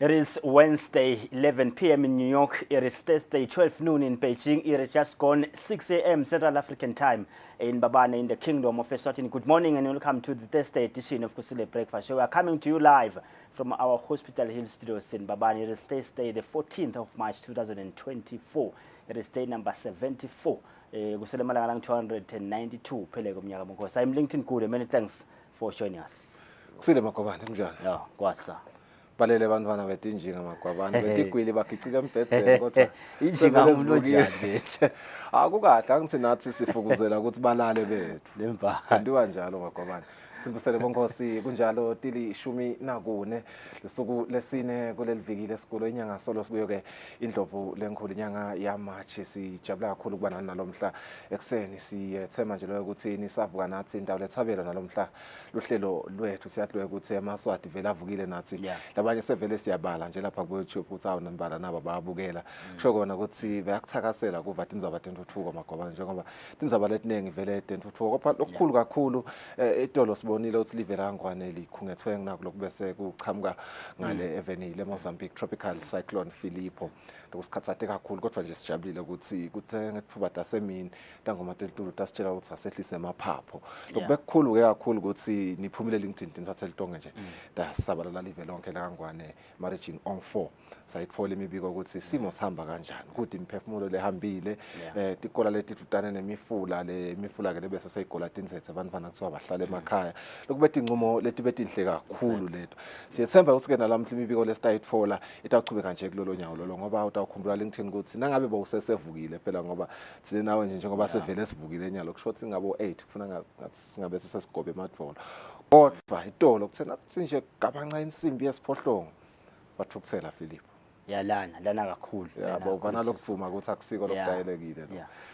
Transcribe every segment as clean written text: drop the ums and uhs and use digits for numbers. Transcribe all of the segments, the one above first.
It is Wednesday, 11 p.m. in New York. It is Thursday, 12 noon in Beijing. It is just gone 6 a.m. Central African time in Babane in the Kingdom of Eswatini. Good morning and welcome to the Thursday edition of Kusile Breakfast Show. We are coming to you live from our Hospital Hill studios in Babane. It is Thursday, the 14th of March, 2024. It is day number 74. Kusile Malalang 292. I'm LinkedIn Kude. Many thanks for joining us. Kusile Makobane, mjani? Yeah, kwasa. Balele bantwana betinjinga makwabani betigwili bakhicika embhedeni kodwa injinga umuntu njani akukahle angithi nathi sifukuzela ukuthi balale bethu lemba kantiwa njalo makwabani Simbusele bonkosi kunjalo tili 14 lesuku lesine kuleli viki lesikolo inyanga solo sikuyo ke indlovu lenkhulu inyanga ya March sijabula kakhulu kuba nalomhla ekseni siyethema nje lo ukuthi nisavuka nathi indawo lethabela nalomhla lohlelo lwethu siyadlwe ukuthi emaswati vela avukile nathi labanye sevele siyabala nje lapha ku YouTube uthi awunambala nabo bayabukela kusho kona ukuthi bayakuthakasela kuva tindzaba tentuthuko magoba njengoba tindzaba letinengi vele tentuthuko kodwa lokukhulu kakhulu etolo bonile uthi livela ngwane likhungethwe nginako lokubese kuchamuka ngale evenile Mozambique tropical cyclone Filippo lokusikhatsate kakhulu kodwa nje sijabulile ukuthi kuthe ngethuba tasemini ntangoma telitulu tasitshela ukuthi asehlise emaphapho lokubekukhulu ke kakhulu ukuthi niphumile LinkedIn nisathe litonge nje dasabalala live lonke la ngwane margin on 4 sayitfola imibiko ukuthi simo sihamba kanjani ukuthi imphefumulo lehambile tikola leti tutane nemifula le mifula ke lebese seyigola tinzethe abantu bana kuthiwa bahlala emakhaya lokubethe inqumo leti betinhle kakhulu leto siyethemba ukuthi ke nalamhla imibiko lesitayitfola itachubeka nje kulolo nyawo lolo ngoba utawukhumbula LinkedIn ukuthi nangabe bawusesevukile phela ngoba sile nawe nje njengoba sevele sivukile enyalo kusho ukuthi ngabo 8 kufuna ngathi singabe sesesigobe emadvolo kodwa itolo kuthena sinje gabanca insimbi yesiphohlongo bathukuthela Philip lana kakhulu yabo bana lokuvuma ukuthi akusiko lokudayelekile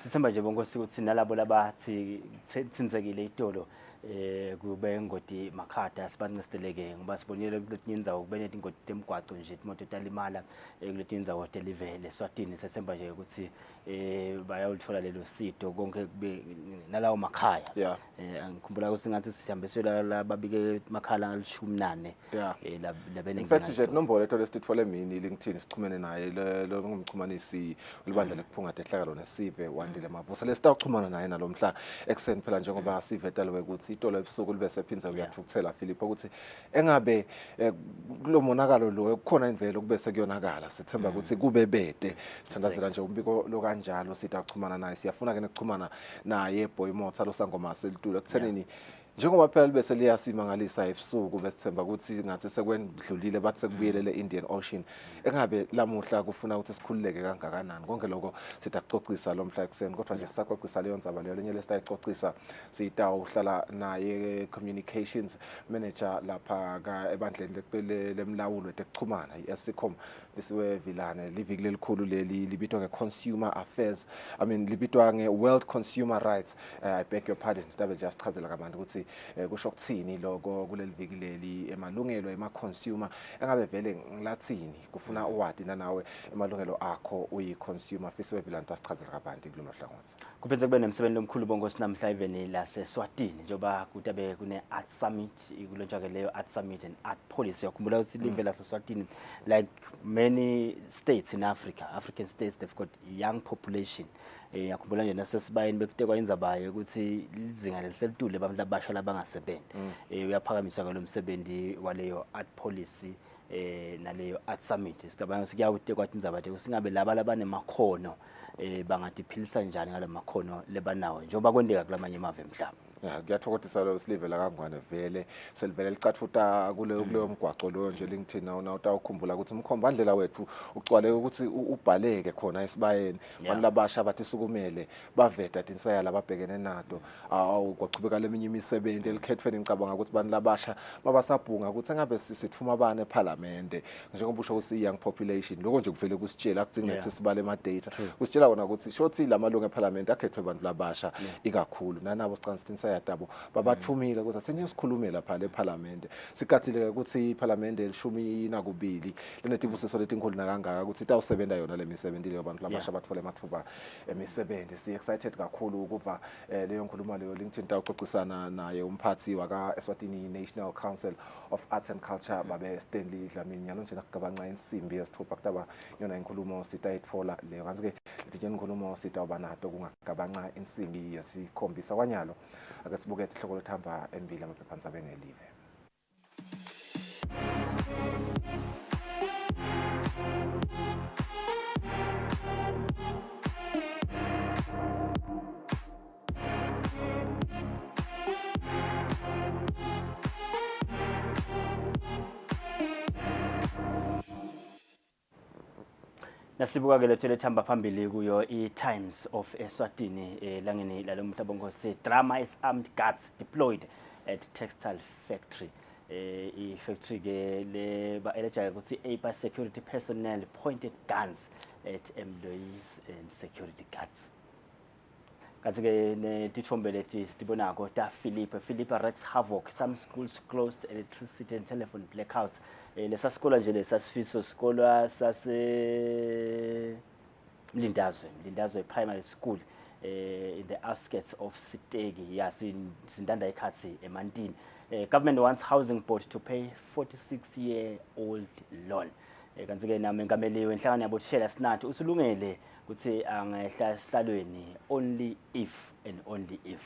sithemba nje bonke ukuthi nalabo labathi tsinzekile itolo kube ingodi makhada sibancisteleke ngoba sibonile kuletinye indzawo kubene ingodi temgwaco nje imoto talimala kuletinye indzawo telivele Eswatini sethemba nje ukuthi bayawulithola lelo sito konke kube nalawo makhaya ngikhumbula ukuthi ngathi sihambiswe lababike makhala ngal14 labene in fact nje inombolo etho lesitfola emini LinkedIn sichumene naye lo ngumchumanisi ulibandla lekuphunga tehlakalo nesive wandile mavusa lesitawuchumana naye nalomhla ekseni phela njengoba sivetala ukuthi itolo ebusuku libe sephinza kuyathukuthela Philip ukuthi engabe kulomonakalo lo kukhona imvelo kube sekuyonakala sithemba ukuthi kube bede sithandazela nje umbiko lo kanjalo sitachumana naye siyafuna ke nekuchumana naye boy motha lo sangoma selitula kuthenini njengoba phela bese liyasimangalisa ebusuku besithemba ukuthi ngathi sekwendlulile bathi sekubuyelele Indian Ocean engabe lamuhla kufuna ukuthi sikhululeke kangakanani konke lokho sitaqoqisa lomhla ekseni kodwa nje sisaqoqisa leyo ndzaba leyo lenye lesitayixoxisa sitawuhlala naye communications manager lapha ka ebandleni lemlawulo tekuchumana iScom bisiwe vilane liviki lelikhulu leli libitwa ke consumer affairs libitwa nge world consumer rights I beg your pardon dabe just chazela kabantu ukuthi kusho ukuthini lokho kuleli viki leli emalungelo ema-consumer engabe vele ngilathini kufuna uwadi nawe emalungelo akho uyi-consumer fisiwe vila nto asichazela kabanti kulolu hlangothi kuphenze kube nemsebenzi omkhulu bonke namhla even la seSwatini njengoba kutabe kune art summit ikulontsha ke leyo art summit and art policy yakhumbula ukuthi live la seSwatini like many states in African states they've got young population yakhumbula nje nasesibayeni bekutekwa inzabayo ukuthi izinga leliselitule abantu abasha labangasebenzi uyaphakamiswa ke lo msebenzi waleyo art policy naleyo art summit sicabanga sikuyawutekwa indzaba nje usingabe laba labanemakhono bangadiphilisa njani ngalamakhono lebanawo njengoba kwendeka kulamanye amave emhlaba ngiyathokozisa lo silivela kangwane vele selivele licathuta kuleyo mgwaco lo nje LinkedIn na utawukhumbula ukuthi umkhombandlela wethu ucwale ukuthi ubhaleke khona esibayeni abantu labasha bathi sukumele baveta tinsaya lababhekene nato kwaqhubeka leminye imisebenzi elikhethweni ngicabanga ukuthi abantu labasha mabasabhunga ukuthi engabe sithuma abane eParliament njengoba usho ukuthi young population lokho nje kuvele kusitshela akuzingethi sibale ama data kusitshela wona ukuthi shothi lamalungu eParliament akhethwe abantu labasha ikakhulu nanabo sicanisisa sayatabo babathumile ukuze seniyosikhulumela lapha leParliament sikathile ukuthi iParliament elishumi nakubili lenetibusiso letinkulu nakangaka ukuthi itawusebenza yona lemisebenzi leyo abantu labasha bathola amathuba emisebenzi si excited kakhulu ukuba leyo nkulumo leyo LinkedIn uxoxisana naye umphathi waka Eswatini National Council of Arts and Culture babe Stanley Dlamini nyalo nje nakabanca insimbi yesithupha kutaba yona inkulumo sitayitfola leyo kanti ke litsheni inkulumo sitawuba nato kungakabanca insimbi yesikhombisa kwanyalo ake sibuke ihloko lethamba embili amaphephandabeni elive. Nasibuka ke letho lethamba phambili kuyo i-Times of Eswatini langeni lalomhlabongo se drama is armed guards deployed at textile factory. I-factory ke le ba-eleja ukuthi APA security personnel pointed guns at employees and security guards. Kanti ke netithombe leti sitibonako ta Philip wreaks havoc, some schools closed, electricity and telephone blackouts. Lesa sikolo nje lesasifiso sikolo sase Mlindazwe Primary School in the outskirts of Sitegi sindanda ekhatsi eMantini. Government wants housing board to pay 46-year-old loan. Kanti ke namengameli wenhlangano yabothishela sinathi usulungele ukuthi angehla esihlalweni only if and only if.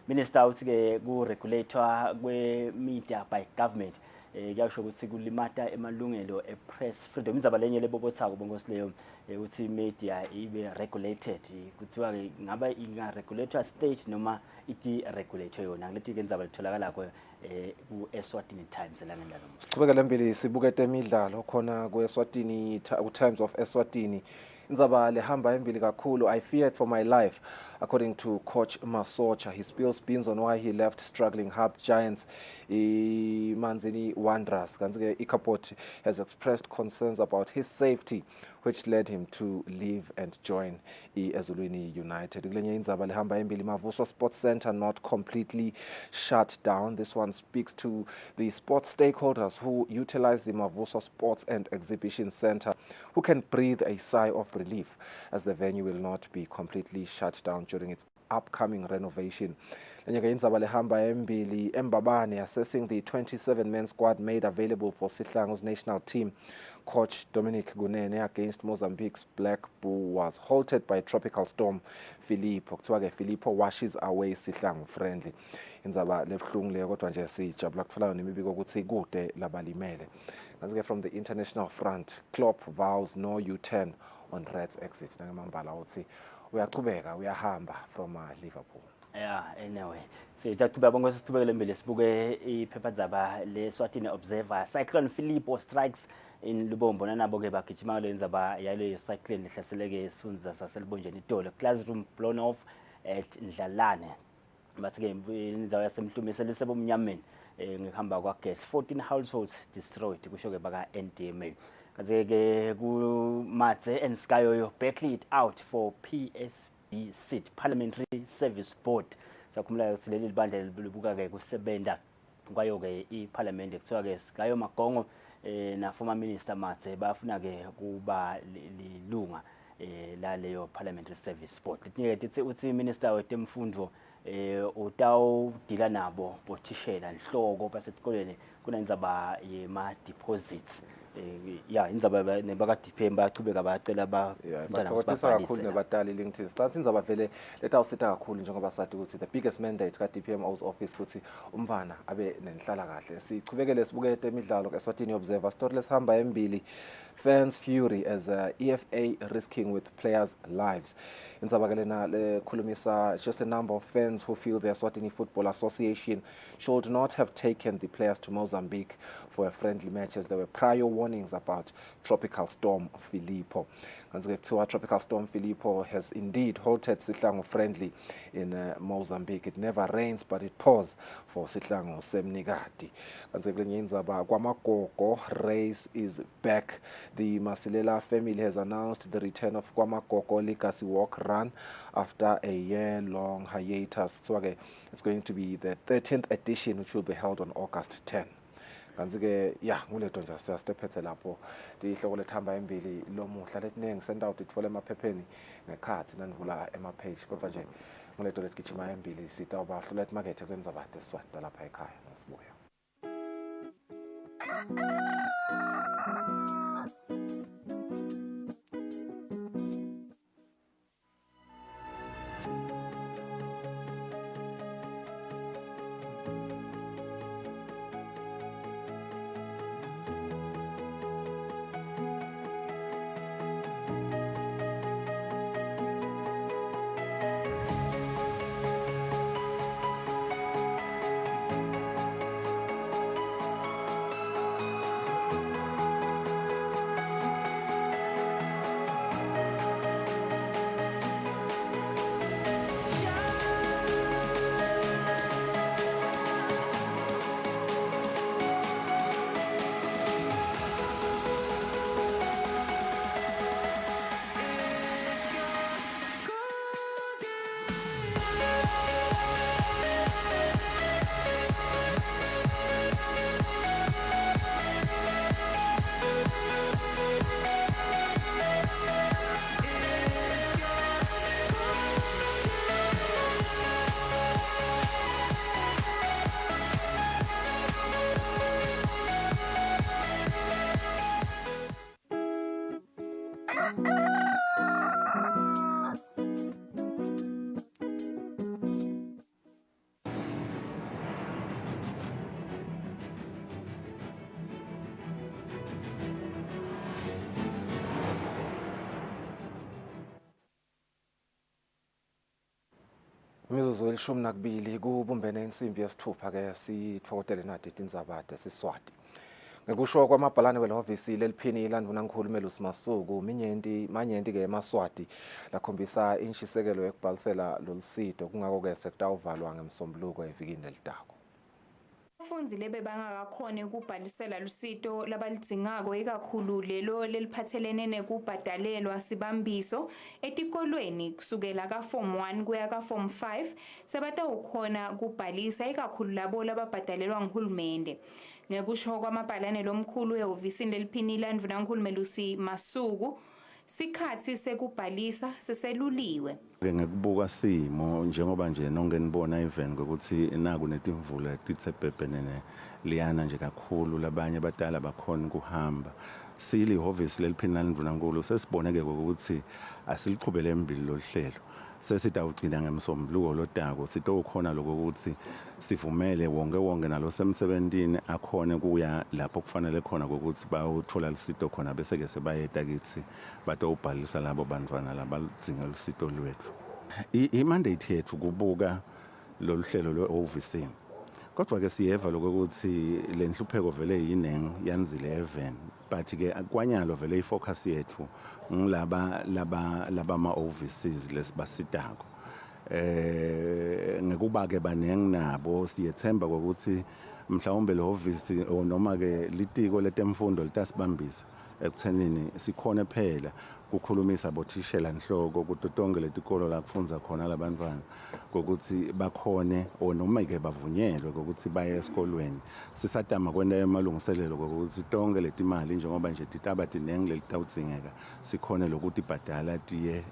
Minister uthi ke ku regulator kwe media by government kuyasho ukuthi kulimata emalungelo e-press freedom indzaba lenye lebobothako bongosileyo ukuthi media ibe regulated kuthiwa ke ngaba inga-regulator state noma iti-regulator yona ngileti ke indzaba litholakala ku-Eswatini Times elangeni lalo. Siqhubeka lembili sibuke temidlalo khona ku-Eswatini Times of Eswatini. Indzaba lehamba embili kakhulu. I feared for my life, according to coach Masocha. He spills beans on why he left struggling Hub Giants, Manzini Wanderers. Ikapot has expressed concerns about his safety, which led him to leave and join Eswatini United. Indzaba lehamba embili. Mavuso Sports Center not completely shut down. This one speaks to the sports stakeholders who utilize the Mavuso Sports and Exhibition Center, who can breathe a sigh of relief as the venue will not be completely shut down during its upcoming renovation. Indzaba lehamba embili. Mbabane assessing the 27-man squad made available for Sihlangu's national team. Coach Dominic Gunene against Mozambique's Black Bull was halted by tropical storm Filippo. Filippo washes away Sihlangu friendly. Indzaba lebuhlungu leyo kodwa nje sijabula kuthola nemibiko ukuthi kude labalimele. From the international front, Klopp vows no U-turn on Reds exit. Nangamambala uthi uyaqhubeka uyahamba from Liverpool. Yeah, anyway. Sithathuba bonke sithubekele embele sibuke iphephandaba leSwatini Observer. Cyclone Filippo strikes in Lubombo nanabo ke bagijima le ndzaba yaleyo cyclone lehlaseleke isifundza saselibonjeni Itolo. Classroom blown off at Ndlalane. Bathi ke indzaba yasemhlumise lesebomnyameni ngihamba kwagas 14 households destroyed kusho ke baka NDMA. Kaze ke ku Matse and Skayo backed it out for PSB seat Parliamentary Service Board. Sakhumula sileli libandla libuka ke kusebenza kwayo ke iParliament kuthiwa ke Skayo Magongo na former minister Matse bafuna ke kuba lilunga la leyo Parliamentary Service Board. Lithi uthi minister wetemfundo utawudila nabo bothishela inhloko basetikolweni kunendzaba yema deposits indzaba nebaka DPM bachubeka bayacela abantwana basibhalise kakhulu nebatali LinkedIn start indzaba vele letawusita kakhulu njengoba sathi ukuthi the biggest mandate ka DPM office ukuthi umvana abe nenhlala kahle. Sichubekele sibuke temidlalo ke-Eswatini Observer story lesihamba embili. Fans fury as EFA risking with players' lives. Indzaba lena lekhulumisa just a number of fans who feel the Eswatini Football Association should not have taken the players to Mozambique for a friendly match as there were prior warnings about Tropical Storm Filippo. Tropical Storm Filippo has indeed halted Sihlangu friendly in Mozambique. It never rains, but it pours for Sihlangu Semnigati. Kwamagogo race is back. The Masilela family has announced the return of Kwamagogo Legacy Walk Run after a year-long hiatus. So again, it's going to be the 13th edition, which will be held on August 10. Kanzi-ke ya nguleto nje siyastephethe lapho lihloko lethamba embili lomuhla letiningi send out itfole emaphepheni ngekhathi nanivula emapage kodwa nje nguleto letigijima embili sitawubahlulela emakethe kwenza bade Eswati lapha ekhaya ngasibuya. Imizuzu elishumi nakubili kubumbene insimbi yesithupha-ke sithokotele nadi tindzaba siswati. Ngekusho kwamabhalane welihhovisi leliphini ilandvunankulu Melusi Masuku, manyenti-ke emaswati lakhombisa inshisekelo yekubhalisela lolusito kungako-ke sekutawuvalwa ngemsombuluko evikini lelitako. Abafundi lebe bangakakhoni ukubhalisela lusito labalidingako ikakhulu lelo leliphathelene nekubhadalelwa sibambiso etikolweni kusukela ka-Form 1 kuya ka-Form 5 sebatawukhona kubhalisa ikakhulu labo lababhadalelwa nguhulumende. Ngekusho kwamabhalane lomkhulu ehhovisini leliphini ilandvunankulu Melusi Masuku, sikhathi sekubhalisa seseluliwe. Ngekubuka simo njengoba nje nonke nibona even ukuthi naku netimvula titsebhebhenene liyana nje kakhulu labanye abadala bakhona ukuhamba. Sili ihhovisi leliphini ilandvunankulu sesiboneke ukuthi asiliqhubele embili lohlelo. Sesitawugcina ngemsombuluko lotako sitowukhona lokuthi sivumele wonke nalo semsebentini akhone kuya lapho kufanele khona ukuthi bawuthola lusito khona bese ke sebayeta kithi batowubhalisa labo bantwana labadinga lusito lwethu. I-mandate yethu kubuka lolu hlelo lwe-OVC. Kodwa ke siyeva lokuthi le nhlupheko vele yinengi yanzile even but ke kwanyalo vele ifocus yethu ngilaba ma-OVCs lesibasitako. Ngekuba ke banengi nabo siyethemba ukuthi mhlawumbe le office noma ke litiko letemfundo litasibambisa ekuthenini sikhone phela ukukhulumisa bothishela enhloko kuto tonke letikolo la kufundza khona labantwana ukuthi bakhone noma ke bavunyelwe ukuthi baye esikolweni. Sisatama kwenda emalungiselelo ukuthi tonke letimali njengoba nje titaba tinengi lelitawudzingeka sikhone lokuthi ibhadala tiye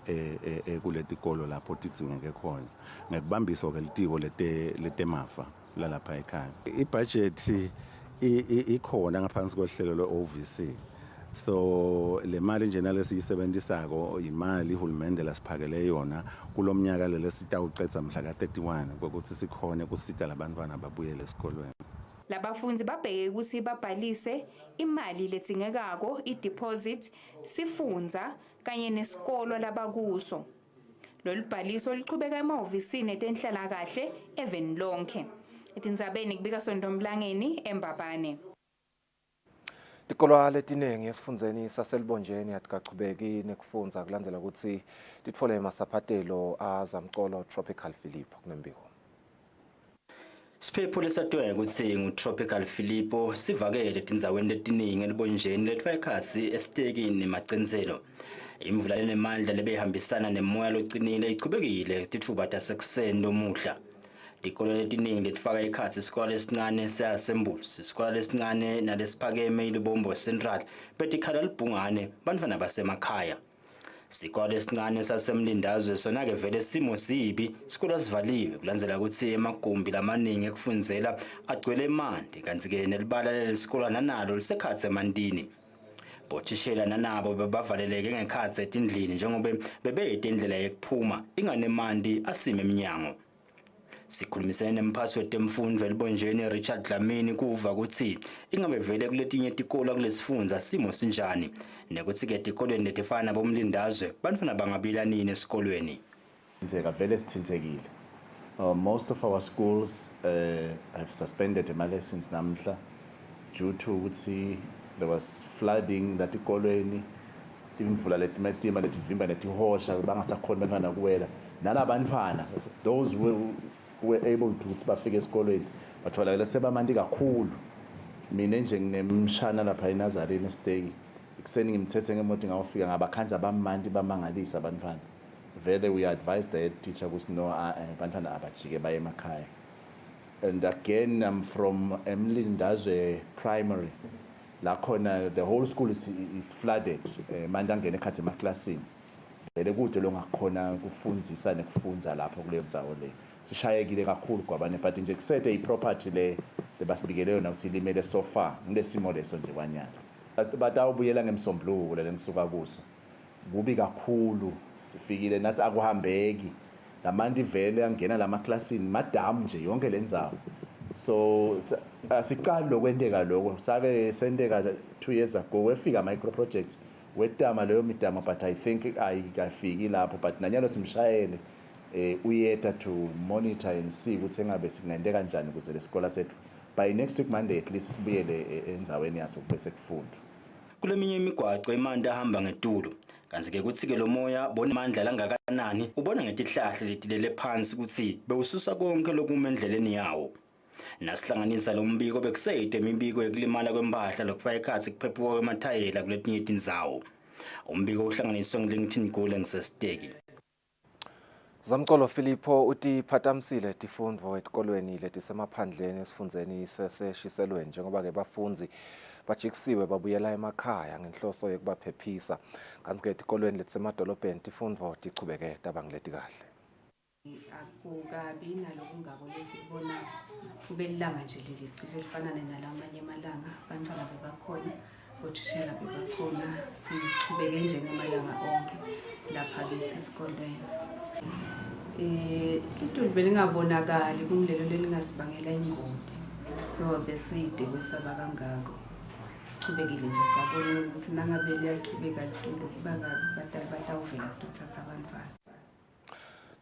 kuletikolo lapho tidzingeke khona ngekubambiso ke litiko letemafa lalapha ekhaya. Ibudget ikhona ngaphansi kohlelo lwe-OVC. So le mali nje nalesiyisebenzisako imali uhulumende lasiphakele yona kulomnyaka lesitawuqedza mhla ka-31 ukuthi sikhone kusita labantwana babuyele esikolweni. Labafundi babheke ukuthi babhalise imali ledzingekako, i-deposit, sifundza kanye nesikolo labakuso. Lolu bhaliso liqhubeka emahhovisini etenhlalakahle even lonke. Etindzabeni kubika Sondomlangeni eMbabane. Tikolwa letiningi esifundeni saselibonjeni atikachubeki nekufundza kulandzela ukuthi titfole masaphatelo azamcolo Tropical Philippo kunembiko. Siphepho lesatweka ukuthi ngu-Tropical Philippo sivakele tindzaweni letiningi elibonjeni letfaka ekhatsi esitekini nemacenselo. Imvula lenemandla lebehambisana nemoya locinile ichubekile titfuba tasekuseni lomuhla. Tikolo letiningi letifaka ekhatsi isikole lesincane seAsembusi, isikole lesincane nalesiphakeme iLibombo Central betikhala libhungane bantfwana basemakhaya. Isikole lesincane sasemlindazwe sona-ke vele simo sibi, isikole sivaliwe kulandzela ukuthi emagumbi lamaningi ekufundzela agcwele emanti kanti-ke nelibala lelisikole nanalo lisekhatsi emantini. Bothishela nanabo bebavaleleke ngekhatsi etindlini njengoba bebeyete indlela yekuphuma inganemanti asime eminyango. Sikhulumisene nemphasi wetemfundvo elibonjeni Richard Dlamini kuva ukuthi ingabe vele kuletinye tikolo kulesifundza simo sinjani nekutsi-ke tikolweni letifana bomlindazwe bantfwana bangabila nini esikolweni. Vele sithintekile. Most of our schools have suspended my lessons namhla due to ukuthi there was flooding latikolweni, imvula letimetima letivimba netihosha bangasakhona bantfwana kuwela nalabantfwana those who were able to ukuthi bafike esikolweni batholakala sebamanti kakhulu. Mina nje nginemshana lapha eNazarene Stay ikuseni ngimthethe ngemoto ngawufika ngabakhanza bamanti bamangalisa abantwana. Vele we advised the head teacher ukuthi no abantwana abajike baye emakhaya. And again I'm from Emlindazwe Primary. La khona the whole school is flooded. Manje angene ekhathi emaklasini. Vele kude lo ngakhona kufundzisa nekufundza lapho kuleyo ndzawo le. Sishayekile kakhulu kwabane but nje kusethe iproperty le lebasibikele yona ukuthi limele so far ngilesimo leso nje kwanyana. Batawubuyela ngemsombuluko lengisuka kuso. Kubi kakhulu sifikile nathi akuhambeki. Lamanti vele angena lamaklasini madamu nje yonke lendzawo. So asiqali lokwenteka lokho sake senteka 2 years ago wefika micro project wetama leyo midama but I think ayikafiki lapho but nanyalo simshayele uyeta to monitor and see ukuthi engabe singende kanjani ukuze lesikole sethu by next week Monday at least sibuyele endzaweni yaso bese kufunda. Kuleminye imigwaco emanti ahamba ngetulo kanti-ke kuthi-ke lo moya bona amandla langakanani ubona ngetihlahla letilele phansi ukuthi bewususa konke lokuma endleleni yawo. Nasihlanganisa lo mbiko bekuseyide imibiko yekulimala kwempahla lokufaka ekhatsi kuphephuka kwemathayela kuletinye tindzawo. Umbiko uhlanganiswe ngu-LinkedIn Gule ngisesiteki. Zamcolo Philippo uti phatamsile tifundvo etikolweni letisemaphandleni esifundzeni seseshiselweni njengoba ke bafundzi bajikisiwe babuyela emakhaya ngenhloso yekubaphephisa kanti-ke etikolweni letisemadolobheni tifundvo tichubeke tabangileti kahle. Akukabi nalokungako lesibona kube lilanga nje leli cishe lifanane nalamanye amalanga abantwana bebakhona othishela bebakhona sichubeke njengamalanga onke lapha kithi esikolweni. Litulu belingabonakali kumlelo lelingasibangela ingoti so beside kwesaba kangako sichubekile nje sabona ukuthi nangabe liyachubeka litulu kuba batawuvela kuthatha abantwana.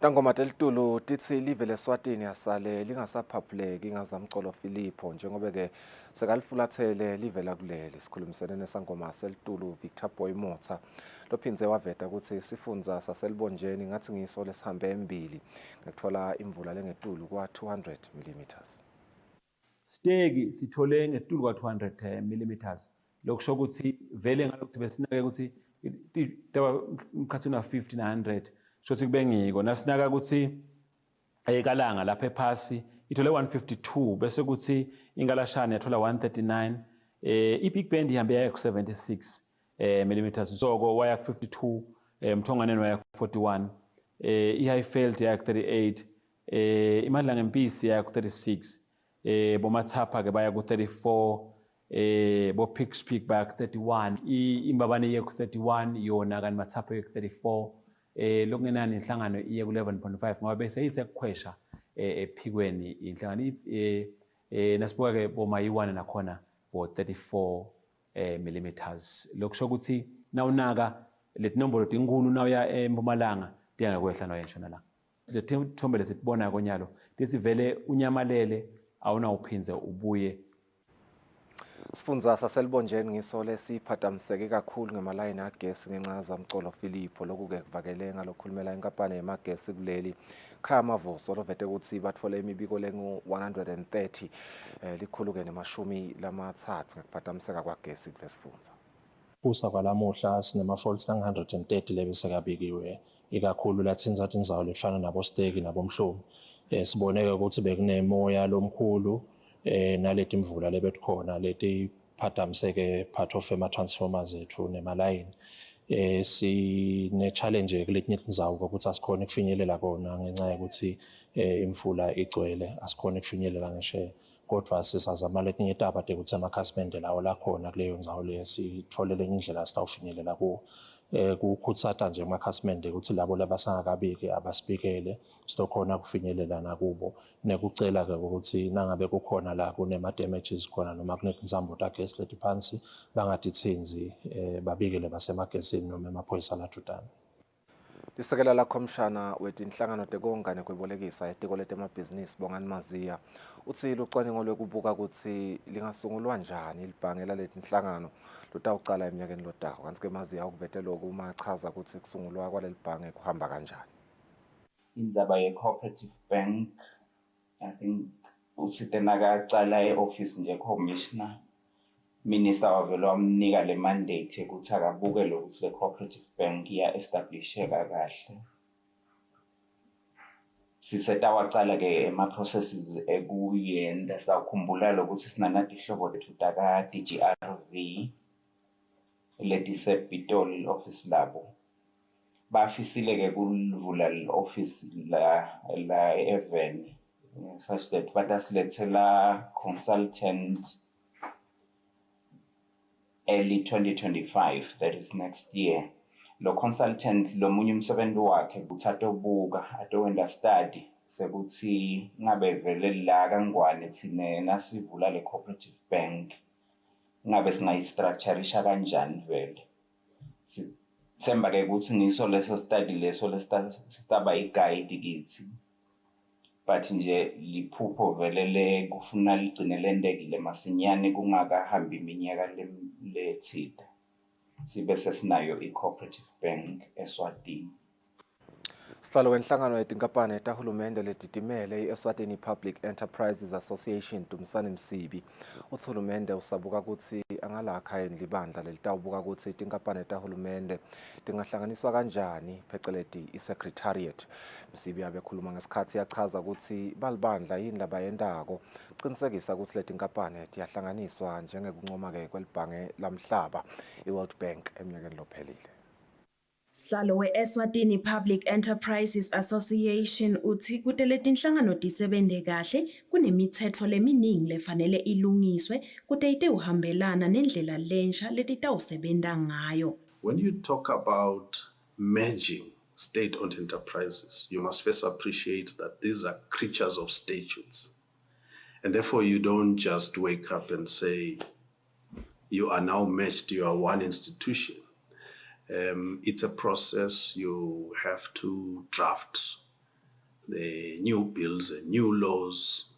Tangoma telitulu tithi live leSwatini asale lingasaphaphuleki ngazamcolo Philippo njengoba ke sekalifulathele livela kuleli sikhulumisene nesangoma selitulu Victor Boy Motha lophindze waveta ukuthi sifundza saselibonjeni ngathi ngiso lesihambe embili ngekuthola imvula lengetulu kwa 200 mm. Stegi sithole ngetulu kwa 200 mm lokusho ukuthi vele ngalokuthi besinake ukuthi umkhathini wa 50 na 100 shothi kube ngiko nasinaka ukuthi ekalanga lapha ephasi ithole 152 bese kuthi ingalashana yathola 139 iBig Bend ihambe yaya ku 76 mm soko waya ku 52 umthonganeni waya ku 41 iHighveld yaya ku 38 iMadla ngempisi yaya ku 36 bomathapha ke baya ku 34 bo Peak baya ku 31 imbabane iye ku 31 yona kanti mathapha iye ku 34 lokungenani inhlangano iye ku 11.5 ngoba bese ithe kukhwesha ephikweni inhlangano nasibuka ke boma yi1 nakhona bo 34 mm lokusho ukuthi nawunaka letinombolo tinkulu nawuya eMpumalanga tiya kwehla noya eNtshonalanga. Lethombe lesibona konyalo lithi vele unyamalele awuna uphinze ubuye. Sifundza saselibonjeni ngisole siphatamiseke kakhulu ngemalayini agesi ngenxa yazamcolo Philippo loku-ke kuvakele ngalokhulumela inkampani yemagesi kuleli khaya amavuso lovete ukuthi batfole imibiko lengu-130 likhulu-ke nemashumi lamathathu ngekuphatamiseka kwagesi kulesifundza. Kusa kwalamuhla sinema-faults angu-130 lebesekabikiwe ikakhulu lathinza tindzawo lefana nabo-Stegi nabo-Mhlume. Siboneke ukuthi bekunemoya lomkhulu naleti mvula lebetikhona leti phadamiseke part of ema-transformers ethu nemalayini. Sine-challenge kuletinye tindzawo ukuthi asikhoni kufinyelela kona ngenxa yokuthi imvula igcwele asikhoni kufinyelela ngisho kodwa sisazama letinye taba tekuthi amakhasimende lawo lakhona kuleyo ndzawo leyo sitfole lenye indlela sitawufinyelela kuwo. Kukhutsata nje amakhasimende ukuthi labo labasangakabiki abasibikele sitokhona kufinyelela nakubo nekucela-ke ukuthi nangabe kukhona la kunema-damages khona noma kunetinzambo tagesi leti phansi bangatitsinzi babikele basemagesini noma emaphoyisa latutana. Lisekela lakhomishana wetinhlangano tekonga nekwebolekisa etiko letemabhizinisi Bongani Maziya utsile ucwaningo lwekubuka kutsi lingasungulwa njani libhange laletinhlangano lutawucala eminyakeni lotako. Kanti-ke Maziya ukuvete loku uma achaza kutsi kusungulwa kwaleli bhange kuhamba kanjani. Indzaba ye-cooperative bank, I think utsite nakacala e-office nje commissioner minister wavele wamnika le mandate yokuthi akabuke lokuthi le cooperative bank iya-establisheka kahle. Sisetawacala-ke ema-processes ekuyenda sawukhumbula lokuthi sinanatihlobo lethu taka-DGRV letisepitoli office labo. Bafisile-ke kulivula le-office la e-Even such that batasilethela consultant early 2025, that is next year. Lo consultant lo munye umsebenzi wakhe ukuthi atobuka atowenda study sekuthi ngabe vele la kangwane thina nasivula le cooperative bank ngabe singayistructureisha kanjani vele. Sithemba ke ukuthi ngiso leso study leso lesitaba i-guide kithi, but nje liphupho vele le kufuna ligcine lendekile masinyane kungakahambi iminyaka lethile sibe sesinayo i-cooperative bank Eswatini. Sihlalo wenhlangano yetinkampani tahulumende letitimele i-Eswatini Public Enterprises Association Dumisani Msibi uthulumende usabuka kutsi angalakha yini libandla lelitawubuka kutsi tinkampani tahulumende tingahlanganiswa kanjani pheceleti i-secretariat. Msibi abekhuluma ngesikhathi yachaza kutsi balibandla yini labayendako kuqinisekisa kutsi letinkampani tiyahlanganiswa njengekuncoma-ke kwelibhange lamhlaba i-World Bank eminyakeni lophelile. Sihlalo we-Eswatini Public Enterprises Association uthi kute letinhlangano tisebente kahle kunemitsetfo leminingi lefanele ilungiswe kute ite uhambelana nendlela lensha letitawusebenta ngayo. When you talk about merging state-owned enterprises, you must first appreciate that these are creatures of statutes. And therefore you don't just wake up and say, you are now merged, you are one institution. It's a process. You have to draft the new bills and new laws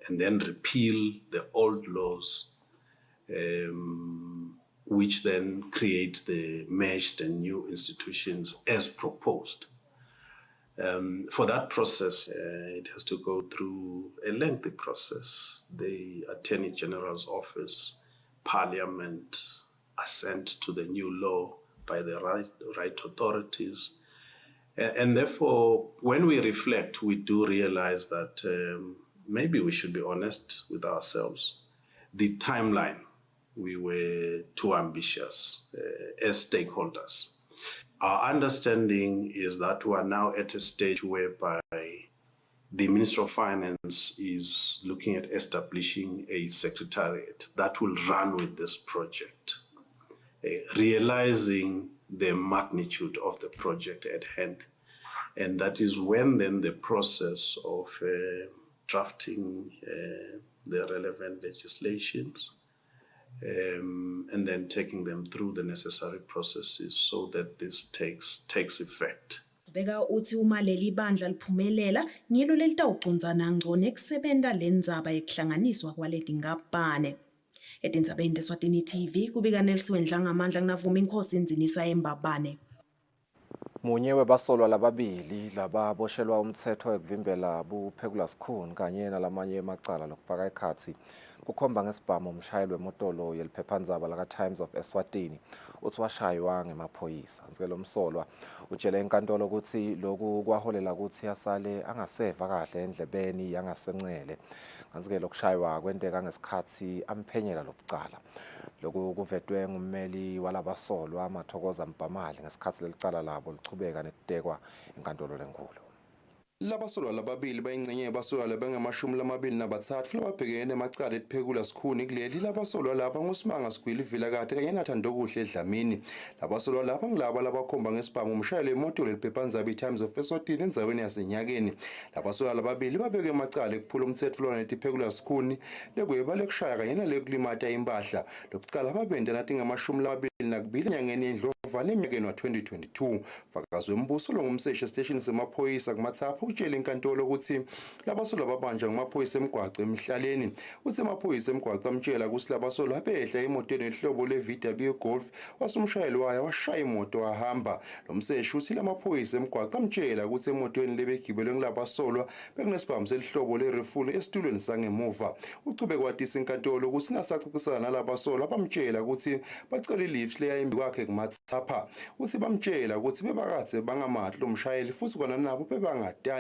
and then repeal the old laws, which then create the merged and new institutions as proposed. For that process, it has to go through a lengthy process. The Attorney General's office, Parliament, assent to the new law by the right authorities. And therefore, when we reflect, we do realize that maybe we should be honest with ourselves. The timeline, we were too ambitious as stakeholders. Our understanding is that we are now at a stage whereby the Minister of Finance is looking at establishing a secretariat that will run with this project. Realizing the magnitude of the project at hand. And that is when then the process of drafting the relevant legislations and then taking them through the necessary processes so that this takes effect. Beka uthi uma leli bandla liphumelela ngilo lelitawucundzana ngcono ekusebenta lendzaba yekuhlanganiswa kwaletinkampane. Edinzabeni Eswatini TV kubika Nelson Dlangamandla kunavuma inkosi inzinisa embabane. Munye webasolwa lababili lababoshelwa umthetho ekuvimbela buphekula sikhuni kanye nalamanye emacala lokufaka ekhathi kukhomba ngesibhamu umshayeli wemotolo yeliphephandzaba laka Times of Eswatini uthi washaywa ngemaphoyisa. Nje lo msolwa utshele inkantolo ukuthi lokhu kwaholela ukuthi asale angaseva kahle endlebeni yangasenxele. Kanti lokushaywa kwenteka ngesikhathi amphenyela lobucala. Lokhu kuvetwe ngummeli walabasolwa Mathokoza Mpamali ngesikhathi lelicala labo lichubeka nekutekwa inkantolo lenkulu. Labasolwa lababili bayingcenye yabasolwa labangamashumi futhi lababhekene emacala eliphekula sikhuni kuleli labasolwa laba nguSimanga Sigwili Vilakade kanye naThandokuhle Dlamini. Labasolwa laba ngilaba labakhomba ngesibhamu umshayeli wemotolo eliphephandzaba Times of Eswatini endzaweni yaseNyakeni. Labasolwa lababili babeke emacala ekuphula umthetho lona netiphekula sikhuni lekuyeba lekushaya kanye nalekulimata impahla. Lobucala babende natingamashumi nakubili enyangeni yeNdlovana eminyakeni wa-2022. Mfakazi wembuso longumseshi esiteshini semaphoyisa kuMatsapho utshele inkantolo ukuthi labasolwa babanjwa ngumaphoyisa emgwaqo emhlaleni. Uthi amaphoyisa emgwaqo amtshela ukuthi labasolwa behla emotweni ehlobo le-VW Golf wasumshayeli wayo washaya imoto wahamba. Lo mseshi uthi lamaphoyisa emgwaqo amtshela ukuthi emotweni lebegibelwe ngilabasolwa bekunesibhamu selihlobo le-refuli esitulweni sangemuva. Uchube kwatisa inkantolo ukuthi nasaxoxisana nalabasolwa bamtshela ukuthi bacela ilift leyayimbi kwakhe kuMatsapha. Uthi bamtshela ukuthi bebakade bangamadli umshayeli futhi kona nabo bebangadani.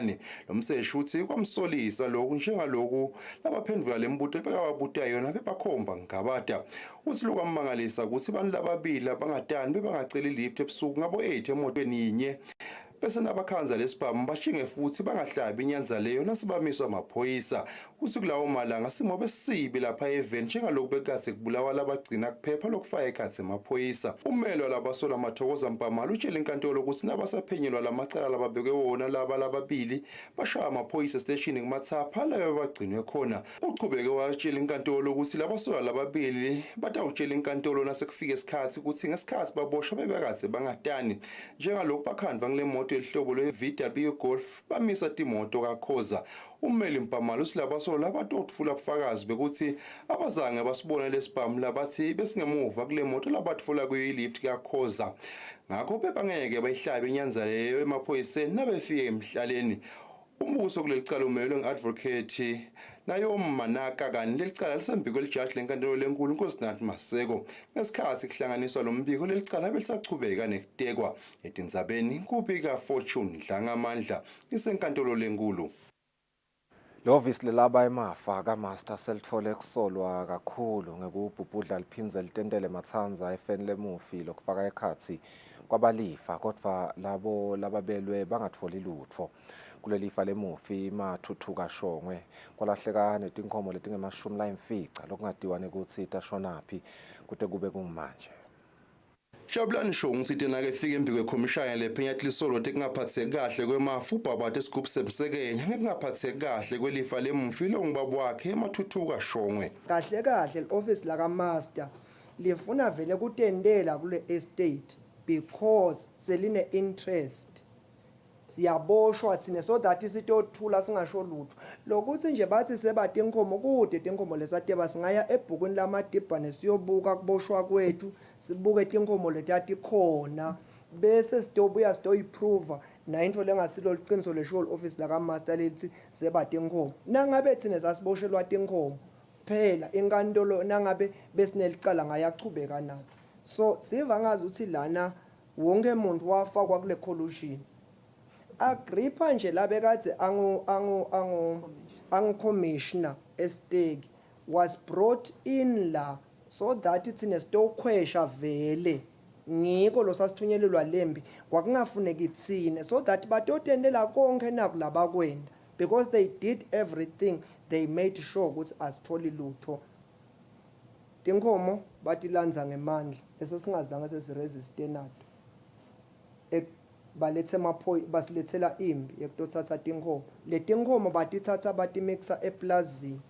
Lo mseshi uthi kwamsolisa lokhu njengaloku labaphendvula lembuto bekababuta yona bebakhomba ngabada. Uthi lokwamangalisa ukuthi abantu lababili abangadani bebangacela ilift ebusuku ngabo 8 emotweni yinye. Bese nabakhanza lesibhamu bashinge futhi bangahlabi inyanza leyo nasibamiswa amaphoyisa. Uthi kulawo malanga simo besibi lapha eveni njengalokhu bekade kubulawa labagcina kuphepha lokufaka ekhathi emaphoyisa. Ummeli walabasolwa Mathokoza Mpamali utshela inkantolo ukuthi nabasaphenyelwa lamacala lababekwe wona lababili bashaya amaphoyisa esiteshini kuMatsapha layo bagcinwe khona. Uchubeke watshela inkantolo ukuthi labasolwa lababili batawutshela inkantolo nasekufika isikhathi ukuthi ngesikhathi baboshwa bebekade bangadani njengalokhu bakhandwa ngile moto elihlobo le-VW Golf bamisa timoto kaKhoza. Ummeli Mpamali uthi labasolwa batotfula ubufakazi bekuthi abazange basibone lesibhamu labathi besingemuva kule moto labatfola kuyo ilift kaKhoza. Ngakho bebangeke bayihlabe inyanza leyo emaphoyiseni nabefike emhlaleni. Umbuso kuleli cala umelwe nge-advocate nayo Manaka kani leli cala lisembiko lijaji lenkantolo lenkulu uNkosinathi Maseko. Ngesikhathi kuhlanganiswa lo mbiko leli cala belisachubeka nekutekwa. Edinzabeni kubika Fortune Dlangamandla isenkantolo lenkulu. Lovisi lelaba emafa kaMaster selithole kusolwa kakhulu ngekubhubhudla liphindze litentele mathanza efeni lemufi lokufaka ekhathi kwabalifa kodwa labo lababelwe bangatholi lutho. Kulelifa lemufi Mathuthuka Shongwe kwalahleka netinkhomo letingemashumi lokungadiwa ukuthi tashonaphi kude kube kumanje. Jabulani Shongwe sithi nake fika embiko ekhomishana lephenya lisolo tekungaphatheki kahle kwemafu ubabate isigubhu semsekenya ngekungaphatheki kahle kwelifa lemufi lo ngibaba wakhe Mathuthuka Shongwe. Kahle le-office laka Master lifuna vele kutendela kule estate because seline interest. Siyaboshwa thina so that isitothula singasho lutho. Lokuthi nje bathi sebade inkomo kude inkomo lesateba singaya ebhukweni lamadibhane siyobuka kuboshwa kwethu sibuke inkomo letati khona bese sitobuya sitoyiprove na into lengasilo liqiniso lesho office laka Master lethi sebade inkomo. Nangabe thina sasiboshelwa inkomo phela inkantolo nangabe besinelicala ngayachubeka nathi. So siva ngazi uthi lana wonke umuntu wafakwa kule collusion. Agrippa nje labekade commissioner esiteki was brought in la so that itsine sitokhwesha vele ngiko lo sasithunyelelwa lembi kwakungafuneki itsine so that batotendela konke naku labakwenda because they did everything, they made sure ukuthi asitholi lutho. Tinkomo batilandza ngemandla esesingazange sesiresiste nato. Balethe basilethela imbi yekutothatha tinkomo. Le tinkomo batithatha batimixa eplazini.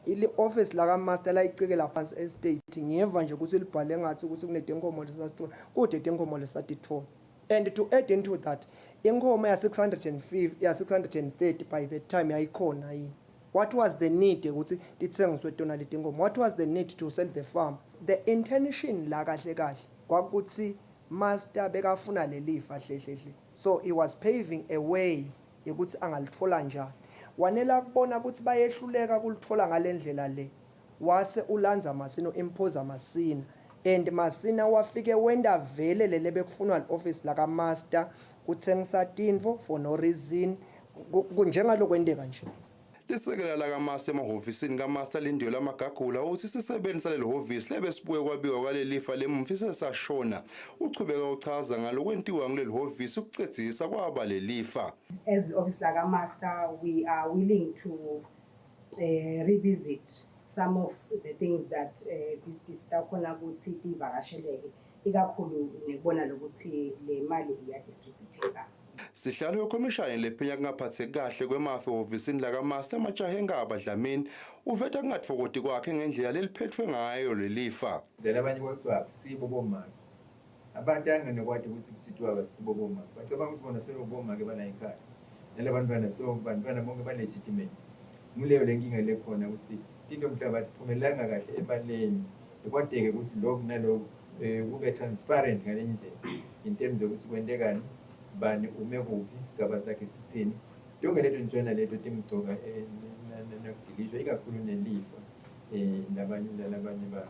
Ili office laka Master layicikela phansi estate ngiyeva nje ukuthi libhale ngathi ukuthi kunetinkomo lesasithola kude tinkomo lesatithola. And to add into that inkomo ya 650 ya 630 by the time yayikhona yini What was the need ukuthi ditsengiswe tona letingoma? What was the need to sell the farm? The intention la kahle kahle kwakuthi master bekafuna lelifa hle. So he was paving a way ukuthi angalithola njani. Wanela kubona ukuthi bayehluleka kulithola ngalendlela le. Wase ulanza Masina imposa Masina, and Masina wafike wenda vele lele bekufunwa i-office la ka master kutsengisa tinvo for no reason kunjengalo kwendeka nje. Lisekela la kaMaster emahhovisini kaMaster Lindiwe lamagagula uthi sisebenza lelo hhovisi lebesibuye kwabiwa kwalelifa lemumfise sashona uchubeka uchaza ngalokwentiwa ngileli hhovisi ukucedzisa kwaba lelifa. As the office la kaMaster, we are willing to revisit some of the things that disitakhona ukuthi tivakasheleke ikakhulu ngibona lokuthi le mali iyadistributeka. Sihlalo wekhomishani lephenya kungaphatheki kahle kwemafa ehhovisini la kaMaster Majahe Ngaba Dlamini uveta kungatfokoti kwakhe ngendlela leliphethwe ngayo lelifa. Labanye kwathiwa sibo bomake. Abantu angenekwadi ukuthi kusithiwa basibo bomake. Bacabanga ukuthi bona sebobomake bala ekhaya. Nalabantwana so bantwana bonke ba legitimate. Muleyo lenkinga lekhona ukuthi into mhlaba phumelanga kahle ebaleni. Kwadeke ukuthi lokho nalokho kube transparent ngale ndlela in terms ukuthi kwendekani bani ume kuphi sigaba sakhe sithini yonke leto njena leto timgcoka nakudilishwa ikakhulu nelifa labanye ba.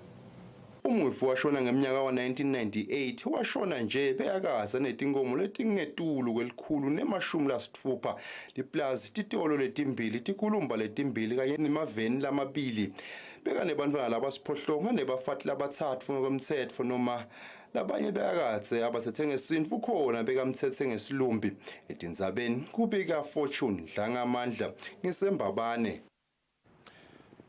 Umufi washona ngeminyaka wa-1998 washona nje beyakaza netinkomo letingetulu kwelikhulu nemashumi lasitfupha liplazi titolo letimbili tikulumba letimbili kanye nemaveni lamabili beka nebantfwana labasiphohlongo nebafati labatsatfu ngokwemtsetfo noma labanye beyakatse abathethe ngesintfu khona bekamthethe ngesilumbi etindzabeni kubika Fortune Dlangamandla ngisembabane.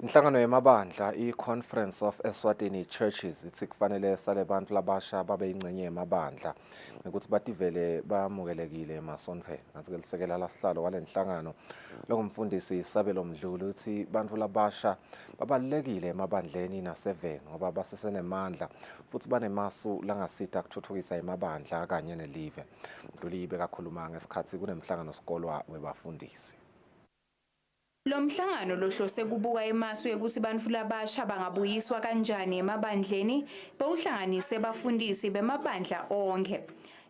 Inhlangano yamabandla i-Conference of Eswatini Churches ithi kufanele sale bantu labasha babe ingcenye yamabandla ukuthi bativele bamukelekile emasonfeni. Ngathi ke lisekela lasihlalo walenhlangano longumfundisi Sabelo Mdluli uthi bantu labasha babalekile emabandleni naseveni ngoba basesenemandla futhi banemasu langasita ukuthuthukisa emabandla kanye nelive. Mdluli bekakhuluma ngesikhathi kunemhlangano sikolwa webafundisi. Lo mhlangano lohlose kubuka emasu ekuthi bantu labasha bangabuyiswa kanjani emabandleni bawuhlanganise bafundisi bemabandla onke.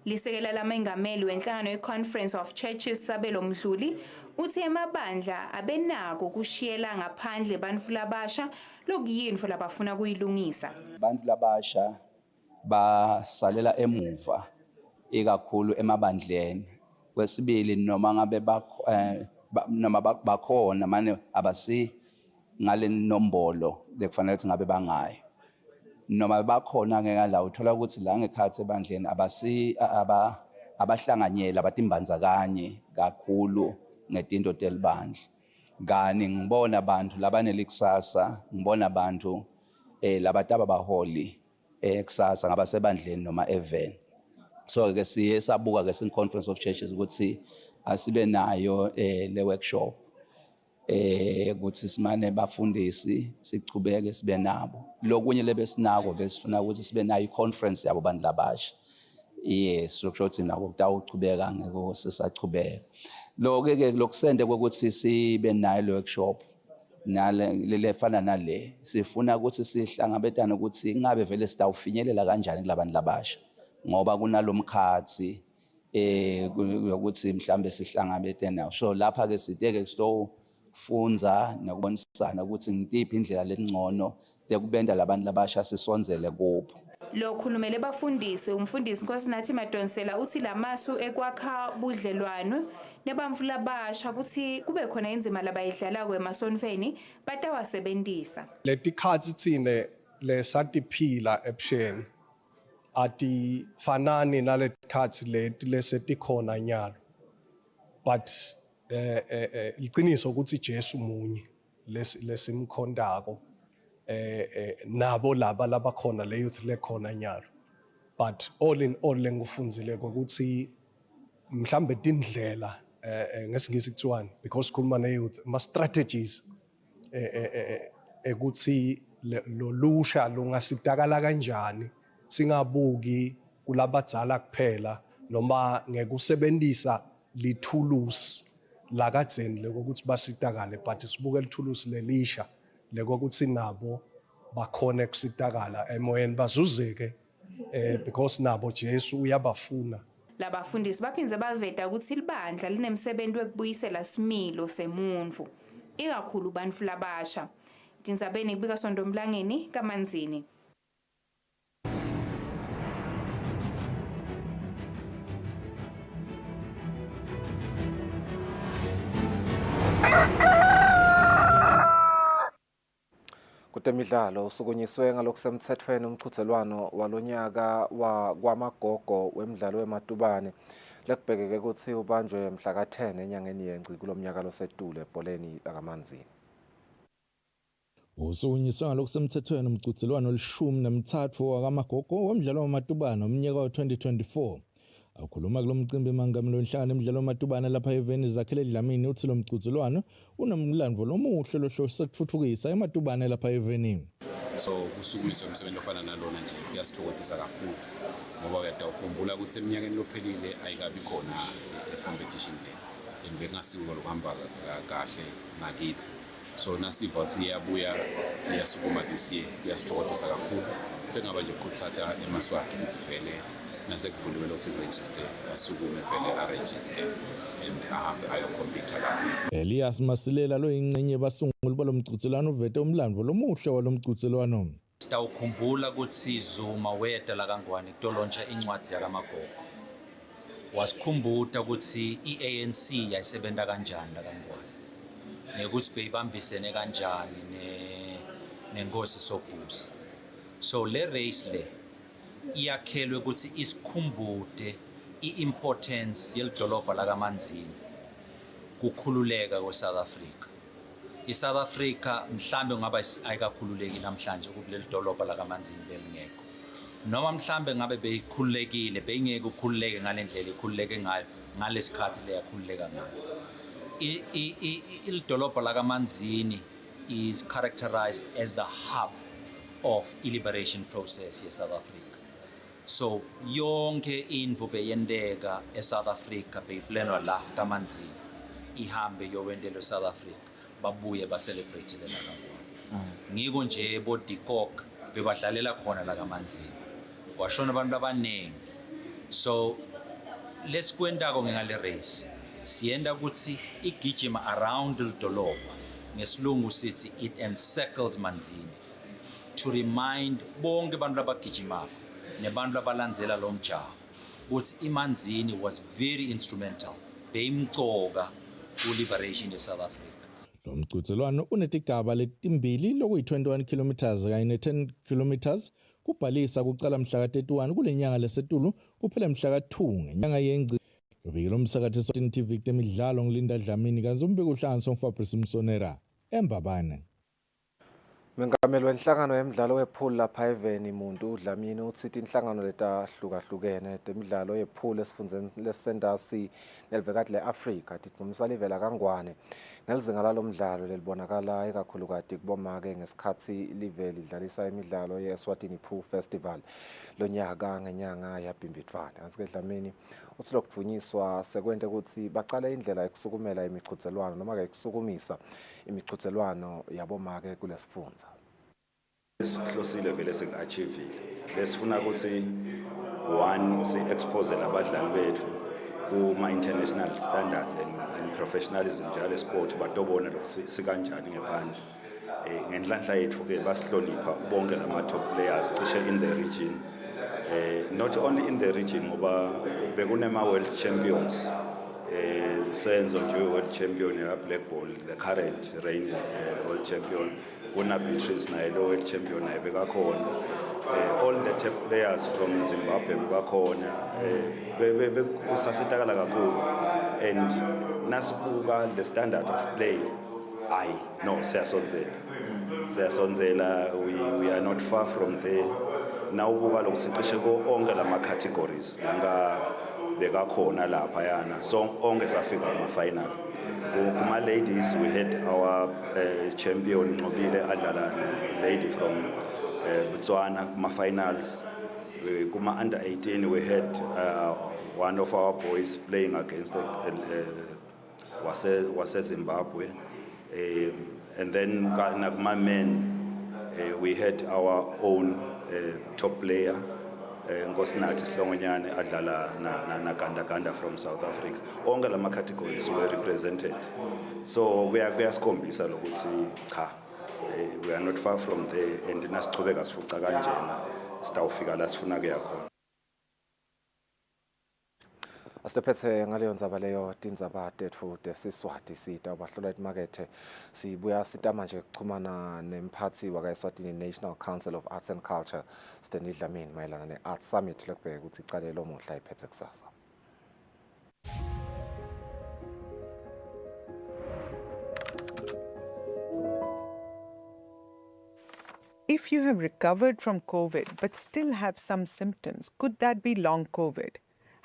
Lisekela lamengameli wenhlangano ye-Conference of Churches Sabelo Mdluli uthi emabandla abenako kushiyela ngaphandle bantu labasha lokuyinfo labafuna kuyilungisa. Bantu labasha basalela emuva ikakhulu emabandleni. Kwesibili noma ngabe noma bakhona manje abasi ngale nombolo lekufanele ukuthi ngabe bangayo noma bakhona ngeke la uthola ukuthi la ngekhathi ebandleni abahlanganyela abatimbanza kanye kakhulu ngetinto telibandla ngani ngibona abantu labanelikusasa ngibona abantu labataba baholi kusasa ngabasebandleni noma even so ke siye sabuka ke sin Conference of Churches ukuthi asibe nayo le workshop ukuthi simane bafundisi sichubeke sibe nabo lokunye lebesinako besifuna ukuthi sibe nayo iconference yabo bantu labasha yes sokuthi nabo kutawuchubeka ngeke sisachubeka lokho ke lokusende ukuthi sibe nayo le workshop lefana nale sifuna ukuthi sihlangabetane ukuthi ngabe vele sitawufinyelela kanjani kulabantu labasha ngoba kunalomkhathi ukuthi mhlambe sihlangabete nawo so lapha ke siteke sitofunza nokubonisana ukuthi ngitiphi indlela lengcono lekubenda labantu labasha sisonzele kupho. Lo khulumele bafundisi umfundisi Nkosinathi Madonsela uthi lamasu ekwakha budlelwano nebamfu labasha ukuthi kube khona inzima labayidlala kwemasonfeni batawasebenzisa. Letikhathi thine lesatiphila ebusheni ati fanani naletikhathi leti lesetikhona nyalo but iqiniso ukuthi Jesu munye lesimkhondako nabo laba labakhona le youth lekhona nyalo but all in all lengufundzile ukuthi mhlambe tindlela ngesingisi kuthiwani because sikhuluma ne youth ma strategies ekuthi lolusha lungasidakala kanjani singabuki kulabadzala kuphela noma ngekusebenzisa lithulusi lakadzeni lekokuthi basitakale but sibukela ithulusi lelisha lekokuthi nabo bakhona kusitakala emoyeni bazuzeke because nabo Jesu uyabafuna. Labafundisi baphindze baveta ukuthi libandla linemsebenzi wekubuyisela similo semuntu ikakhulu bantfu labasha. Tindzabeni kubika Sondomlangeni kaManzini. Kutemidlalo usukunyiswe ngalokusemthethweni umqhudelwano walonyaka kwamagogo wemidlalo wematubane lekubhekeke ukuthi ubanjwe mhla ka-10 enyangeni yeNgci kulomnyaka losedule ebholeni lakaManzini. Usukunyiswe ngalokusemthethweni umqhudelwano ol-13 wakamagogo wemidlalo wematubane umnyaka wa-2024. Akhuluma kulo mcimbi mangameli wenhlangano emidlalo wematubane lapha eveni Zakhele Dlamini uthi lo mqhudelwano unomlandvo lomuhle lohlose kutfutfukisa ematubane lapha eveni. So kusukumiswa umsebenzi ofana nalona nje kuyasithokozisa kakhulu ngoba uyadawukhumbula ukuthi eminyakeni lophelile ayikabi khona competition le bekungasiwo lokuhamba kahle ngakithi. So nasiva ukuthi iyabuya iyasukuma this year kuyasithokozisa kakhulu sengaba nje ukhuthata eMaswati ukuthi vele nasekuvuliwe ukuthi register asukume vele aregister and ahambe ayokompita lapho. Elias Masilela lo ingcenye basunguli balomqhudelwano uvete umlandvo lomuhle walomqhudelwano. Sitawukhumbula ukuthi Zuma wedala kangwane kutolontsha incwadi yakamagogo. Wasikhumbuta ukuthi iANC yayisebenta kanjani lakangwane. Nekuthi beyibambisene kanjani nenkosi Sobhuza. So le race le iyakhelwe ukuthi isikhumbude i-importance yelidolobha lakaManzini kukhululeka kweSouth Africa. ISouth Africa mhlambe ngaba ayikakhululeki namhlanje kuleli dolobha lakaManzini belingekho. Noma mhlambe ngabe beyikhululekile beyingeke ukukhululeke ngalendlela ikhululeke ngayo ngalesikhathi leyakhululeka ngayo. Idolobha lakaManzini is characterized as the hub of liberation process yeSouth Africa. So yonke indvu beyendeka eSouth Africa beyiplanwa la kaManzini ihambe yowendelwe eSouth Africa babuye baselebrate la kakhulu. Ngiko nje boDikok bebadlalela khona la kaManzini. Kwashona abantu abaningi. So lesikwendako ngale race siyenda ukuthi igijima around lidolobha ngesilungu sithi it encircles Manzini to remind bonke abantu abagijimako nebantu abalandzela lo mjaho ukuthi iManzini was very instrumental beyimcoka ku-liberation yeSouth Africa. Lo mqhudelwano unetigaba letimbili lokuyi-21 kilometers kanye ne-10 kilometers kubhalisa kucala mhla ka-31 kule nyanga lesetulu kuphela mhla ka-2 ngenyanga yeNgci. Lobikela umsakathi Eswatini TV kutemidlalo ngilinda Dlamini kanti umbiko uhlanganisa uFabrice Msonera eMbabane. Mengameli wenhlangano yemidlalo wepool lapha eveni Muntu Dlamini uthi inhlangano letahlukahlukene temidlalo yepool esifundeni lesendasi nelivekati leAfrika tithumisa livela kangwane ngelizinga lalomdlalo lelibonakala ikakhulukati kubomake ngesikhathi live lidlalisa imidlalo yeEswatini Pool Festival lonyaka ngenyanga yaBhimbidvwane. Ansi Dlamini uthi lokuvunyiswa sekwente ukuthi baqale indlela yokusukumela imiqhudelwano noma ke ukusukumisa imiqhudelwano yabomake kulesifundza. Kusile vele sekuachievile besifuna ukuthi one si expose labadlali bethu kuma international standards and professionalism njalo sport batobona ukuthi sikanjani ngephandle ngenhlanhla yethu ke basihlonipha bonke lama top players cishe in the region not only in the region ngoba bekunema world champions senzo nje world champion ya black ball the current reigning world champion una Beatrice naye lo world champion naye bekakhona all the top players from Zimbabwe bekakhona usasitakala kakhulu and nasibuka the standard of play siyasonzela we are not far from there nawubuka lokusicishe onke lama categories langa bekakhona lapha yana so onke safika kuma final kuma ladies we had our champion Nqobile adlala lady from Botswana kuma finals kuma under 18 we had one of our boys playing against wase-Zimbabwe. And then my men, we had our own top player, Nkosinathi Sihlongonyane adlala na from South Africa. Onke lama categories were represented. So kuyasikhombisa lokuthi cha, we are not far from there, and nasichubeka sifuca kanjena sitawufika la sifuna kuya khona. Asiphethe ngaleyo ndzaba leyo tindzaba tetfu tesiswati sita bahlola emakethe sibuya sita manje kuchumana nemphathi waka-Eswatini National Council of Arts and Culture Stanley Dlamini mayelana ne-Art Summit lokubheka ukuthi icale lo muhla iphethe kusasa. If you have recovered from COVID but still have some symptoms, could that be long COVID?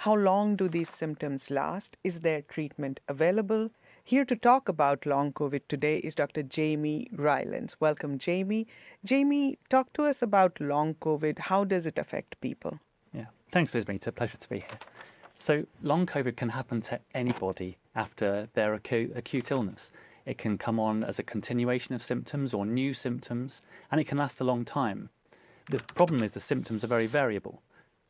How long do these symptoms last? Is there treatment available? Here to talk about long COVID today is Dr. Jamie Rylance. Welcome, Jamie. Jamie, talk to us about long COVID. How does it affect people? Yeah, thanks, Visma. It's a pleasure to be here. So long COVID can happen to anybody after their acute illness. It can come on as a continuation of symptoms or new symptoms, and it can last a long time. The problem is the symptoms are very variable.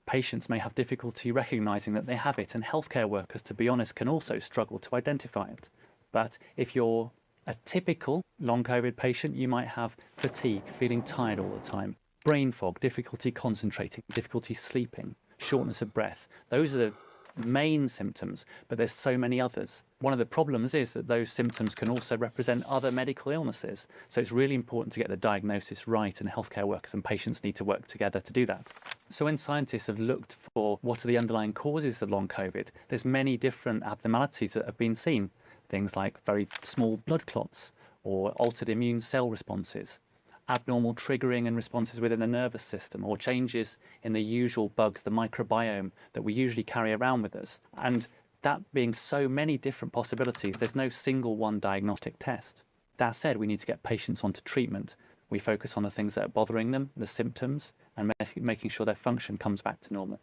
Patients may have difficulty recognising that they have it, and healthcare workers, to be honest, can also struggle to identify it. But if you're a typical long COVID patient, you might have fatigue, feeling tired all the time, brain fog, difficulty concentrating, difficulty sleeping, shortness of breath. Those are the main symptoms, but there's so many others. One of the problems is that those symptoms can also represent other medical illnesses. So it's really important to get the diagnosis right, and healthcare workers and patients need to work together to do that. So when scientists have looked for what are the underlying causes of long COVID, there's many different abnormalities that have been seen. Things like very small blood clots or altered immune cell responses, abnormal triggering and responses within the nervous system, or changes in the usual bugs, the microbiome that we usually carry around with us. And that being so many different possibilities, there's no single one diagnostic test. That said, we need to get patients onto treatment. We focus on the things that are bothering them, the symptoms, and making sure their function comes back to normal.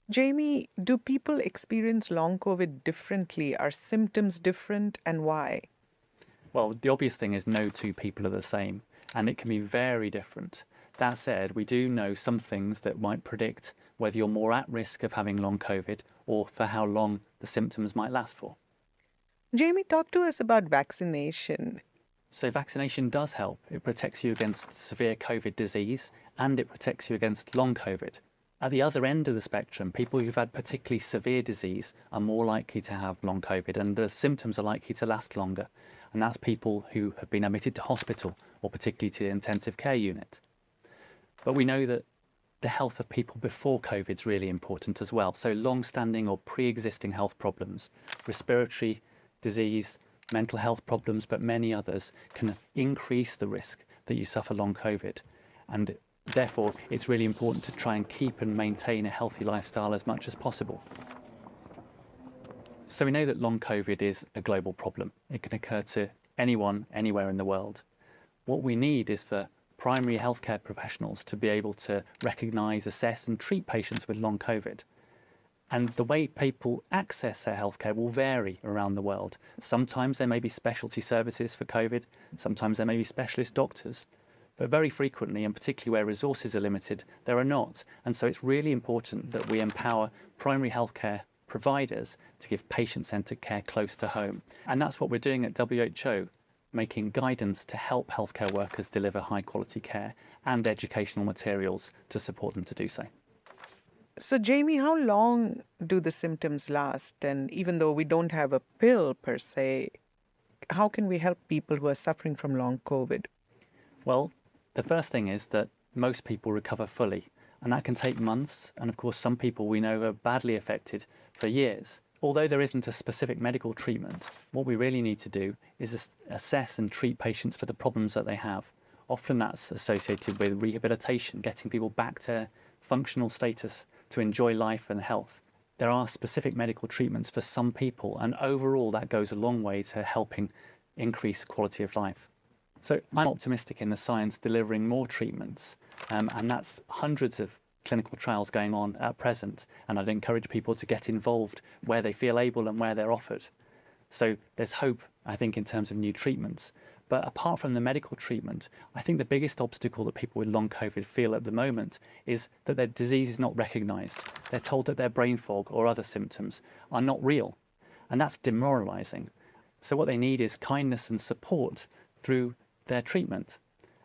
Jamie, do people experience long COVID differently? Are symptoms different, and why? Well, the obvious thing is no two people are the same, and it can be very different. That said, we do know some things that might predict whether you're more at risk of having long COVID or for how long the symptoms might last for. Jamie, talk to us about vaccination. So vaccination does help. It protects you against severe COVID disease, and it protects you against long COVID. At the other end of the spectrum, people who've had particularly severe disease are more likely to have long COVID, and the symptoms are likely to last longer. And that's people who have been admitted to hospital, or particularly to the intensive care unit. But we know that the health of people before COVID is really important as well. So long-standing or pre-existing health problems, respiratory disease, mental health problems, but many others can increase the risk that you suffer long COVID. And therefore, it's really important to try and keep and maintain a healthy lifestyle as much as possible. So we know that long COVID is a global problem. It can occur to anyone, anywhere in the world. What we need is for primary healthcare professionals to be able to recognise, assess and treat patients with long COVID. And the way people access their healthcare will vary around the world. Sometimes there may be specialty services for COVID, sometimes there may be specialist doctors, but very frequently, and particularly where resources are limited, there are not. And so it's really important that we empower primary healthcare providers to give patient-centred care close to home. And that's what we're doing at WHO, making guidance to help healthcare workers deliver high-quality care and educational materials to support them to do so. So, Jamie, how long do the symptoms last? And even though we don't have a pill per se, how can we help people who are suffering from long COVID? Well, the first thing is that most people recover fully, and that can take months. And of course, some people we know are badly affected for years. Although there isn't a specific medical treatment, what we really need to do is assess and treat patients for the problems that they have. Often that's associated with rehabilitation, getting people back to functional status to enjoy life and health. There are specific medical treatments for some people, and overall that goes a long way to helping increase quality of life. So I'm optimistic in the science delivering more treatments, and that's hundreds of clinical trials going on at present, and I'd encourage people to get involved where they feel able and where they're offered. So there's hope, I think, in terms of new treatments. But apart from the medical treatment, I think the biggest obstacle that people with long COVID feel at the moment is that their disease is not recognised. They're told that their brain fog or other symptoms are not real, and that's demoralising. So what they need is kindness and support through their treatment,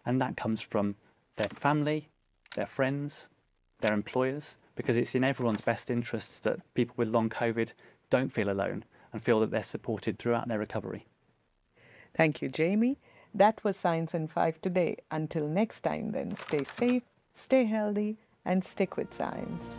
and that comes from their family, their friends, their employers, because it's in everyone's best interests that people with long COVID don't feel alone and feel that they're supported throughout their recovery. Thank you, Jamie. That was Science in 5 today. Until next time then, stay safe, stay healthy, and stick with science.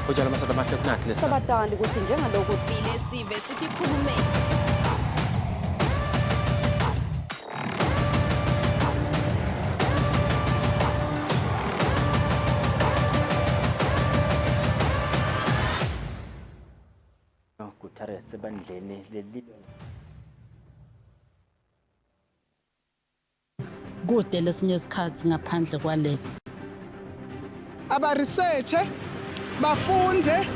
Ujala masaba mahle kunathi lesa. Sabatandi ukuthi njengalokho sivile sive sitikhulumeni. Guterres sebandleni leli Kude lesinye isikhathi ngaphandle kwalesi. Aba research bafunze.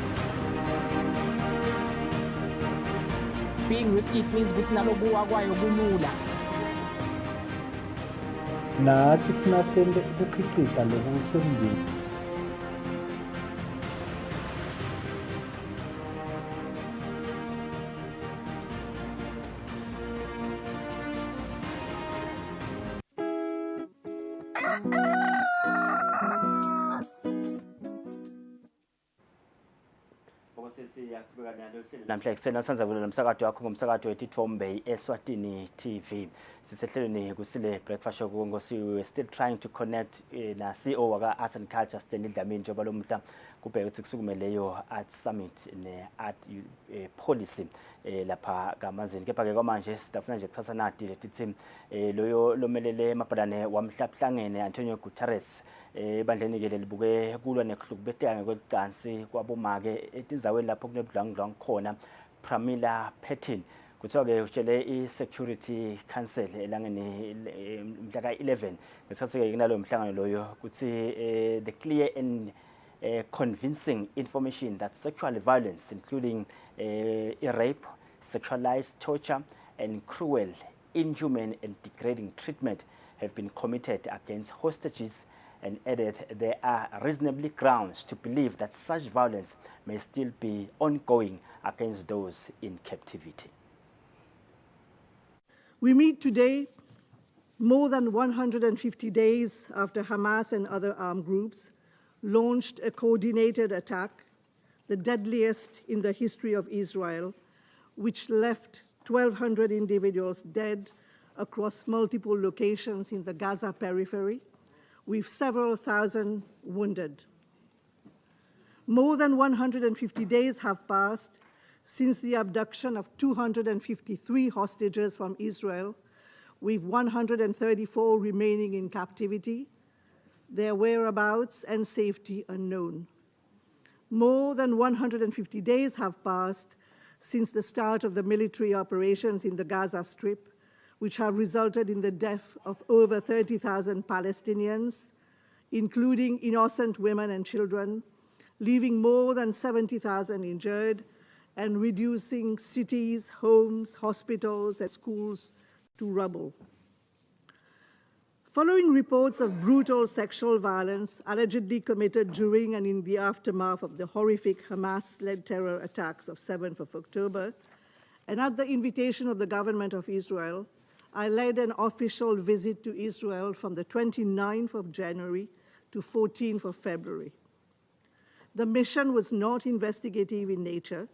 Being risky means ukuthi nalokuwa kwayo kulula. Nathi kufuna sende ukukhicita lokusembili. namhla ekuseni asenza kulo nomsakazo wakho ngomsakazo wetithombe Eswatini TV. Sisehlelweni Kusile breakfast show ngosi we still trying to connect na CEO waka Arts and Culture Stanley Dlamini njengoba lo mhla kubheka ukuthi kusukume leyo Art Summit ne Art Policy lapha kaManzini. Kepha ke kwamanje sidafuna nje kuthatha nati letithi loyo lomelele mabhalane wamhlahlangene Antonio Guterres bandleni ke libuke kulwa nekuhlukubeteka kwezicansi kwabomake etinzaweni lapho kunebudlangudlang khona Pramila Patin kuthiwa ke utshele i-Security Council elangeni mhla ka-11 ngesikhathi ke kunalo mhlangano loyo kuthi the clear and convincing information that sexual violence including rape, sexualized torture and cruel, inhuman and degrading treatment have been committed against hostages, and added there are reasonably grounds to believe that such violence may still be ongoing against those in captivity. We meet today, more than 150 days after Hamas and other armed groups launched a coordinated attack, the deadliest in the history of Israel, which left 1,200 individuals dead across multiple locations in the Gaza periphery, with several thousand wounded. More than 150 days have passed since the abduction of 253 hostages from Israel, with 134 remaining in captivity, their whereabouts and safety unknown. More than 150 days have passed since the start of the military operations in the Gaza Strip, which have resulted in the death of over 30,000 Palestinians, including innocent women and children, leaving more than 70,000 injured, and reducing cities, homes, hospitals, and schools to rubble. Following reports of brutal sexual violence allegedly committed during and in the aftermath of the horrific Hamas-led terror attacks of 7th of October, and at the invitation of the government of Israel, I led an official visit to Israel from the 29th of January to 14th of February. The mission was not investigative in nature.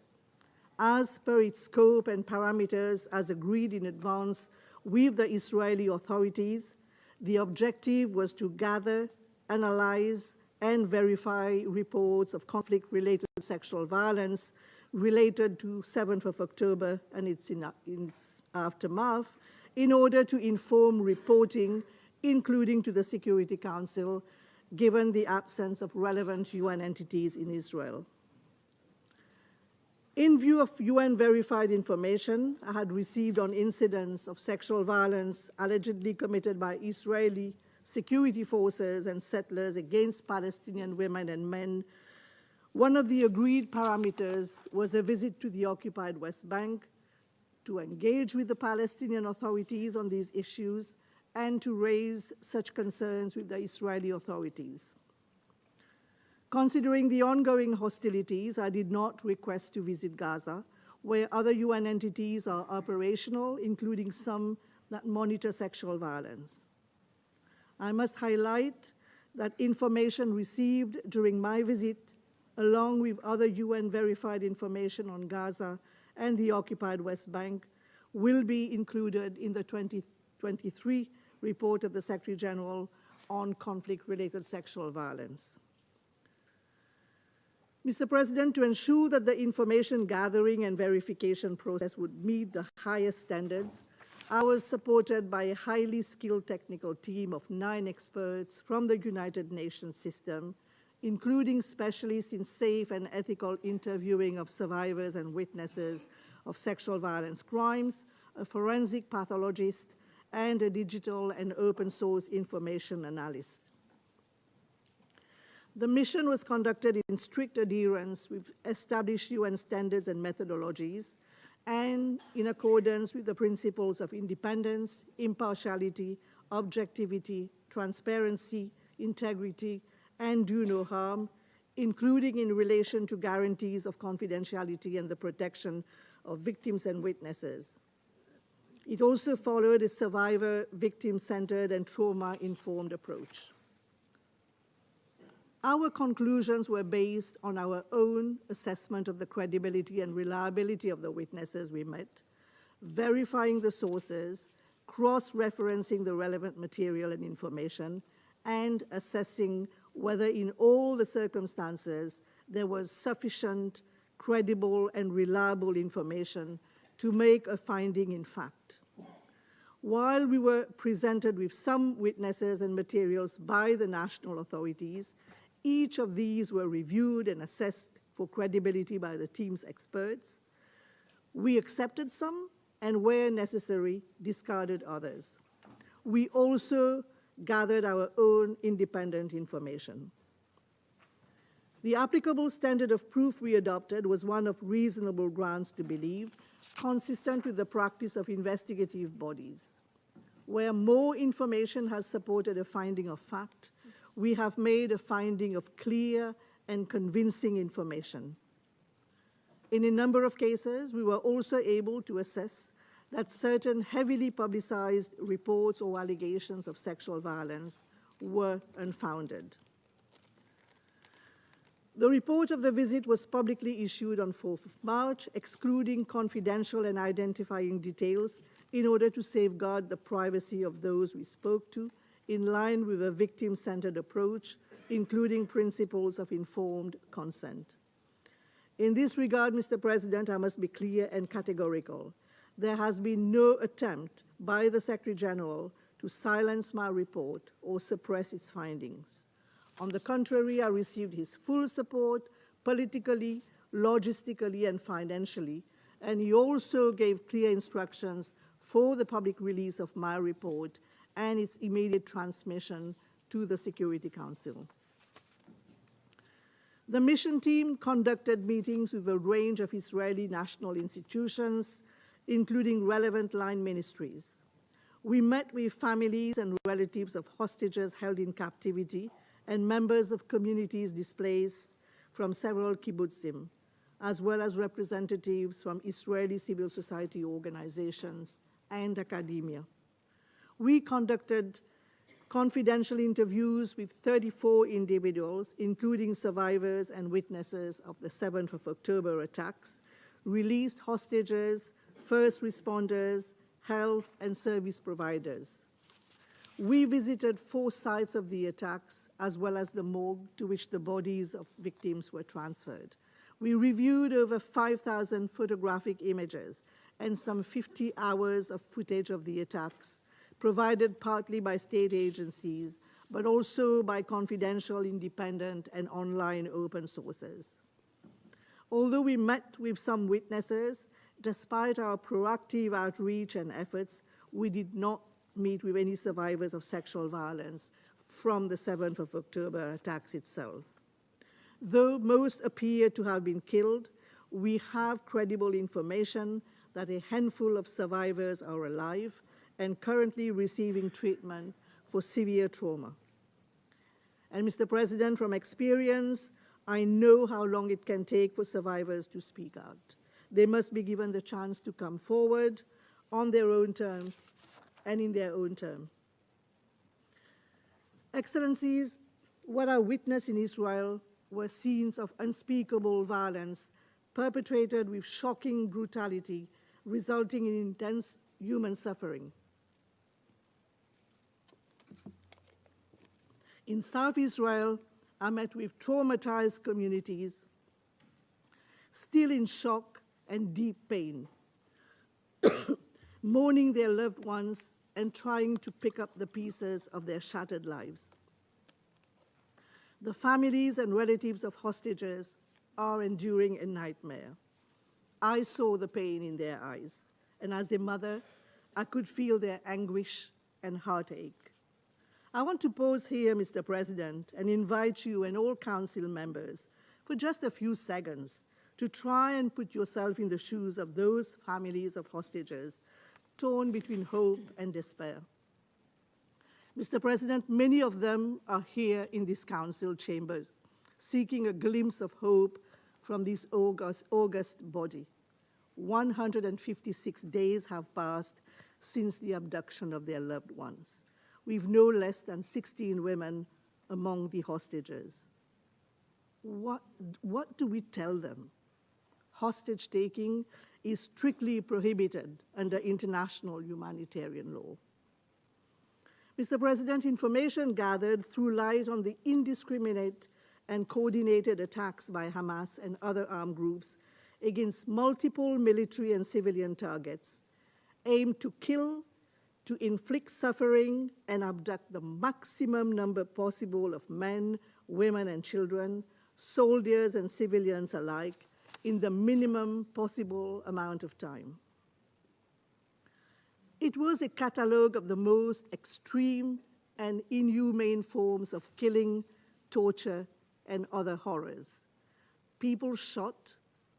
As per its scope and parameters as agreed in advance with the Israeli authorities, the objective was to gather, analyze, and verify reports of conflict-related sexual violence related to 7th of October and its aftermath, in order to inform reporting, including to the Security Council, given the absence of relevant UN entities in Israel. In view of UN-verified information I had received on incidents of sexual violence allegedly committed by Israeli security forces and settlers against Palestinian women and men, one of the agreed parameters was a visit to the occupied West Bank to engage with the Palestinian authorities on these issues and to raise such concerns with the Israeli authorities. Considering the ongoing hostilities, I did not request to visit Gaza, where other UN entities are operational, including some that monitor sexual violence. I must highlight that information received during my visit, along with other UN-verified information on Gaza and the occupied West Bank, will be included in the 2023 report of the Secretary General on conflict-related sexual violence. Mr. President, to ensure that the information gathering and verification process would meet the highest standards, I was supported by a highly skilled technical team of 9 experts from the United Nations system, including specialists in safe and ethical interviewing of survivors and witnesses of sexual violence crimes, a forensic pathologist, and a digital and open source information analyst. The mission was conducted in strict adherence with established UN standards and methodologies, and in accordance with the principles of independence, impartiality, objectivity, transparency, integrity, and do no harm, including in relation to guarantees of confidentiality and the protection of victims and witnesses. It also followed a survivor, victim-centered, and trauma-informed approach. Our conclusions were based on our own assessment of the credibility and reliability of the witnesses we met, verifying the sources, cross-referencing the relevant material and information, and assessing whether in all the circumstances there was sufficient, credible, and reliable information to make a finding in fact. While we were presented with some witnesses and materials by the national authorities, each of these were reviewed and assessed for credibility by the team's experts. We accepted some and, where necessary, discarded others. We also gathered our own independent information. The applicable standard of proof we adopted was one of reasonable grounds to believe, consistent with the practice of investigative bodies. Where more information has supported a finding of fact, we have made a finding of clear and convincing information. In a number of cases, we were also able to assess that certain heavily publicized reports or allegations of sexual violence were unfounded. The report of the visit was publicly issued on 4th of March, excluding confidential and identifying details in order to safeguard the privacy of those we spoke to, in line with a victim-centered approach, including principles of informed consent. In this regard, Mr. President, I must be clear and categorical. There has been no attempt by the Secretary General to silence my report or suppress its findings. On the contrary, I received his full support politically, logistically, and financially, and he also gave clear instructions for the public release of my report and its immediate transmission to the Security Council. The mission team conducted meetings with a range of Israeli national institutions, including relevant line ministries. We met with families and relatives of hostages held in captivity and members of communities displaced from several kibbutzim, as well as representatives from Israeli civil society organizations and academia. We conducted confidential interviews with 34 individuals, including survivors and witnesses of the 7th of October attacks, released hostages, first responders, health and service providers. We visited 4 sites of the attacks, as well as the morgue to which the bodies of victims were transferred. We reviewed over 5,000 photographic images and some 50 hours of footage of the attacks, provided partly by state agencies, but also by confidential, independent, and online open sources. Although we met with some witnesses, despite our proactive outreach and efforts, we did not meet with any survivors of sexual violence from the 7th of October attacks itself. Though most appear to have been killed, we have credible information that a handful of survivors are alive and currently receiving treatment for severe trauma. And Mr. President, from experience, I know how long it can take for survivors to speak out. They must be given the chance to come forward on their own terms and in their own term. Excellencies, what I witnessed in Israel were scenes of unspeakable violence perpetrated with shocking brutality, resulting in intense human suffering. In South Israel, I met with traumatized communities, still in shock and deep pain, mourning their loved ones and trying to pick up the pieces of their shattered lives. The families and relatives of hostages are enduring a nightmare. I saw the pain in their eyes, and as a mother, I could feel their anguish and heartache. I want to pause here, Mr. President, and invite you and all council members for just a few seconds to try and put yourself in the shoes of those families of hostages torn between hope and despair. Mr. President, many of them are here in this council chamber, seeking a glimpse of hope from this august body. 156 days have passed since the abduction of their loved ones, with no less than 16 women among the hostages. What do we tell them? Hostage taking is strictly prohibited under international humanitarian law. Mr. President, information gathered threw light on the indiscriminate and coordinated attacks by Hamas and other armed groups against multiple military and civilian targets, aimed to kill, to inflict suffering, and abduct the maximum number possible of men, women, and children, soldiers and civilians alike, in the minimum possible amount of time. It was a catalogue of the most extreme and inhumane forms of killing, torture, and other horrors. People shot,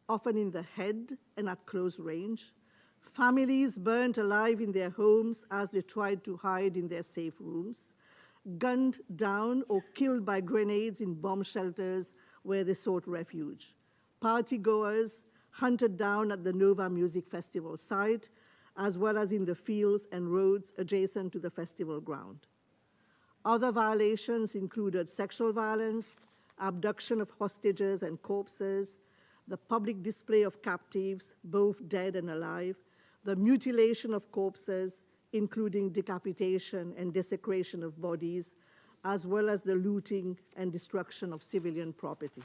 often in the head and at close range. Families burnt alive in their homes as they tried to hide in their safe rooms. Gunned down or killed by grenades in bomb shelters where they sought refuge. Partygoers hunted down at the Nova Music Festival site, as well as in the fields and roads adjacent to the festival ground. Other violations included sexual violence, abduction of hostages and corpses, the public display of captives, both dead and alive, the mutilation of corpses, including decapitation and desecration of bodies, as well as the looting and destruction of civilian property.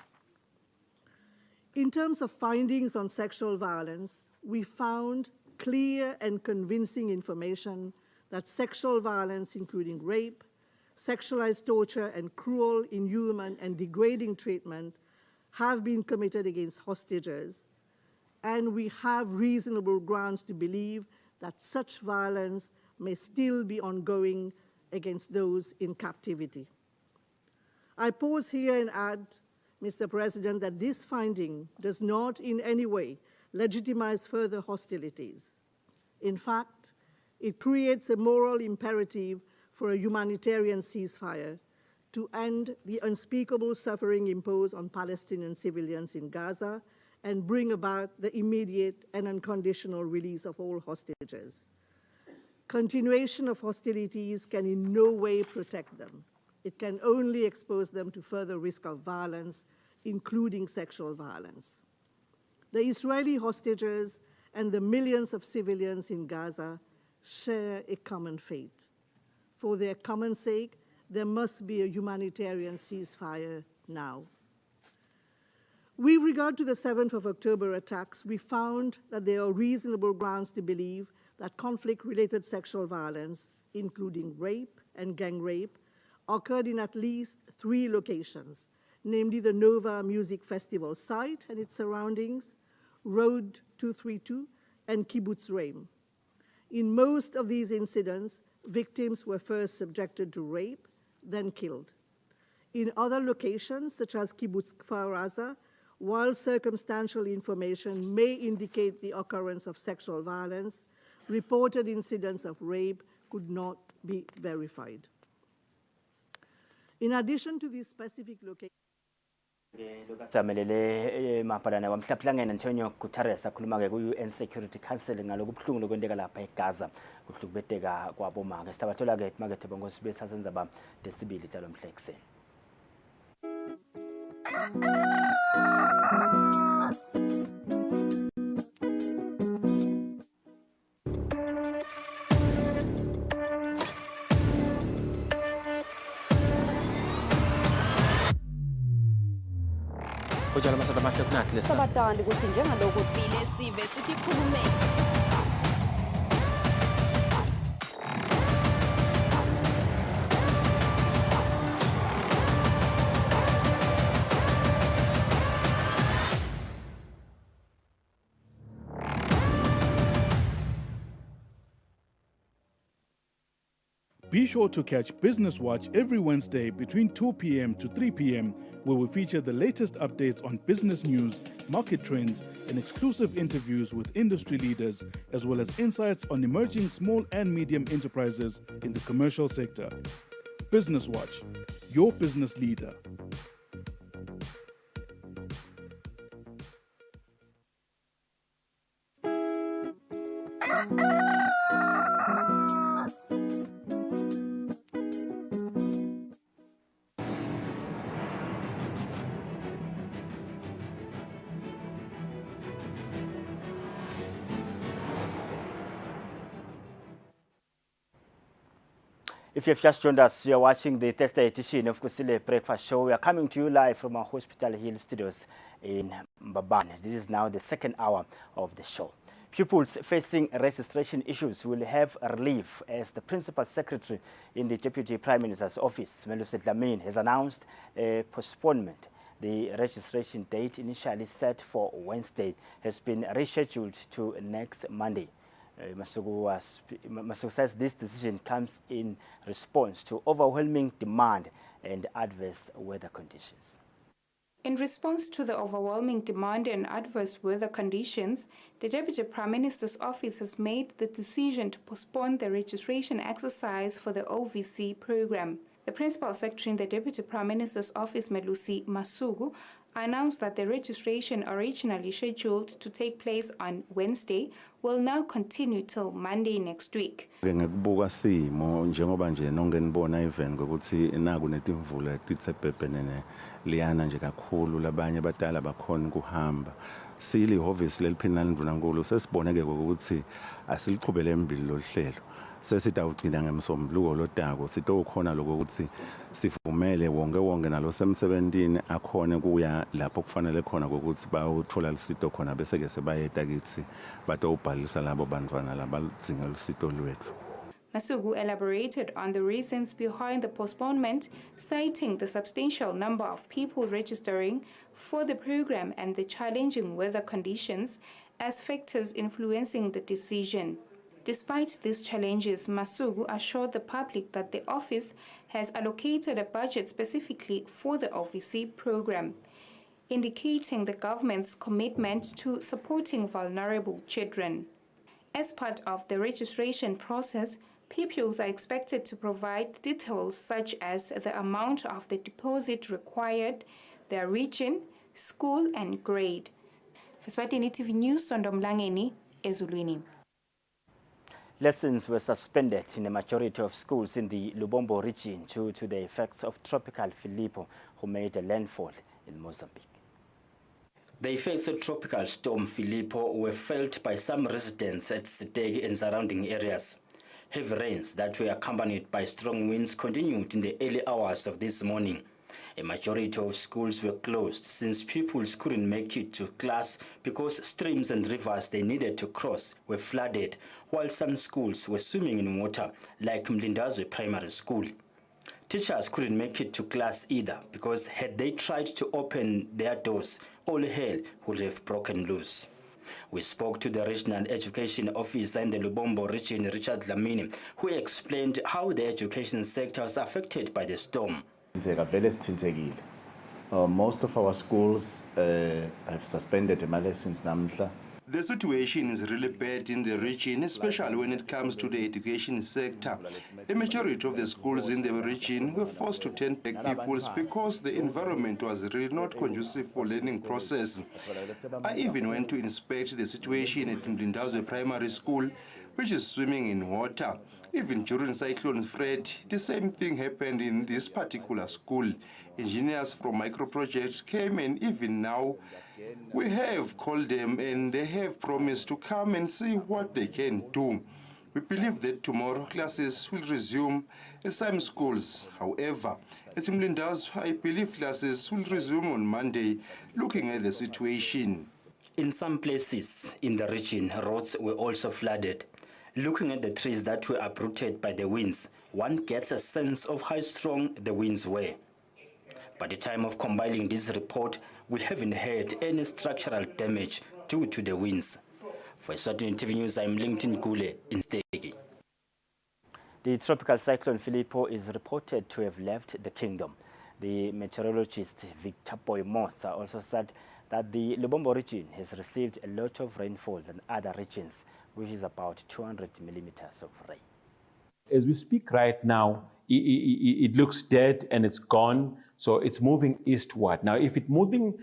In terms of findings on sexual violence, we found clear and convincing information that sexual violence, including rape, sexualized torture, and cruel, inhuman, and degrading treatment have been committed against hostages, and we have reasonable grounds to believe that such violence may still be ongoing against those in captivity. I pause here and add, Mr. President, that this finding does not in any way legitimize further hostilities. In fact, it creates a moral imperative for a humanitarian ceasefire to end the unspeakable suffering imposed on Palestinian civilians in Gaza and bring about the immediate and unconditional release of all hostages. Continuation of hostilities can in no way protect them. It can only expose them to further risk of violence, including sexual violence. The Israeli hostages and the millions of civilians in Gaza share a common fate. For their common sake, there must be a humanitarian ceasefire now. With regard to the 7th of October attacks, we found that there are reasonable grounds to believe that conflict-related sexual violence, including rape and gang rape, occurred in at least 3 locations, namely the Nova Music Festival site and its surroundings, Road 232, and Kibbutz Reim. In most of these incidents, victims were first subjected to rape, then killed. In other locations, such as Kibbutz Kfar Aza, while circumstantial information may indicate the occurrence of sexual violence, reported incidents of rape could not be verified. In addition to these specific locations, Zamelele mapalana wamhlaphilangene Antonio Guterres akhuluma-ke ku-UN Security Council ngalokubuhlungu lokwenteka lapha eGaza kuhlukubeteka kwabomake. Sitabathola-ke Makethe Bongosi besasenza ba desibili talo mhla ekuseni. Ujala masaba mahle kunathi lesa. Sabatandi ukuthi njengalokho sivile sive sithi khulumeni. Be sure to catch Business Watch every Wednesday between 2 p.m. to 3 p.m., where we feature the latest updates on business news, market trends, and exclusive interviews with industry leaders, as well as insights on emerging small and medium enterprises in the commercial sector. Business Watch, your business leader. If you've just joined us, you're watching the Thursday edition of Kusile Breakfast Show. We are coming to you live from our Hospital Hill studios in Mbabane. This is now the second hour of the show. Pupils facing registration issues will have relief as the Principal Secretary in the Deputy Prime Minister's office, Melusi Dlamini, has announced a postponement. The registration date initially set for Wednesday has been rescheduled to next Monday. Masuku says this decision comes in response to overwhelming demand and adverse weather conditions. In response to the overwhelming demand and adverse weather conditions, the Deputy Prime Minister's office has made the decision to postpone the registration exercise for the OVC program. The Principal Secretary in the Deputy Prime Minister's office, Melusi Masuku, announced that the registration originally scheduled to take place on Wednesday will now continue till Monday next week. Ngekubuka simo njengoba nje nonke nibona even ukuthi naku netimvula titsebhebhenene liyana nje kakhulu labanye abadala bakhona kuhamba sili obviously leliphina lendvunankulu sesiboneke ukuthi asiliqhubele embili lohlelo sesitawugcina ngemsombuluko lotako sitokhona lokho ukuthi sivumele wonke nalo sem17 akhone kuya lapho kufanele khona ukuthi bawuthola lisito khona bese ke sebayeta kithi batobhalisa labo bantwana labadzinga lisito lwethu. Masuku elaborated on the reasons behind the postponement, citing the substantial number of people registering for the program and the challenging weather conditions as factors influencing the decision. Despite these challenges, Masuku assured the public that the office has allocated a budget specifically for the OVC program, indicating the government's commitment to supporting vulnerable children. As part of the registration process, pupils are expected to provide details such as the amount of the deposit required, their region, school, and grade. For Eswatini TV News, Sondomlangeni, Ezulwini. Lessons were suspended in a majority of schools in the Lubombo region due to the effects of Tropical Filippo, who made a landfall in Mozambique. The effects of Tropical Storm Filippo were felt by some residents at Sitegi and surrounding areas. Heavy rains that were accompanied by strong winds continued in the early hours of this morning. A majority of schools were closed since pupils couldn't make it to class because streams and rivers they needed to cross were flooded, while some schools were swimming in water, like Mlindazo Primary School. Teachers couldn't make it to class either because had they tried to open their doors, all hell would have broken loose. We spoke to the Regional Education Officer in the Lubombo region, Richard Dlamini, who explained how the education sector was affected by the storm. Most of our schools have suspended my lessons namhla. The situation is really bad in the region, especially when it comes to the education sector. A majority of the schools in the region were forced to turn back pupils because the environment was really not conducive for learning process. I even went to inspect the situation at Mlindazo Primary School, which is swimming in water. Even during Cyclone Fred, the same thing happened in this particular school. Engineers from microprojects came, and even now we have called them and they have promised to come and see what they can do. We believe that tomorrow classes will resume at some schools. However, at Mlindazo, I believe classes will resume on Monday, looking at the situation. In some places in the region, roads were also flooded. Looking at the trees that were uprooted by the winds, one gets a sense of how strong the winds were. By the time of compiling this report, we haven't had any structural damage due to the winds. For Eswatini TV News, I'm Lincoln Gule in Stegi. The tropical cyclone Filippo is reported to have left the kingdom. The meteorologist Victor Boymosa also said that the Lubombo region has received a lot of rainfall than other regions, which is about 200 millimeters of rain. As we speak right now, it looks dead and it's gone, so it's moving eastward. Now, if it's moving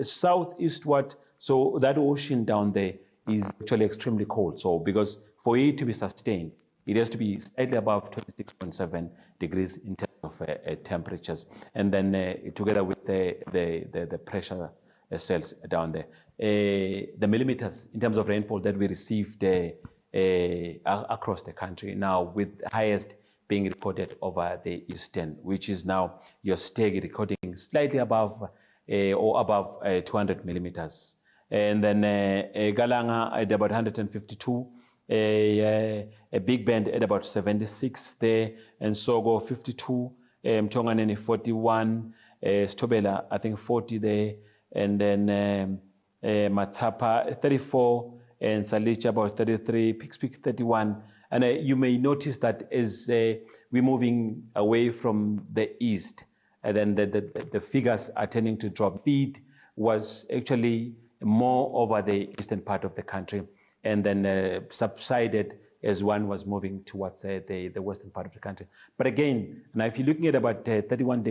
southeastward, so that ocean down there is actually extremely cold. So because for it to be sustained, it has to be slightly above 26.7 degrees in terms of temperatures, and then together with the pressure cells down there. The millimeters in terms of rainfall that we received across the country now, with highest being recorded over the eastern, which is now your Stegi recording slightly above or above 200 millimeters. And then Galanga at about 152, a Big Bend at about 76 there, and Sogo 52, Mtonganeni 41, Stobela I think 40 there, and then Matapa 34, and Salicha about 33, Pixpic 31. And you may notice that as we're moving away from the east, and then the figures are tending to drop. Speed was actually more over the eastern part of the country, and then subsided as one was moving towards the western part of the country. But again, now if you're looking at about 31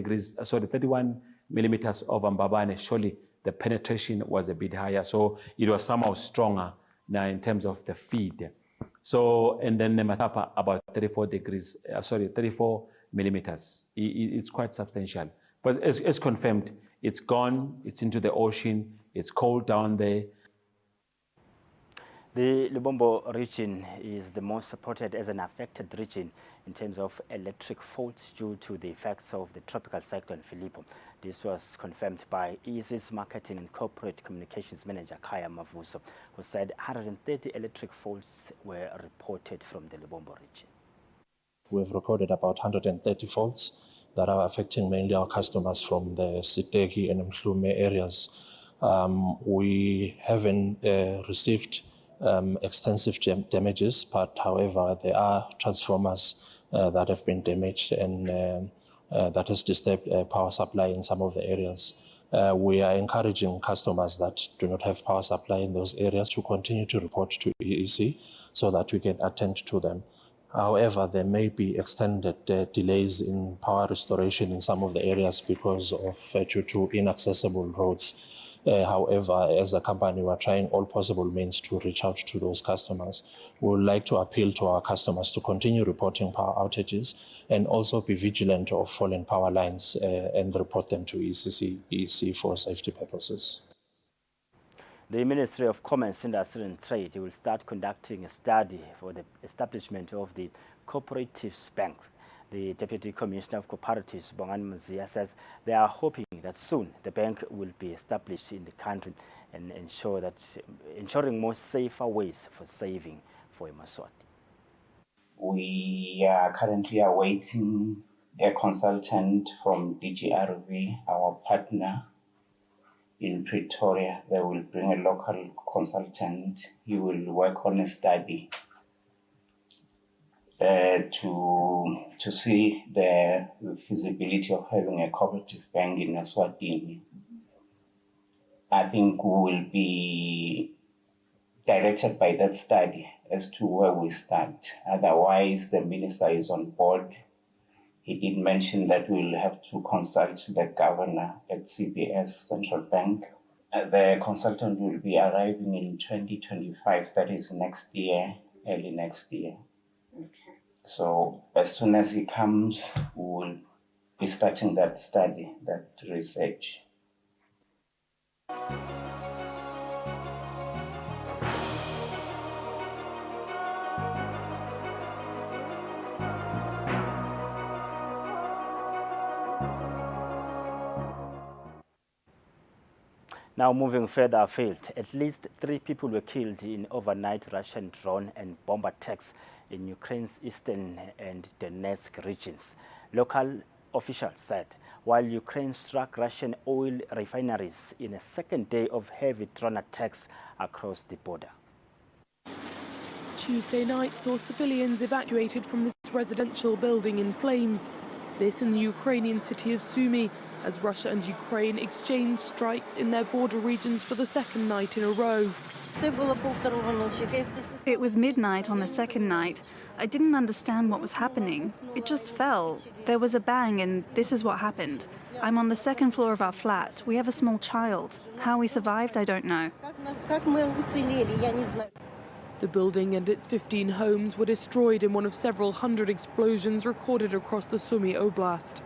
millimeters of Mbabane, surely the penetration was a bit higher, so it was somehow stronger now in terms of the feed. So, and then Matapa about 34 millimeters. It's quite substantial. But as confirmed, it's gone, it's into the ocean, it's cold down there. The Lubombo region is the most supported as an affected region in terms of electric faults due to the effects of the tropical cyclone Filippo. This was confirmed by EAC's Marketing and Corporate Communications Manager Kaya Mavuso, who said 130 electric faults were reported from the Lubombo region. We have recorded about 130 faults that are affecting mainly our customers from the Siteki and Mhlume areas. We haven't received extensive damages, but however, there are transformers that have been damaged, and that has disturbed power supply in some of the areas. We are encouraging customers that do not have power supply in those areas to continue to report to EEC so that we can attend to them. However, there may be extended delays in power restoration in some of the areas because of due to inaccessible roads. However, as a company, we are trying all possible means to reach out to those customers. We would like to appeal to our customers to continue reporting power outages and also be vigilant of fallen power lines and report them to EEC for safety purposes. The Ministry of Commerce, Industry and Trade will start conducting a study for the establishment of the Cooperatives Bank. The Deputy Commissioner of Cooperatives, Bongani Mzia, says they are hoping that soon the bank will be established in the country and ensuring more safer ways for saving for Eswatini. We are currently awaiting a consultant from DGRV, our partner in Pretoria. They will bring a local consultant. He will work on a study to see the feasibility of having a cooperative bank in Eswatini. I think we will be directed by that study as to where we start. Otherwise, the minister is on board. He did mention that we'll have to consult the governor at CBS, Central Bank. The consultant will be arriving in 2025, that is next year, early next year. Okay. So as soon as he comes, we will be starting that study, that research. Now moving further afield, at least 3 people were killed in overnight Russian drone and bomb attacks in Ukraine's eastern and Donetsk regions. Local officials said, while Ukraine struck Russian oil refineries in a second day of heavy drone attacks across the border. Tuesday night saw civilians evacuated from this residential building in flames. This in the Ukrainian city of Sumy, as Russia and Ukraine exchanged strikes in their border regions for the second night in a row. It was midnight on the second night. I didn't understand what was happening. It just fell. There was a bang and this is what happened. I'm on the second floor of our flat. We have a small child. How we survived, I don't know. The building and its 15 homes were destroyed in one of several hundred explosions recorded across the Sumy Oblast.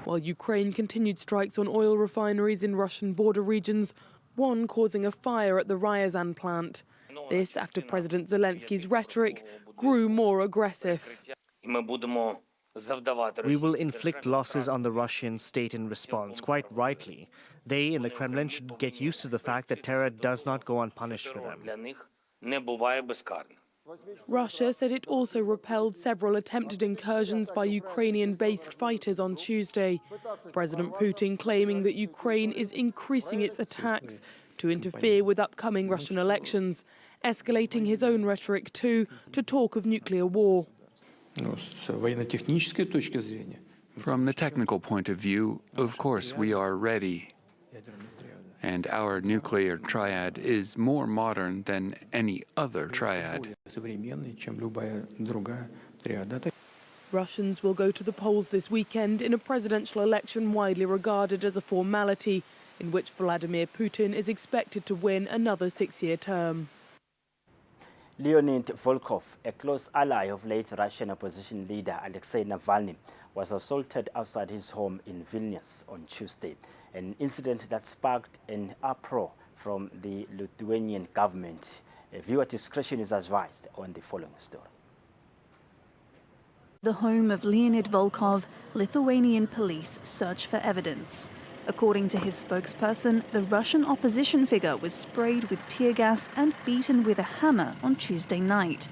While Ukraine continued strikes on oil refineries in Russian border regions, one causing a fire at the Ryazan plant. This after President Zelensky's rhetoric grew more aggressive. We will inflict losses on the Russian state in response, quite rightly. They in the Kremlin should get used to the fact that terror does not go unpunished for them. Russia said it also repelled several attempted incursions by Ukrainian-based fighters on Tuesday. President Putin claiming that Ukraine is increasing its attacks to interfere with upcoming Russian elections, escalating his own rhetoric too to talk of nuclear war. From the technical point of view, of course, we are ready. And our nuclear triad is more modern than any other triad. Russians will go to the polls this weekend in a presidential election widely regarded as a formality, in which Vladimir Putin is expected to win another 6-year term. Leonid Volkov, a close ally of late Russian opposition leader Alexei Navalny, was assaulted outside his home in Vilnius on Tuesday, an incident that sparked an uproar from the Lithuanian government. Viewer discretion is advised on the following story. The home of Leonid Volkov, Lithuanian police search for evidence. According to his spokesperson, the Russian opposition figure was sprayed with tear gas and beaten with a hammer on Tuesday night.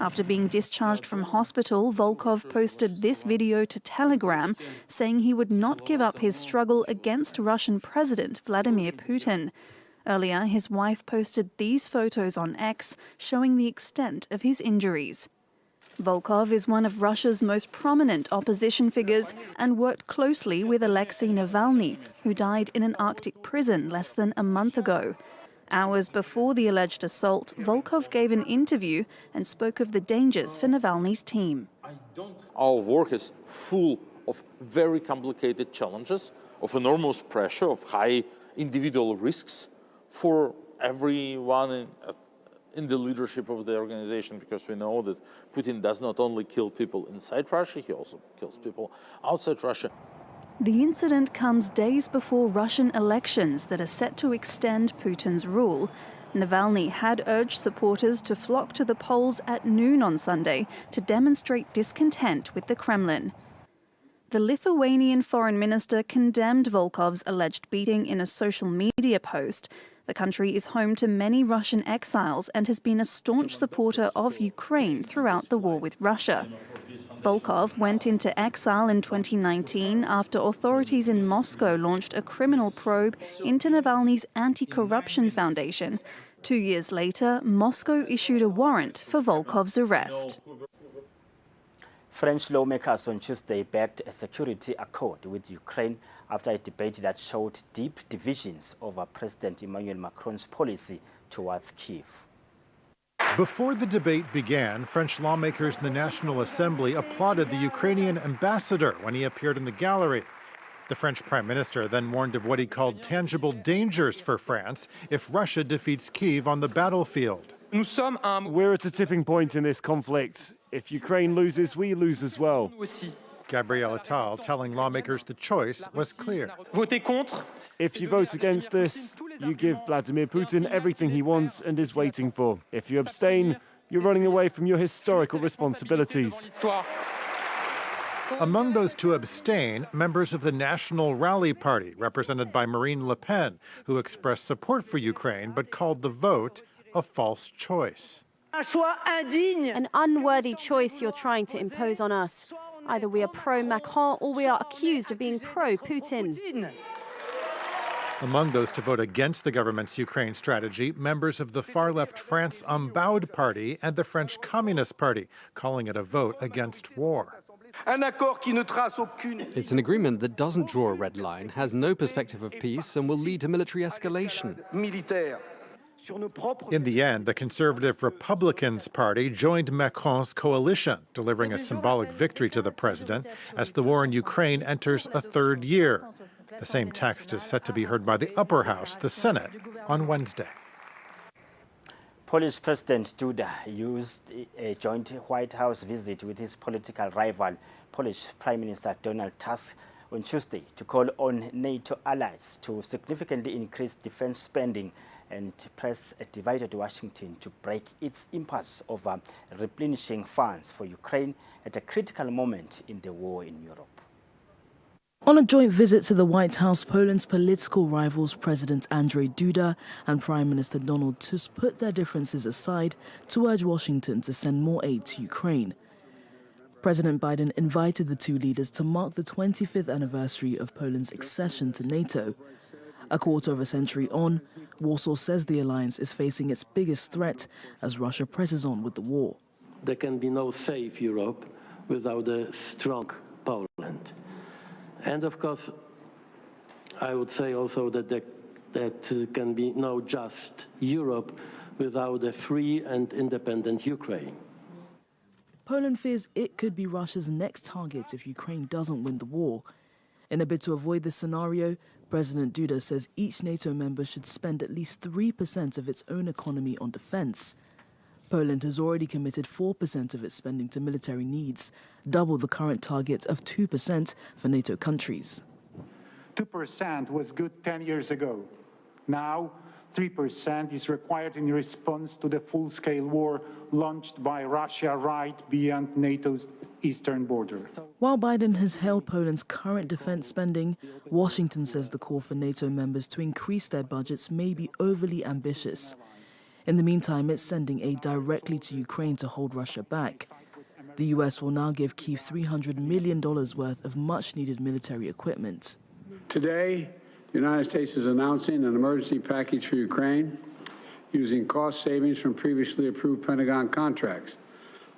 After being discharged from hospital, Volkov posted this video to Telegram, saying he would not give up his struggle against Russian President Vladimir Putin. Earlier, his wife posted these photos on X, showing the extent of his injuries. Volkov is one of Russia's most prominent opposition figures and worked closely with Alexei Navalny, who died in an Arctic prison less than a month ago. Hours before the alleged assault, Volkov gave an interview and spoke of the dangers for Navalny's team. Our work is full of very complicated challenges, of enormous pressure, of high individual risks for everyone in the leadership of the organization, because we know that Putin does not only kill people inside Russia, he also kills people outside Russia. The incident comes days before Russian elections that are set to extend Putin's rule. Navalny had urged supporters to flock to the polls at noon on Sunday to demonstrate discontent with the Kremlin. The Lithuanian foreign minister condemned Volkov's alleged beating in a social media post. The country is home to many Russian exiles and has been a staunch supporter of Ukraine throughout the war with Russia. Volkov went into exile in 2019 after authorities in Moscow launched a criminal probe into Navalny's anti-corruption foundation. 2 years later, Moscow issued a warrant for Volkov's arrest. French lawmakers on Tuesday backed a security accord with Ukraine after a debate that showed deep divisions over President Emmanuel Macron's policy towards Kyiv. Before the debate began, French lawmakers in the National Assembly applauded the Ukrainian ambassador when he appeared in the gallery. The French Prime Minister then warned of what he called tangible dangers for France if Russia defeats Kyiv on the battlefield. We're at a tipping point in this conflict. If Ukraine loses, we lose as well. Gabriel Attal telling lawmakers the choice was clear. If you vote against this, you give Vladimir Putin everything he wants and is waiting for. If you abstain, you're running away from your historical responsibilities. Among those to abstain, members of the National Rally Party, represented by Marine Le Pen, who expressed support for Ukraine but called the vote a false choice. An unworthy choice you're trying to impose on us. Either we are pro-Macron or we are accused of being pro-Putin. Among those to vote against the government's Ukraine strategy, members of the far-left France Unbowed Party and the French Communist Party, calling it a vote against war. It's an agreement that doesn't draw a red line, has no perspective of peace, and will lead to military escalation. In the end, the Conservative Republicans Party joined Macron's coalition, delivering a symbolic victory to the president as the war in Ukraine enters a third year. The same text is set to be heard by the upper house, the Senate, on Wednesday. Polish President Duda used a joint White House visit with his political rival, Polish Prime Minister Donald Tusk, on Tuesday to call on NATO allies to significantly increase defense spending and press a divided Washington to break its impasse over replenishing funds for Ukraine at a critical moment in the war in Europe. On a joint visit to the White House, Poland's political rivals President Andrzej Duda and Prime Minister Donald Tusk put their differences aside to urge Washington to send more aid to Ukraine. President Biden invited the two leaders to mark the 25th anniversary of Poland's accession to NATO. A quarter of a century on, Warsaw says the alliance is facing its biggest threat as Russia presses on with the war. There can be no safe Europe without a strong Poland. And of course, I would say also that there can be no just Europe without a free and independent Ukraine. Poland fears it could be Russia's next target if Ukraine doesn't win the war. In a bid to avoid this scenario, President Duda says each NATO member should spend at least 3% of its own economy on defense. Poland has already committed 4% of its spending to military needs, double the current target of 2% for NATO countries. 2% was good 10 years ago. Now, 3% is required in response to the full-scale war launched by Russia right beyond NATO's eastern border. While Biden has hailed Poland's current defense spending, Washington says the call for NATO members to increase their budgets may be overly ambitious. In the meantime, it's sending aid directly to Ukraine to hold Russia back. The U.S. will now give Kyiv $300 million worth of much-needed military equipment. Today, the United States is announcing an emergency package for Ukraine using cost savings from previously approved Pentagon contracts.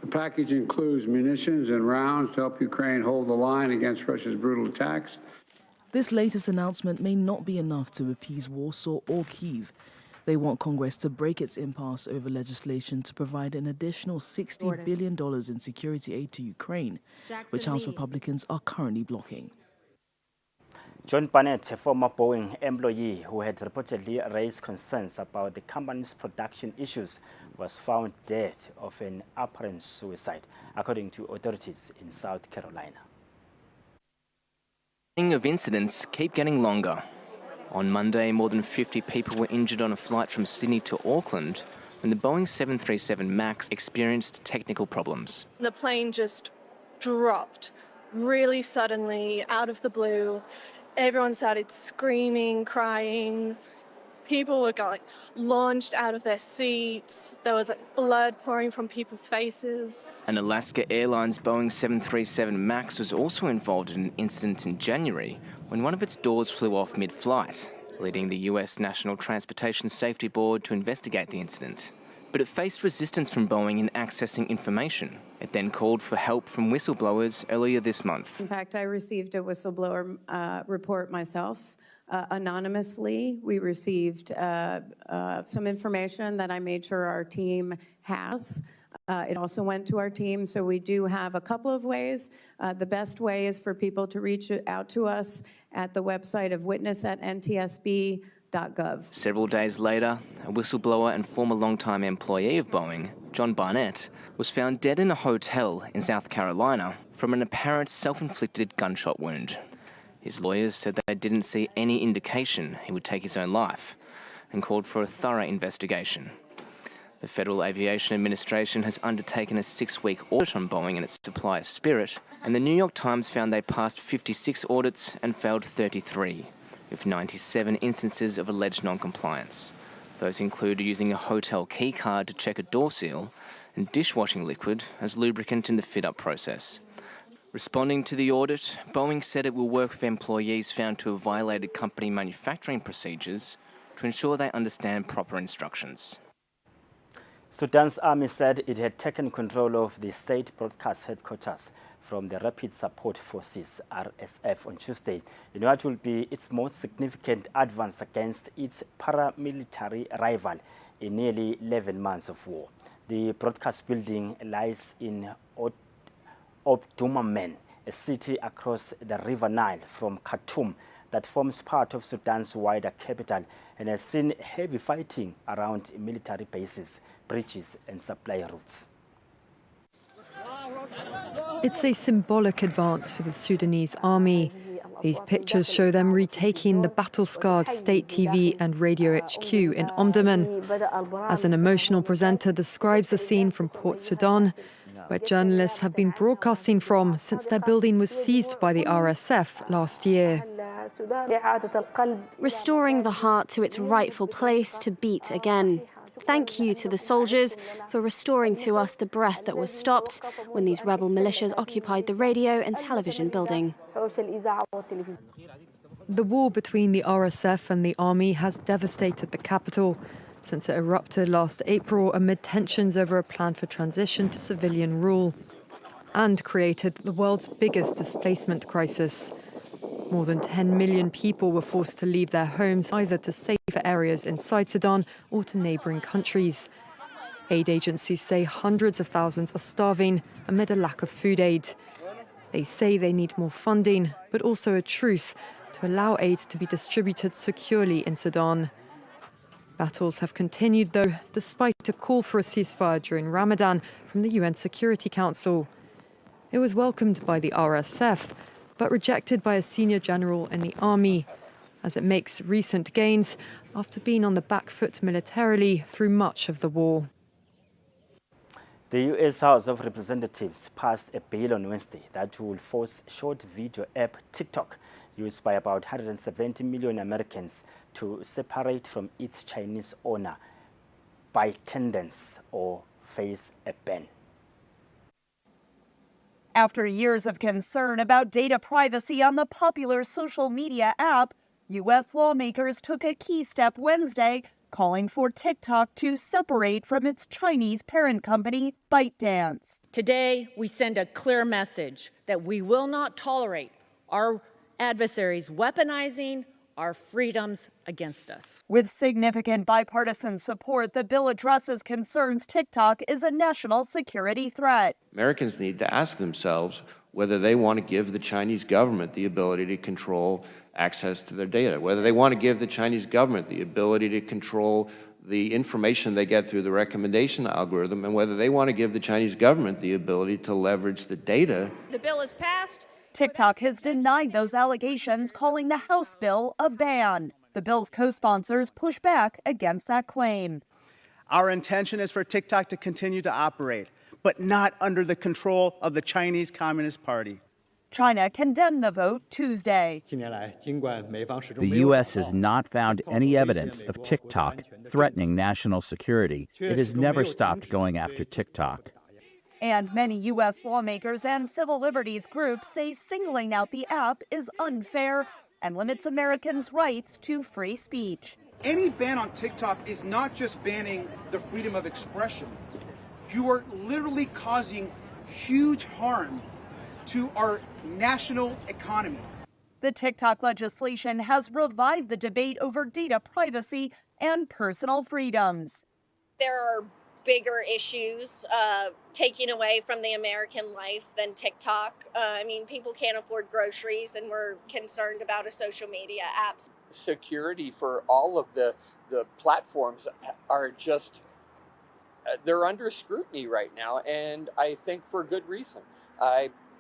The package includes munitions and rounds to help Ukraine hold the line against Russia's brutal attacks. This latest announcement may not be enough to appease Warsaw or Kyiv. They want Congress to break its impasse over legislation to provide an additional $60 billion in security aid to Ukraine, which House Republicans are currently blocking. John Barnett, a former Boeing employee who had reportedly raised concerns about the company's production issues, was found dead of an apparent suicide, according to authorities in South Carolina. Of incidents keep getting longer. On Monday, more than 50 people were injured on a flight from Sydney to Auckland when the Boeing 737 MAX experienced technical problems. The plane just dropped really suddenly out of the blue. Everyone started screaming, crying. People were like launched out of their seats. There was blood pouring from people's faces. An Alaska Airlines Boeing 737 MAX was also involved in an incident in January when one of its doors flew off mid-flight, leading the US National Transportation Safety Board to investigate the incident. But it faced resistance from Boeing in accessing information. It then called for help from whistleblowers earlier this month. In fact, I received a whistleblower report myself. Anonymously, we received some information that I made sure our team has. It also went to our team, so we do have a couple of ways. The best way is for people to reach out to us at the website of witness@ntsb.gov. Several days later, a whistleblower and former longtime employee of Boeing, John Barnett, was found dead in a hotel in South Carolina from an apparent self-inflicted gunshot wound. His lawyers said they didn't see any indication he would take his own life and called for a thorough investigation. The Federal Aviation Administration has undertaken a 6-week audit on Boeing and its supplier Spirit, and the New York Times found they passed 56 audits and failed 33, with 97 instances of alleged non-compliance. Those include using a hotel key card to check a door seal and dishwashing liquid as lubricant in the fit-up process. Responding to the audit, Boeing said it will work with employees found to have violated company manufacturing procedures to ensure they understand proper instructions. Sudan's army said it had taken control of the state broadcast headquarters from the Rapid Support Forces, RSF, on Tuesday, in what will be its most significant advance against its paramilitary rival in nearly 11 months of war. The broadcast building lies in Omdurman, a city across the River Nile from Khartoum that forms part of Sudan's wider capital and has seen heavy fighting around military bases, bridges and supply routes. It's a symbolic advance for the Sudanese army. These pictures show them retaking the battle-scarred state TV and radio HQ in Omdurman. As an emotional presenter describes the scene from Port Sudan, where journalists have been broadcasting from since their building was seized by the RSF last year. Restoring the heart to its rightful place to beat again. Thank you to the soldiers for restoring to us the breath that was stopped when these rebel militias occupied the radio and television building. The war between the RSF and the army has devastated the capital since it erupted last April amid tensions over a plan for transition to civilian rule, and created the world's biggest displacement crisis. More than 10 million people were forced to leave their homes either to safer areas inside Sudan or to neighbouring countries. Aid agencies say hundreds of thousands are starving amid a lack of food aid. They say they need more funding, but also a truce to allow aid to be distributed securely in Sudan. Battles have continued, though, despite a call for a ceasefire during Ramadan from the UN Security Council. It was welcomed by the RSF, but rejected by a senior general in the army, as it makes recent gains after being on the back foot militarily through much of the war. The U.S. House of Representatives passed a bill on Wednesday that will force short video app TikTok, used by about 170 million Americans, to separate from its Chinese owner by tendance or face a ban. After years of concern about data privacy on the popular social media app, U.S. lawmakers took a key step Wednesday, calling for TikTok to separate from its Chinese parent company, ByteDance. Today, we send a clear message that we will not tolerate our adversaries weaponizing our freedoms against us. With significant bipartisan support, the bill addresses concerns TikTok is a national security threat. Americans need to ask themselves whether they want to give the Chinese government the ability to control access to their data, whether they want to give the Chinese government the ability to control the information they get through the recommendation algorithm, and whether they want to give the Chinese government the ability to leverage the data. The bill is passed. TikTok has denied those allegations, calling the House bill a ban. The bill's co-sponsors push back against that claim. Our intention is for TikTok to continue to operate, but not under the control of the Chinese Communist Party. China condemned the vote Tuesday. The U.S. has not found any evidence of TikTok threatening national security. It has never stopped going after TikTok. And many U.S. lawmakers and civil liberties groups say singling out the app is unfair and limits Americans' rights to free speech. Any ban on TikTok is not just banning the freedom of expression. You are literally causing huge harm to our national economy. The TikTok legislation has revived the debate over data privacy and personal freedoms. There are bigger issues taking away from the American life than TikTok. I mean, people can't afford groceries, and we're concerned about a social media apps. Security for all of the platforms are just, they're under scrutiny right now, and I think for good reason.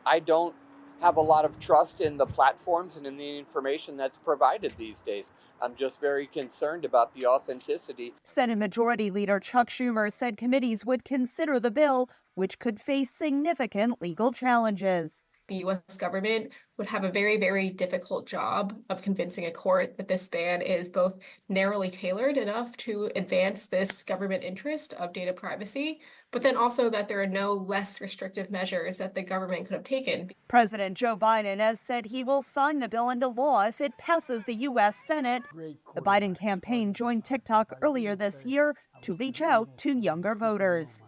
I don't have a lot of trust in the platforms and in the information that's provided these days. I'm just very concerned about the authenticity. Senate Majority Leader Chuck Schumer said committees would consider the bill, which could face significant legal challenges. The U.S. government would have a very, very difficult job of convincing a court that this ban is both narrowly tailored enough to advance this government interest of data privacy, but then also that there are no less restrictive measures that the government could have taken. President Joe Biden has said he will sign the bill into law if it passes the U.S. Senate. The Biden campaign joined TikTok earlier this year to reach out to younger voters.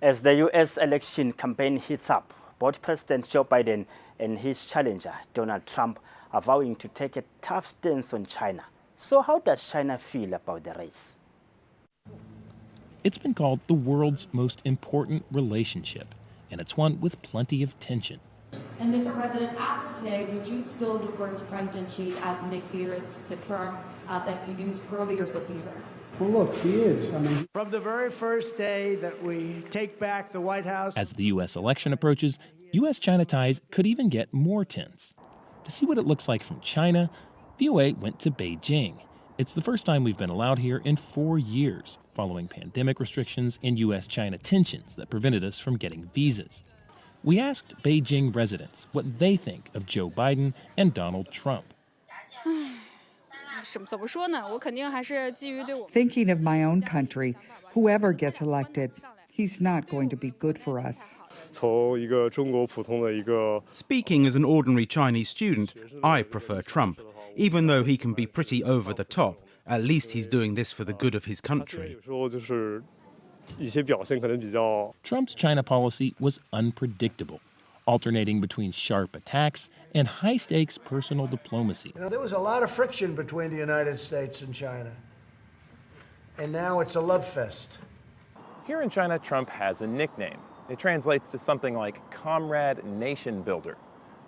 As the U.S. election campaign heats up, both President Joe Biden and his challenger, Donald Trump, are vowing to take a tough stance on China. So how does China feel about the race? It's been called the world's most important relationship, and it's one with plenty of tension. And Mr. President, after today, would you still refer to President Xi as an adherence to term that you used earlier this year? Well, look, he is. I mean, from the very first day that we take back the White House. As the U.S. election approaches, U.S.-China ties could even get more tense. To see what it looks like from China, VOA went to Beijing. It's the first time we've been allowed here in 4 years, following pandemic restrictions and U.S.-China tensions that prevented us from getting visas. We asked Beijing residents what they think of Joe Biden and Donald Trump. Thinking of my own country, whoever gets elected, he's not going to be good for us. Speaking as an ordinary Chinese student, I prefer Trump. Even though he can be pretty over the top, at least he's doing this for the good of his country. Trump's China policy was unpredictable, alternating between sharp attacks and high-stakes personal diplomacy. You know, there was a lot of friction between the United States and China, and now it's a love fest. Here in China, Trump has a nickname. It translates to something like Comrade Nation Builder.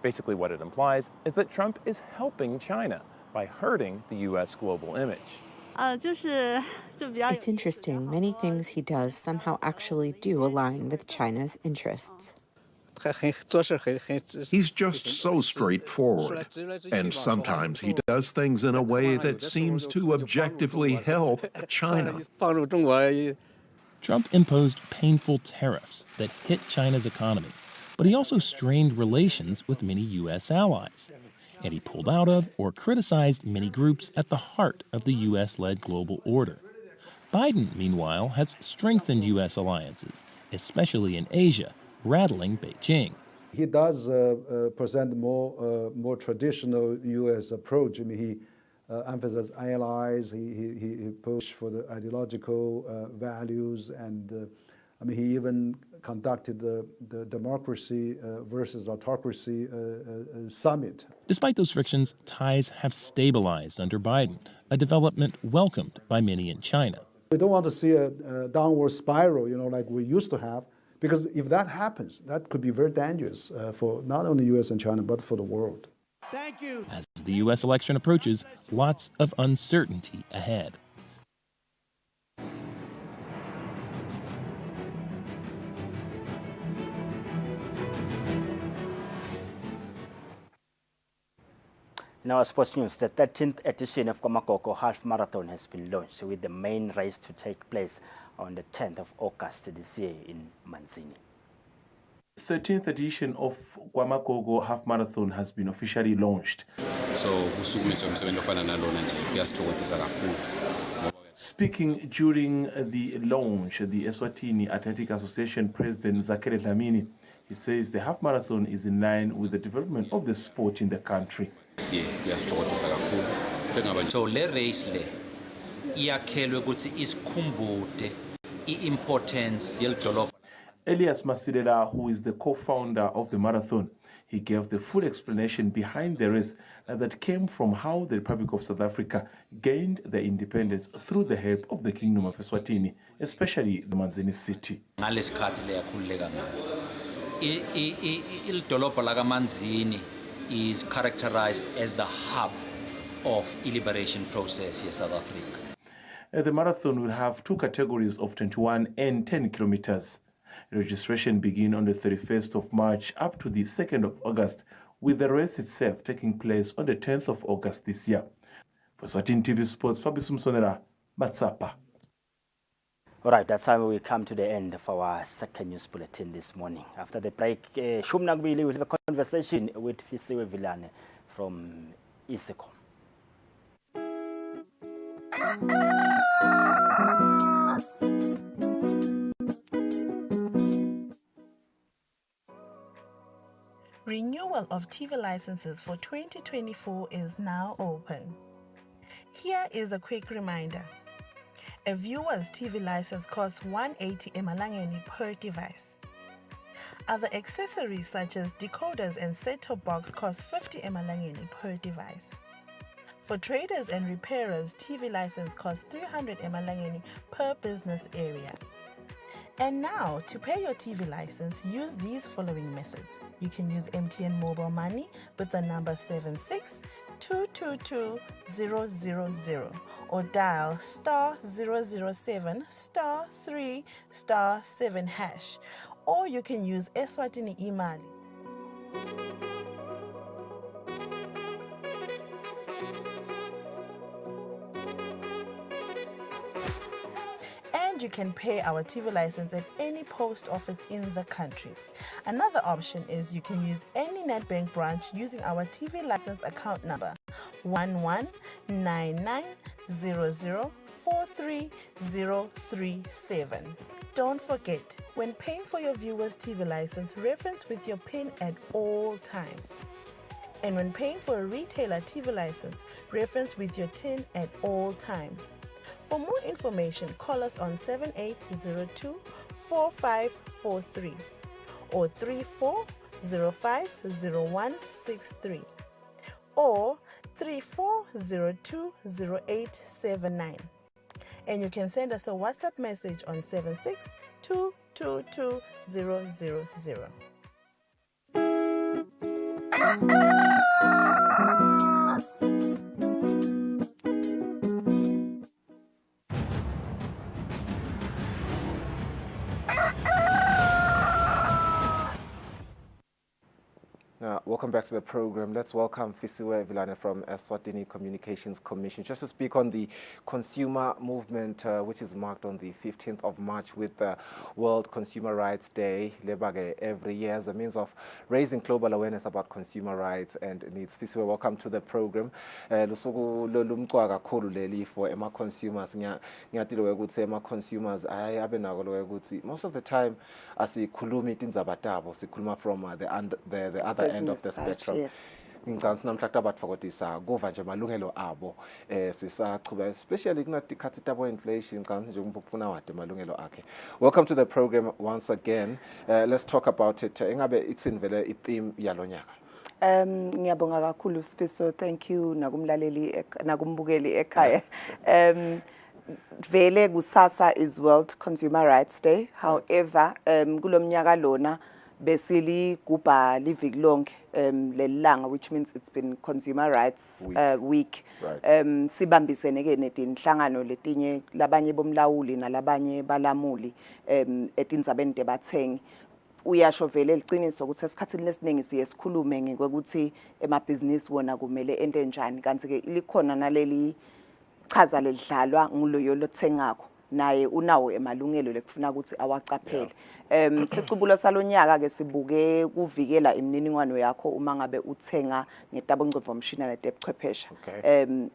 Basically what it implies is that Trump is helping China by hurting the U.S. global image. It's interesting. Many things he does somehow actually do align with China's interests. He's just so straightforward, and sometimes he does things in a way that seems to objectively help China. Trump imposed painful tariffs that hit China's economy, but he also strained relations with many U.S. allies. And he pulled out of or criticized many groups at the heart of the U.S.-led global order. Biden, meanwhile, has strengthened U.S. alliances, especially in Asia, rattling Beijing. He does present more traditional U.S. approach. I mean, he emphasizes allies. He pushed for the ideological values, and I mean, he even conducted the democracy versus autocracy summit. Despite those frictions, ties have stabilized under Biden, a development welcomed by many in China. We don't want to see a downward spiral, like we used to have, because if that happens, that could be very dangerous for not only U.S. and China, but for the world. Thank you. As the U.S. election approaches, lots of uncertainty ahead. In our sports news, the 13th edition of Komakoko Half Marathon has been launched, with the main race to take place on the 10th of August this year in Manzini. 13th edition of Kwamagogo Half Marathon has been officially launched. Speaking during the launch, the Eswatini Athletic Association President Zakele Dlamini, he says the half marathon is in line with the development of the sport in the country. So le race le iyakhelwe ukuthi isikhumbude I-importance yelidolobha. Elias Masilela, who is the co-founder of the marathon, he gave the full explanation behind the race that came from how the Republic of South Africa gained their independence through the help of the Kingdom of Eswatini, especially the Manzini city. Ngalesikhathi le yakhululeka ngayo. Idolobha lakaManzini is characterized as the hub of the liberation process in South Africa. The marathon will have two categories of 21 and 10 kilometers. Registration begins on the 31st of March up to the 2nd of August, with the race itself taking place on the 10th of August this year. For Eswatini TV Sports, Fabrice Msonera, Matsapa. All right, that's how we come to the end of our second news bulletin this morning. After the break, Shumna Gbili will have a conversation with Kusile Vilane from Isecom. Renewal of TV licenses for 2024 is now open. Here is a quick reminder. A viewer's TV license costs 180 emalangeni per device. Other accessories such as decoders and set-top box cost 50 emalangeni per device. For traders and repairers, TV license costs 300 emalangeni per business area. And now, to pay your TV license, use these following methods. You can use MTN Mobile Money with the number 762222000 or dial *007 *3 *7#, or you can use Eswatini Imali. You can pay our TV license at any post office in the country. Another option is you can use any NetBank branch using our TV license account number 119900430037. Don't forget, when paying for your viewer's TV license, reference with your PIN at all times. And when paying for a retailer TV license, reference with your TIN at all times. For more information, call us on 7802-4543 or 34050163 or 34020879. And you can send us a WhatsApp message on 762222000. Welcome back to the program. Let's welcome Kusile Vilane from Eswatini Communications Commission just to speak on the consumer movement, which is marked on the 15th of March with the World Consumer Rights Day, every year as a means of raising global awareness about consumer rights and needs. Kusile, welcome to the program. Lusuku lolumqwa kakhulu leli for consumers. Ngiyatilo ukuthi consumers abenako ukuthi most of the time asikhulumi indaba tabo, sikhuluma from the other end of the spectrum. Yes. Ngicabanga namhlanje abantu fakotisa kuva nje malungelo abo sisachubeka especially kunatikhathi tabo inflation ngicabanga nje umphuphuna wade malungelo akhe. Welcome to the program once again. Let's talk about it. Engabe itsindvele i-theme yalonyaka. Ngiyabonga kakhulu Sifiso, thank you nakumlaleli nakumbukeli ekhaya. Vele kusasa is World Consumer Rights Day. However, kulomnyaka lona basically kuba living long lelanga, which means it's been Consumer Rights Week. Sibambisene ke netinhlangano letinye labanye bomlawuli nalabanye balamuli etindzabeni debathengi. Uyasho vele liqiniso ukuthi esikhathini lesiningi siye sikhulume ngekuthi emabhizinisi wona kumele ente njani, kanti ke likhona naleli chaza ledlalwa nguloyo lothengako naye unawo emalungelo lekufuna ukuthi awacaphele. Sicubulo salonyaka ke sibuke kuvikela imininingwane yakho uma ngabe uthenga ngetabongcondvomshini netebuchwepheshe.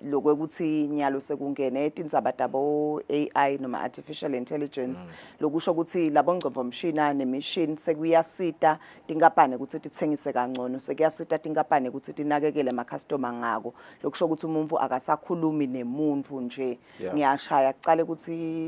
Lokwekuthi nyalo sekungene tindzabadabo AI noma artificial intelligence lokusho ukuthi labongcondvomshini nemishini sekuyasita tinkampani ukuthi tithengise kangcono, sekuyasita tinkampani ukuthi tinakekele ama-customer ngako. Lokusho ukuthi umuntu akasakhulumi nemuntu nje. Ngiyashaya kucale ukuthi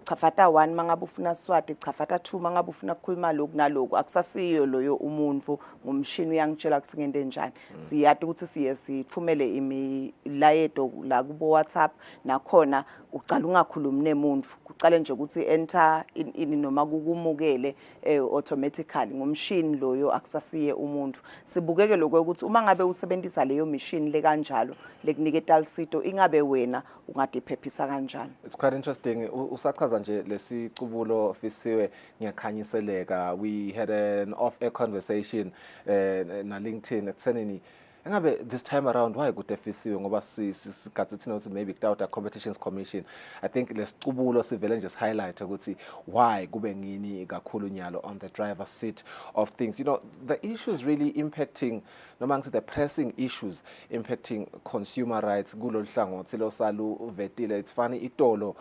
chafata 1 mangabe ufuna Swati, chafata 2 mangabe ufuna ukukhuluma lokhu nalokhu, akusasiyo loyo umuntu ngumshini uyangitshela ukuthi ngento enjani. Siyati ukuthi siye sithumele imilayeto la kubo WhatsApp nakhona uqala ungakhulumi nemuntu, kucale nje ukuthi enter ini noma kukumukele automatically ngumshini loyo akusasiye umuntu. Sibukeke lokho ukuthi uma ngabe usebenzisa leyo machine le kanjalo lekuniketa lisito ingabe wena ungadiphephisa kanjani. It's quite interesting. Usachaza nje lesicubulo Fisiwe ngiyakhanyiseleka. We had an off-air conversation na LinkedIn ekuthenini engabe this time around why kude Fisiwe ngoba sigathi thina ukuthi maybe without a competitions commission. I think lesicubulo sivele nje highlight ukuthi why kube ngini kakhulu nyalo on the driver's seat of things. You know, the issues really impacting noma ngithi the pressing issues impacting consumer rights kulolu hlangothi losalu vetile. It's funny itolo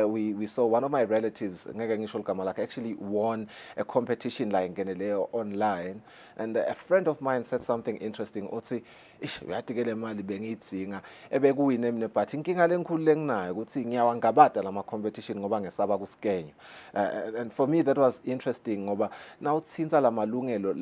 we saw one of my relatives ngeke ngisho igama lakhe actually won a competition la ngeneleyo online, and a friend of mine said something interesting uthi uyatikele mali bengiyidzinga ebekuwine mina but inkinga lenkulu lenginayo ukuthi ngiyawangabada lama competition ngoba ngesaba kuskenyo. And for me that was interesting ngoba now uthinta lamalungelo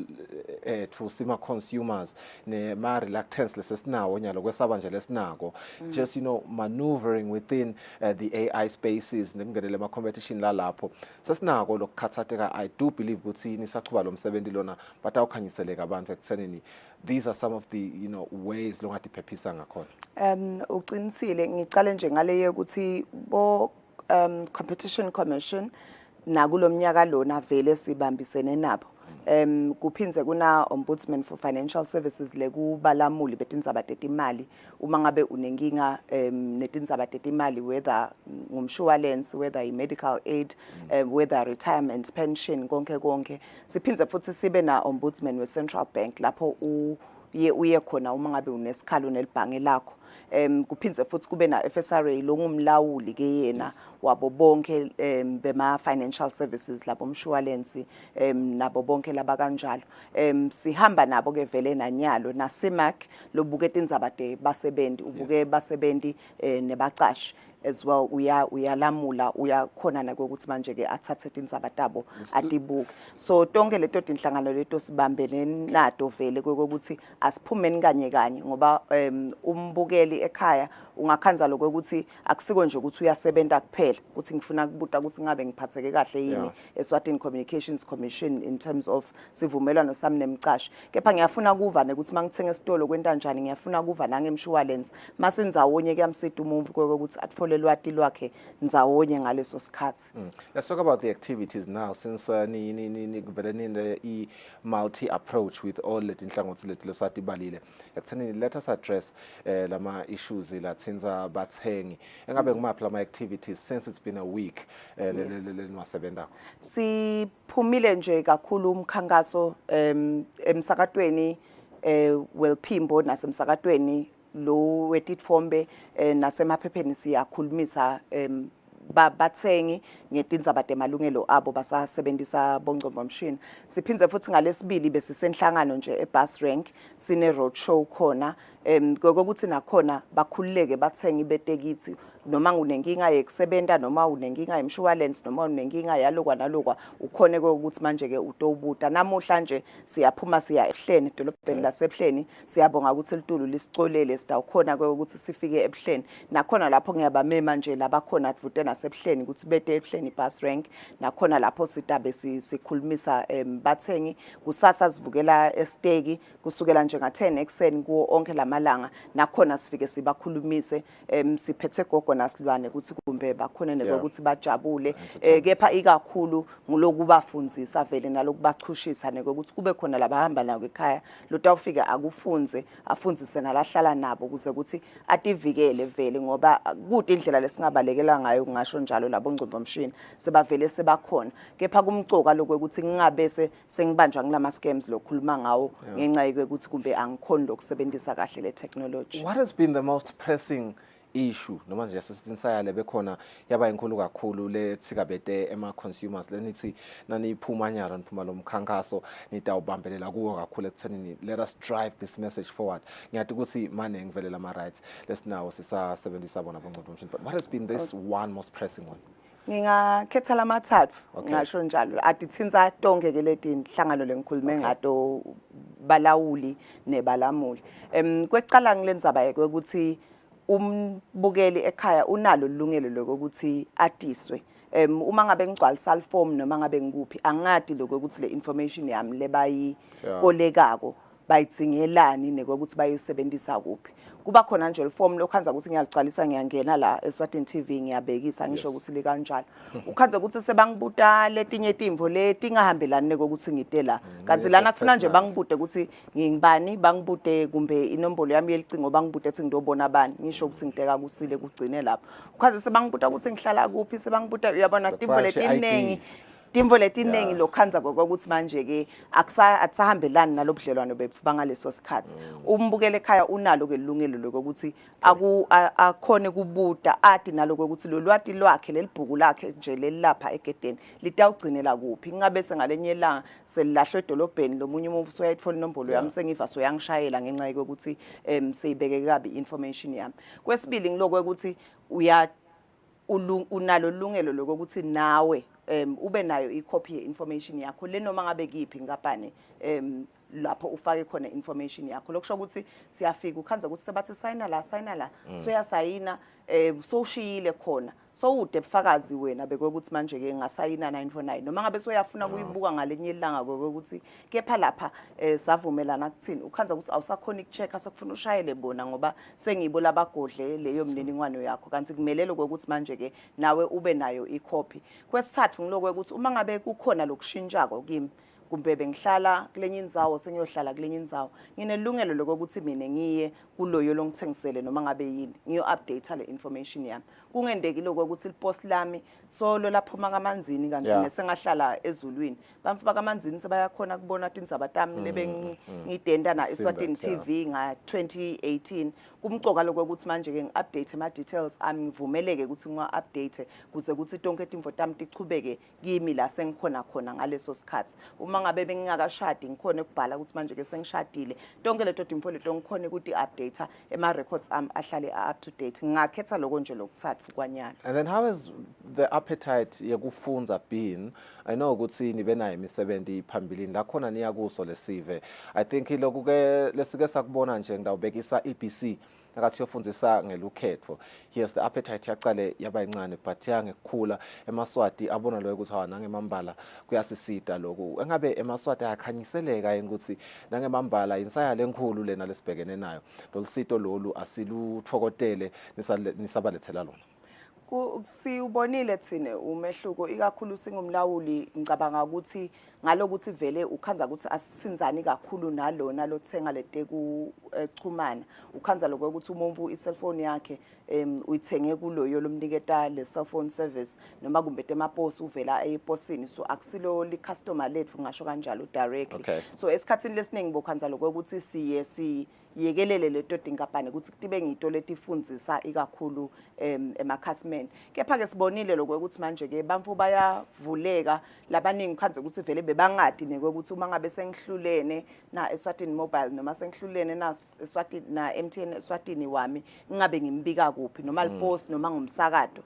to sima consumers ne ma reluctance lesinawo nyalo kwesaba nje lesinako, just maneuvering within the AI spaces nekungenele ama competition la lapho sesinako lokukhathatheka. I do believe ukuthi nisaqhuba lo msebenzi lona but awukhanyiseleka abantu ekuthenini these are some of the ways longathi phephisa ngakhona. Uqinisile ngicale nje ngale ukuthi bo competition commission nakulomnyaka lona vele sibambisene nabo. Kuphinze kuna ombudsman for financial services lekubalamuli betindzaba tetimali uma ngabe unenkinga netindzaba tetimali, whether ngumshwalense, whether i-medical aid, whether retirement pension, konke siphinze futhi sibe na ombudsman we Central Bank lapho uye khona uma ngabe unesikhalo nelibhange lakho. Kuphinze futhi kube na FSRA longumlawuli ke yena wabo bonke bema financial services labo mshwalensi nabo bonke laba kanjalo. Sihamba nabo ke vele nanyalo na CMAC lobuke tindzaba te basebendi, ubuke basebendi nebacashi as well. Uyalamula uyakhona nakokuthi manje ke athathe tindzaba tabo atibuke. So tonke leto tinhlangano leto sibambene nato vele kokuthi asiphumeni kanye ngoba umbukeli ekhaya ungakhanza lokuthi akusiko nje ukuthi uyasebenza kuphela ukuthi ngifuna kubuta ukuthi ngabe ngiphatheke kahle yini Eswatini Communications Commission in terms of sivumelwano sami nemcashi, kepha ngiyafuna kuva ukuthi mangithenga esitolo kwenta njani, ngiyafuna kuva nangemshwalense masenzawonye kuyamsida umuntu kokuthi atfole lwati lwakhe nzawonye ngaleso sikhathi. Let's talk about the activities now since ni multi approach with all the inhlangothi lethu losati balile ekutheni let us address lama issues la sinza bathengi engabe ngumaphi lama activities since it's been a week leniwasebenza. Siphumile nje kakhulu umkhankaso emsakatweni welphimbo nasemsakatweni lo wetitfombe nasemaphepheni siyakhulumisa bathengi ngetindzaba temalungelo abo basasebenzisa bongcondvomshini. Siphinze futhi ngalesibili besisenhlangano nje eBus Rank sine road show khona kokuthi nakhona bakhululeke bathengi betekisi noma unenkinga yekusebenta noma unenkinga yemshwalense noma unenkinga yalokwa nalokwa ukhone ukuthi manje ke utobuta. Namuhla nje siyaphuma siya eBhleni edolobheni laseBhleni, siyabonga ukuthi litulu lisicolele sitawukhona ukuthi sifike eBhleni nakhona lapho ngiyabamema nje labakhona advute naseBhleni ukuthi bete eBhleni Bus Rank nakhona lapho sitabe sikhulumisa bathengi kusasa sivukela esteki kusukela nje nga 10 ekseni kuwo onke lamalanga nakhona sifike sibakhulumise siphethe gogo ukubona silwane ukuthi kumbe bakhonene ukuthi bajabule kepha ikakhulu ngulokubafundzisa vele nalokubachushisa ukuthi kube khona labahamba nawo ekhaya lotawufika akufunze afundzise nalahlala nabo ukuze ukuthi ativikele vele ngoba kude indlela lesingabalekela ngayo ngisho njalo labo ngcondvomshini sebavele sebakhona kepha kumcoka lokuthi ngingabese sengibanjwa ngilama scams lokhuluma ngawo ngenxa yokuthi kumbe angikhoni lokusebenzisa kahle le technology. What has been the most pressing issue noma nje sesinsayale bekhona yaba inkulu kakhulu le tsikabete ema consumers lenithi naniphuma nyalo niphuma lo mkhankaso nitawubambelela kuwo kakhulu ekuthenini let us drive this message forward ngiyathi ukuthi manje ngivelela ama rights lesinawo sisasebenzisa bona bongcondvomshini but what has been this one most pressing one? Ngingakhetha lamathathu ngisho njalo adithinza tonke ke leti inhlangano lengikhulume ngato balawuli nebalamuli kwecala ngilendzaba ukuthi umbukeli ekhaya unalo ilungelo lokuthi atiswe uma ngabe ngigcwalisa iform noma ngabe ngikuphi angadi lokuthi le information yami lebayi kolekako bayitsingelani nekokuthi bayisebenzisa kuphi kuba khona nje iform lokhanza ukuthi ngiyaligcwalisa ngiyangena la Eswatini TV ngiyabhekisa ngisho ukuthi li kanjalo ukhanza ukuthi sebangibuta letinye itimvo letingahambelani nekokuthi ngite la kanti lana kufuna nje bangibude ukuthi ngingibani bangibude kumbe inombolo yami yelicingo bangibude ethi ngidobona abani ngisho ukuthi ngiteka Kusile kugcine lapho ukhanza sebangibuta ukuthi ngihlala kuphi sebangibuta uyabona timvo letiningi Timvo letiningi lokhanza ukuthi manje ke akusahambelani nalobudlelwano bethu bangaleso sikhathi umbukele ekhaya unalo ke ilungelo lokuthi akhone kubuta athi naloko ukuthi lo lwati lwakhe lelibhuku lakhe nje lelapha egedeni litawugcinela kuphi ngabe sengalenye ilanga selilahlwe edolobheni lomunye umuntu soyayithola inombolo yami sengiva soyangishayela ngenxa yokuthi seyibeke kabi information yami kwesibili ngiloko ukuthi unalo ilungelo lokuthi nawe ube nayo icopy ye-information yakho le noma ngabe kiphi ngapane lapho ufake khona information yakho lokusho ukuthi siyafika ukhanza ukuthi sebathi signa la soyasayina soshiyile khona so ude bufakazi wena bekokuthi manje ke ngasayina 949 noma ngabe soyafuna kuyibuka ngalenye ilanga ukuthi kepha lapha savumelana kuthini ukhanza ukuthi awusakhona ukuchecka sekufuna ushayele bona ngoba sengibo labagodle leyo mniningwane yakho kanti kumelele ukuthi manje ke nawe ube nayo icopy kwesithathu ngiloko ukuthi uma ngabe kukhona lokushintshako kimi kumbe bengihlala kulenye indzawo sengiyohlala kulenye indzawo nginelungelo lokuthi mina ngiye kuloyo longithengisele noma ngabe yini ngiyo update le information yami kungendeki lokuthi ipost lami solo laphuma kamanzini kanti nesengahlala ezulwini bamfu bakamanzini sebayakhona kubona tindzaba tami lebengidenda na Eswatini TV nga 2018 kumcoka lokuthi manje ke ngiupdate ama details ami ngivumeleke ukuthi ngiwa-update kuze ukuthi tonke timvo tami tichubeke kimi la sengikhona khona ngaleso sikhathi uma ngabe bengingakashadi ngikhona ukubhala ukuthi manje ke sengishadile tonke leto timvo leto ngikhona ukuthi update ema records ami ahlale up to date ngakhetha lokho nje lokuthathu kwanyana. And then how has the appetite yekufunza been? I know ukuthi nibe nayo imisebenzi phambilini la khona niya kuso lesive I think lokho ke lesike sakubona nje ngidawubekisa EBC akathi yofundzisa ngelukhetho yes the appetite yaqale yaba incane but yangekukhula emaswati abona lo ukuthi hawa nangemambala kuyasisida lokho engabe emaswati ayakhanyiseleka ukuthi nangemambala insayale enkulu lena lesibhekene nayo lolusito lolu asilutfokotele nisabalethela lona siyubonile thina umehluko ikakhulu singumlawuli ngicabanga ukuthi ngalokuthi vele ukhanza ukuthi asithinzani kakhulu nalona lothenga leteku echumana ukhanza lokho ukuthi umuntu i-cellphone yakhe uyithenge kuloyo lomniketa le cellphone service noma kumbe temaposi uvela eposini so akusilo li customer lethu ngasho kanjalo directly so esikhathini lesiningi bokhanza lokho ukuthi siye yekelele leto dinkampani ukuthi kutibe ngito letifundzisa ikakhulu emakhasmen kepha ke sibonile lokho ukuthi manje ke bamfu bayavuleka labaningi khanze ukuthi vele bebangadi nekokuthi uma ngabe sengihlulene na Eswatini Mobile noma sengihlulene na Eswatini na MTN Eswatini wami ingabe ngimbika kuphi noma lipost noma ngumsakato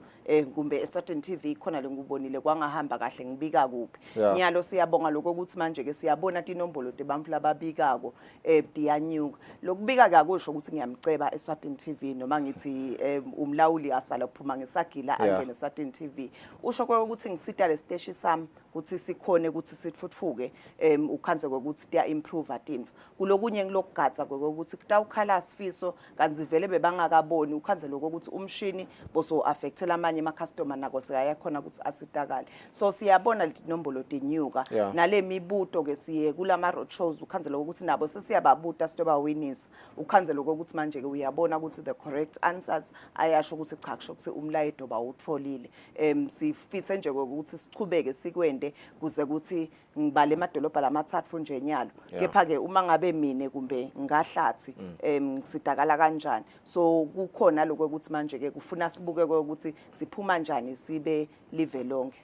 kumbe Eswatini TV khona lengubonile kwangahamba kahle ngibika kuphi nyalo siyabonga lokho ukuthi manje ke siyabona inombolo tebamfu lababikako diyanyuka ukubika ke akusho ukuthi ngiyamceba Eswatini TV noma ngithi umlawuli asala kuphuma ngesagila angene Eswatini TV. Usho ukuthi ngisida le station sami ukuthi sikhone ukuthi sithuthuke ukhanze ukuthi dia improve atinfa. Kulokunye ngilokugatsa ukuthi kutawukhala sifiso kanzi vele bebangakaboni ukhanze lokuthi umshini boso affectela amanye ama customer nako siyakhona ukuthi asitakale. So siyabona lenombolo denyuka nale mibuto ke siye kulama road shows ukhanze lokuthi nabo sesiyababuta sitoba winners ukhanze lokuthi manje ke uyabona ukuthi the correct answers ayasho ukuthi cha kusho ukuthi umlayedo bawutfolile. Sifise nje ukuthi sichubeke sikwende kuze ukuthi ngibale emadolobha lamathathu nje nyalo. Kepha ke uma ngabe mine kumbe ngahlathi sidakala kanjani. So kukhona lokho ukuthi manje ke kufuna sibuke ukuthi siphuma kanjani sibe live lonke.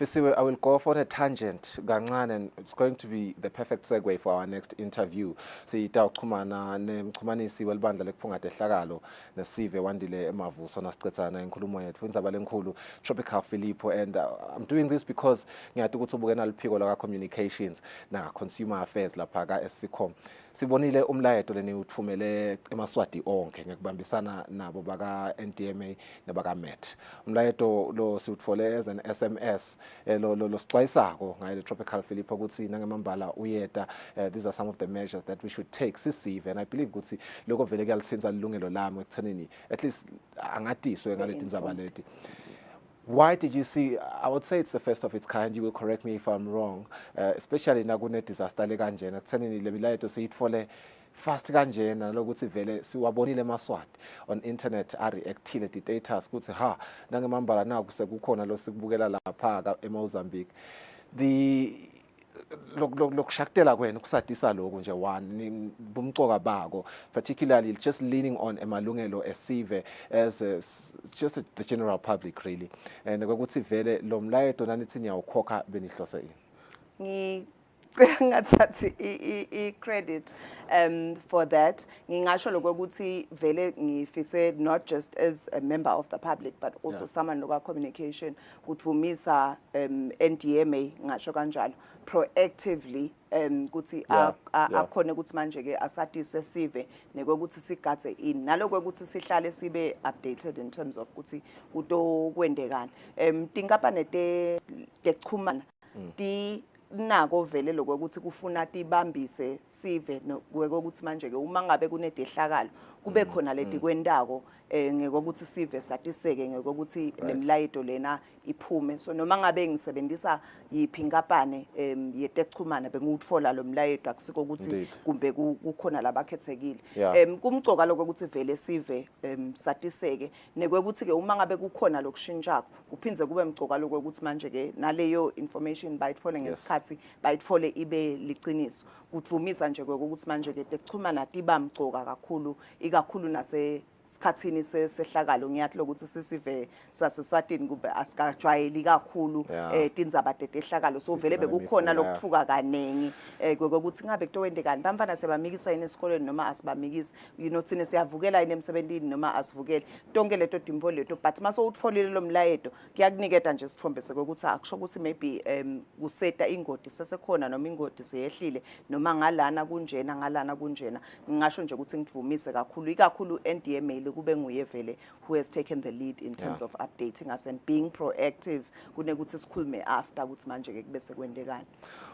Fisiwe, I will go off on a tangent, kancane, and it's going to be the perfect segue for our next interview. Siyita ukuxhumana nemxhumanisi welibandla lekuphungatha ehlakalo nesive wandile emavuso nasicethana inkulumo yethu indzaba lenkulu Tropical Filippo, and I'm doing this because ngiyathi ukuthi ubukena liphiko la communications na consumer affairs lapha ka SCCOM. Sibonile umlayedo leni uthumele emaswati onke ngekubambisana nabo baka NDMA nabaka MET. Umlayedo lo siwuthole as an SMS lo sixwayisako ngaye Tropical Filippo ukuthi nangemambala uyeta. These are some of the measures that we should take sisive, and I believe ukuthi lokho vele kuyalisinza lilungelo lami ekuthenini at least angatiswe ngaleti ndzaba leti. Why did you see, I would say it's the first of its kind, you will correct me if I'm wrong, especially nakune disaster le kanjena kuthenini le milayedo siyitfole fast kanjena lokuthi vele siwabonile emaswati on internet reactile di-data ukuthi ha nangemambala naku sekukhona lo sikubukela lapha eMozambique. Lokushaktela kwena ukusadisa lokho nje one bumcoka bako, particularly just leaning on emalungelo esive as just the general public really, and ukuthi vele lo mlayedo nanithi niyawukhokha benihlose ini. Ngathathi i-credit for that. Ngingasho lokho ukuthi vele ngifise not just as a member of the public but also someone loka communication kuthumisa NDMA ngasho kanjalo proactively ukuthi akhona ukuthi manje ke asatise sive nekokuthi sigathe in naloko ukuthi sihlale sibe updated in terms of ukuthi kuto kwendekana tinkampani tekuchumana ti nako vele lokho ukuthi kufuna tibambise sive ngokuthi manje ke uma ngabe kunedehlakalo kube khona leti kwendako ngekokuthi sive satiseke ngekokuthi lemlayedo lena iphume. So noma ngabe ngisebenzisa yiphi inkampani yetekuchumana bengutfola lo mlayedo akusiko ukuthi kumbe kukhona labakhethekile. Kumcoka lokho ukuthi vele sive satiseke nekokuthi ke uma ngabe kukhona lokushintshako kuphindze kube mcoka lokho ukuthi manje ke naleyo information bayitfole ngesikhathi bayitfole ibe liciniso. Kuthumisa nje ukuthi manje ke tekuchumana tibamcoka kakhulu ikakhulu nase sikhathini sehlakalo ngiyathi lokuthi sisive saseswatini kube asikajwayeli kakhulu tindzaba tehlakalo. So vele bekukhona lokuthuka kanengi ukuthi ngabe kutowendekani bamfana sebamikisa yini esikoleni noma asibamikisi, you know thina siyavukela yini emsebentini noma asivukeli tonke leto dimvo leto, but maso utfolile lo mlayedo kuyakuniketa nje sithombe ukuthi akusho ukuthi maybe kuseta ingodi sesekhona noma ingodi seyehlile noma ngalana kunjena. Ngingasho nje ukuthi ngitvumise kakhulu ikakhulu NDMA kube nguye vele who has taken the lead in terms of updating us and being proactive kunekuthi sikhulume after ukuthi manje ke kube sekwendekani.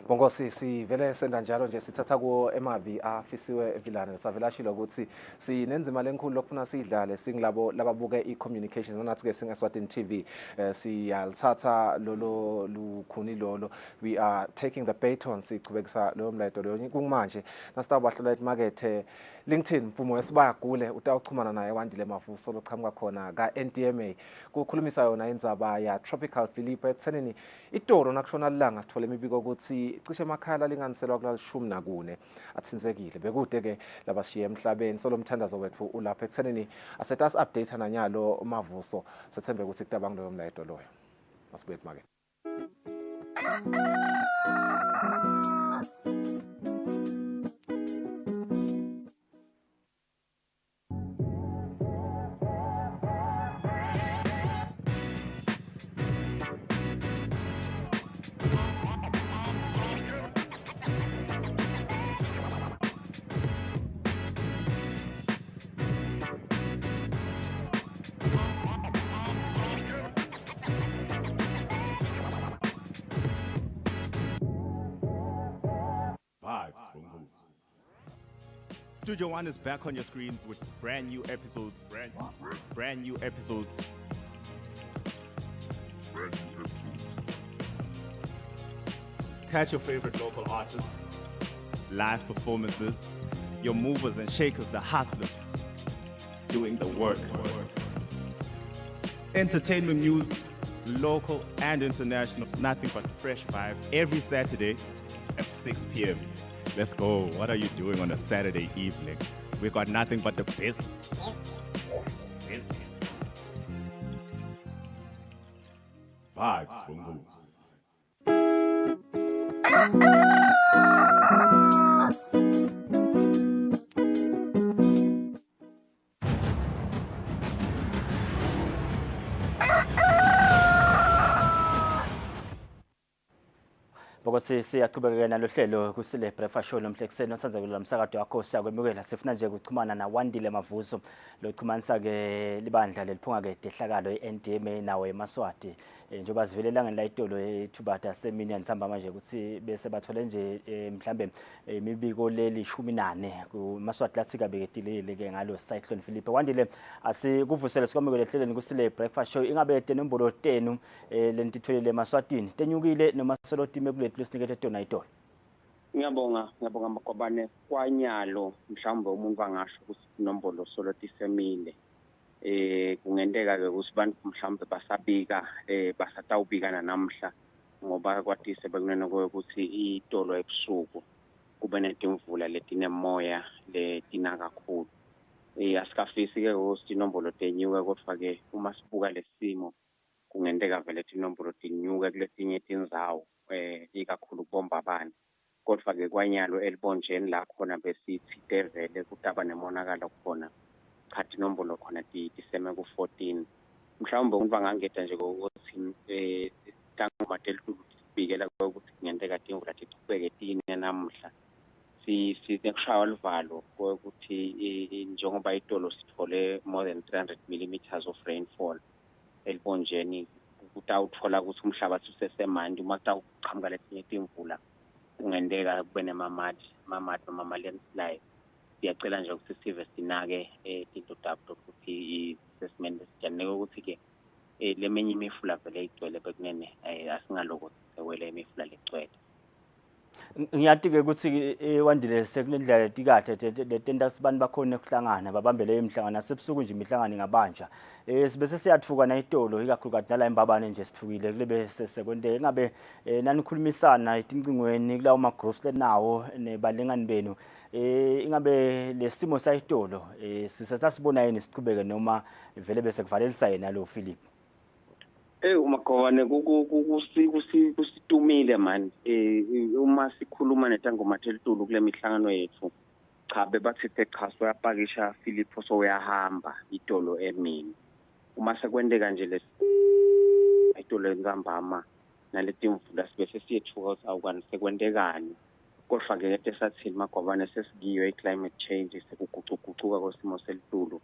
Bongosi sivele senda njalo nje sithatha ku emavi afisiwe evilana savelashilo ukuthi sinenzima lenkulu lokufuna sidlale singilabo lababuke i-communications nathi ke singeSwatini TV siyalithatha lolo lukhuni lolo. We are taking the baton siqhubekisa lo mlayedo lo kumanje nasitawubahlola emarket LinkedIn mfumo wesibagule utawuchumana naye wandile mavuso loqhamuka khona ka NDMA kukhulumisa yona indzaba ya Tropical Filippo etsenini itoro nakushona lilanga sithole imibiko ukuthi cishe emakhala linganiselwa kula 14 atsinzekile bekude ke labashiye emhlabeni. So lo mthandazo wethu ulapha etsenini asetas update nanyalo mavuso sethembe ukuthi kutabanga lo mlayedo loyo asibuye emarket. Studio One is back on your screens with brand new episodes. Brand new episodes. Catch your favorite local artists, live performances, your movers and shakers, the hustlers, doing the work. Entertainment news, local and international, nothing but fresh vibes every Saturday at 6 p.m. Let's go. What are you doing on a Saturday evening? We got nothing but the best. Vibes from Goose. Bokosi siyaqhubeka nalo hlelo kusile breakfast show nomhlekuseni osanza kulolu msakazo wakho siyakwemukela sifuna nje ukuxhumana naWandile Mavuso lo xhumanisa ke libandla leliphunga ke dehlakalo iNDMA nawe eMaswati njengoba sivelela ngela itolo ethubata semini yanisamba manje ukuthi bese bathole nje mhlambe imibiko leli 14 kuMaswati lathika beketilile ke ngalo Cyclone Philip. Wandile asikuvusele sikwamukele hleleni kusile breakfast show ingabe tenombolo 10 lentitholele eMaswatini tenyukile noma solotime kulethu lesinikethe tona itolo. Ngiyabonga Makobane kwanyalo mhlawumbe umuntu angasho ukuthi inombolo solotisemile kungenteka ke ukuthi abantu mhlawumbe basabika basatawubikana namhla ngoba kwatise bekunena ukuthi itolo ebusuku kube netimvula letinemoya letina kakhulu asikafisi ke ukuthi inombolo tenyuke kodwa ke uma sibuka lesimo kungenteka vele inombolo tinyuke kuletinye tindzawo ikakhulu kubomba abantu kodwa ke kwanyalo elibonjeni la khona besithi devele kutaba nemonakalo khona khathi inombolo khona tiseme ku14 mhlawumbe umuntu angangeta nje ukuthi tangomatelu sibikela ukuthi kungenteka timvula tichubeke tine namhla sinekushawa livalo ukuthi njengoba itolo sithole more than 300 millimeters of rainfall elibonjeni utawuthola ukuthi umhlabathi usesemandi uma kutawuqhamuka lesinye timvula kungenteka kube nemamati noma landslide. Siyacela nje ukuthi sive sinake into dabdo ukuthi assessment esijaneke ukuthi ke lemenye imifula vele igcwele bekunene asingaloko sewele imifula legcwele. Ngiyathi ke ukuthi Wandile sekunendlela etikahle letenta sibani bakhona ukuhlangana babambele imihlangano sebusuku nje imihlangano ingabanja sibese siyathuka na itolo ikakhulukazi nala imbabane nje sithukile kulebe sekwente ngabe nanikhulumisana etincingweni kulawo ma groups lenawo nebalingani benu ingabe lesimo sayitolo sisasibona yini siqhubeke noma vele bese kuvalelisa yena lo Philip. Umakhowane kusitumile man uma sikhuluma netangomathelitulu kule mihlangano yethu cha bebathithe cha soyapakisha Philip so uyahamba itolo emini uma sekwendeka nje lesi itolo engambama naletimvula sibese siyethuka ukuthi awukani sekwendekani kodwa ke kade sathini Magobane sesigiwe iclimate change sekuguquguquka kwesimo selitulu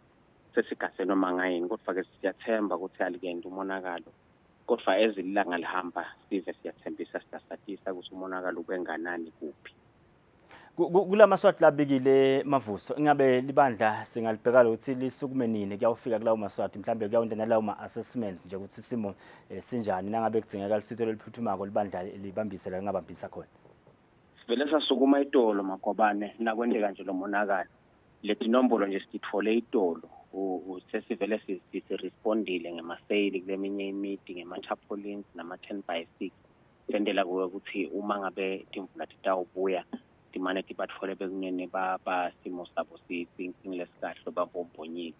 sesigase noma ngayini kodwa ke siyathemba ukuthi alikende umonakalo kodwa ezilanga lihamba sive siyathembisa sitatisa ukuthi umonakalo ubenganani kuphi kulamaswati labikile Mavuso ingabe libandla singalibheka ukuthi lisukume nini kuyawufika kulawo maswati mhlambe kuyawundana lawo ma assessments nje ukuthi isimo sinjani nangabe kudzingeka lisitho leliphuthumako libandla libambisela ngabambisa khona sivele sasukuma itolo Magobane nakwendeka nje lo monakalo leti nombolo nje sitithole itolo sesivele sirespondile ngemasayili kuleminye imiti ngema-tarpaulins nama-10x6 sendela kuwe ukuthi uma ngabe timvula titawubuya timane tibathole bekunene basimo sabo singilesikahle babombonyile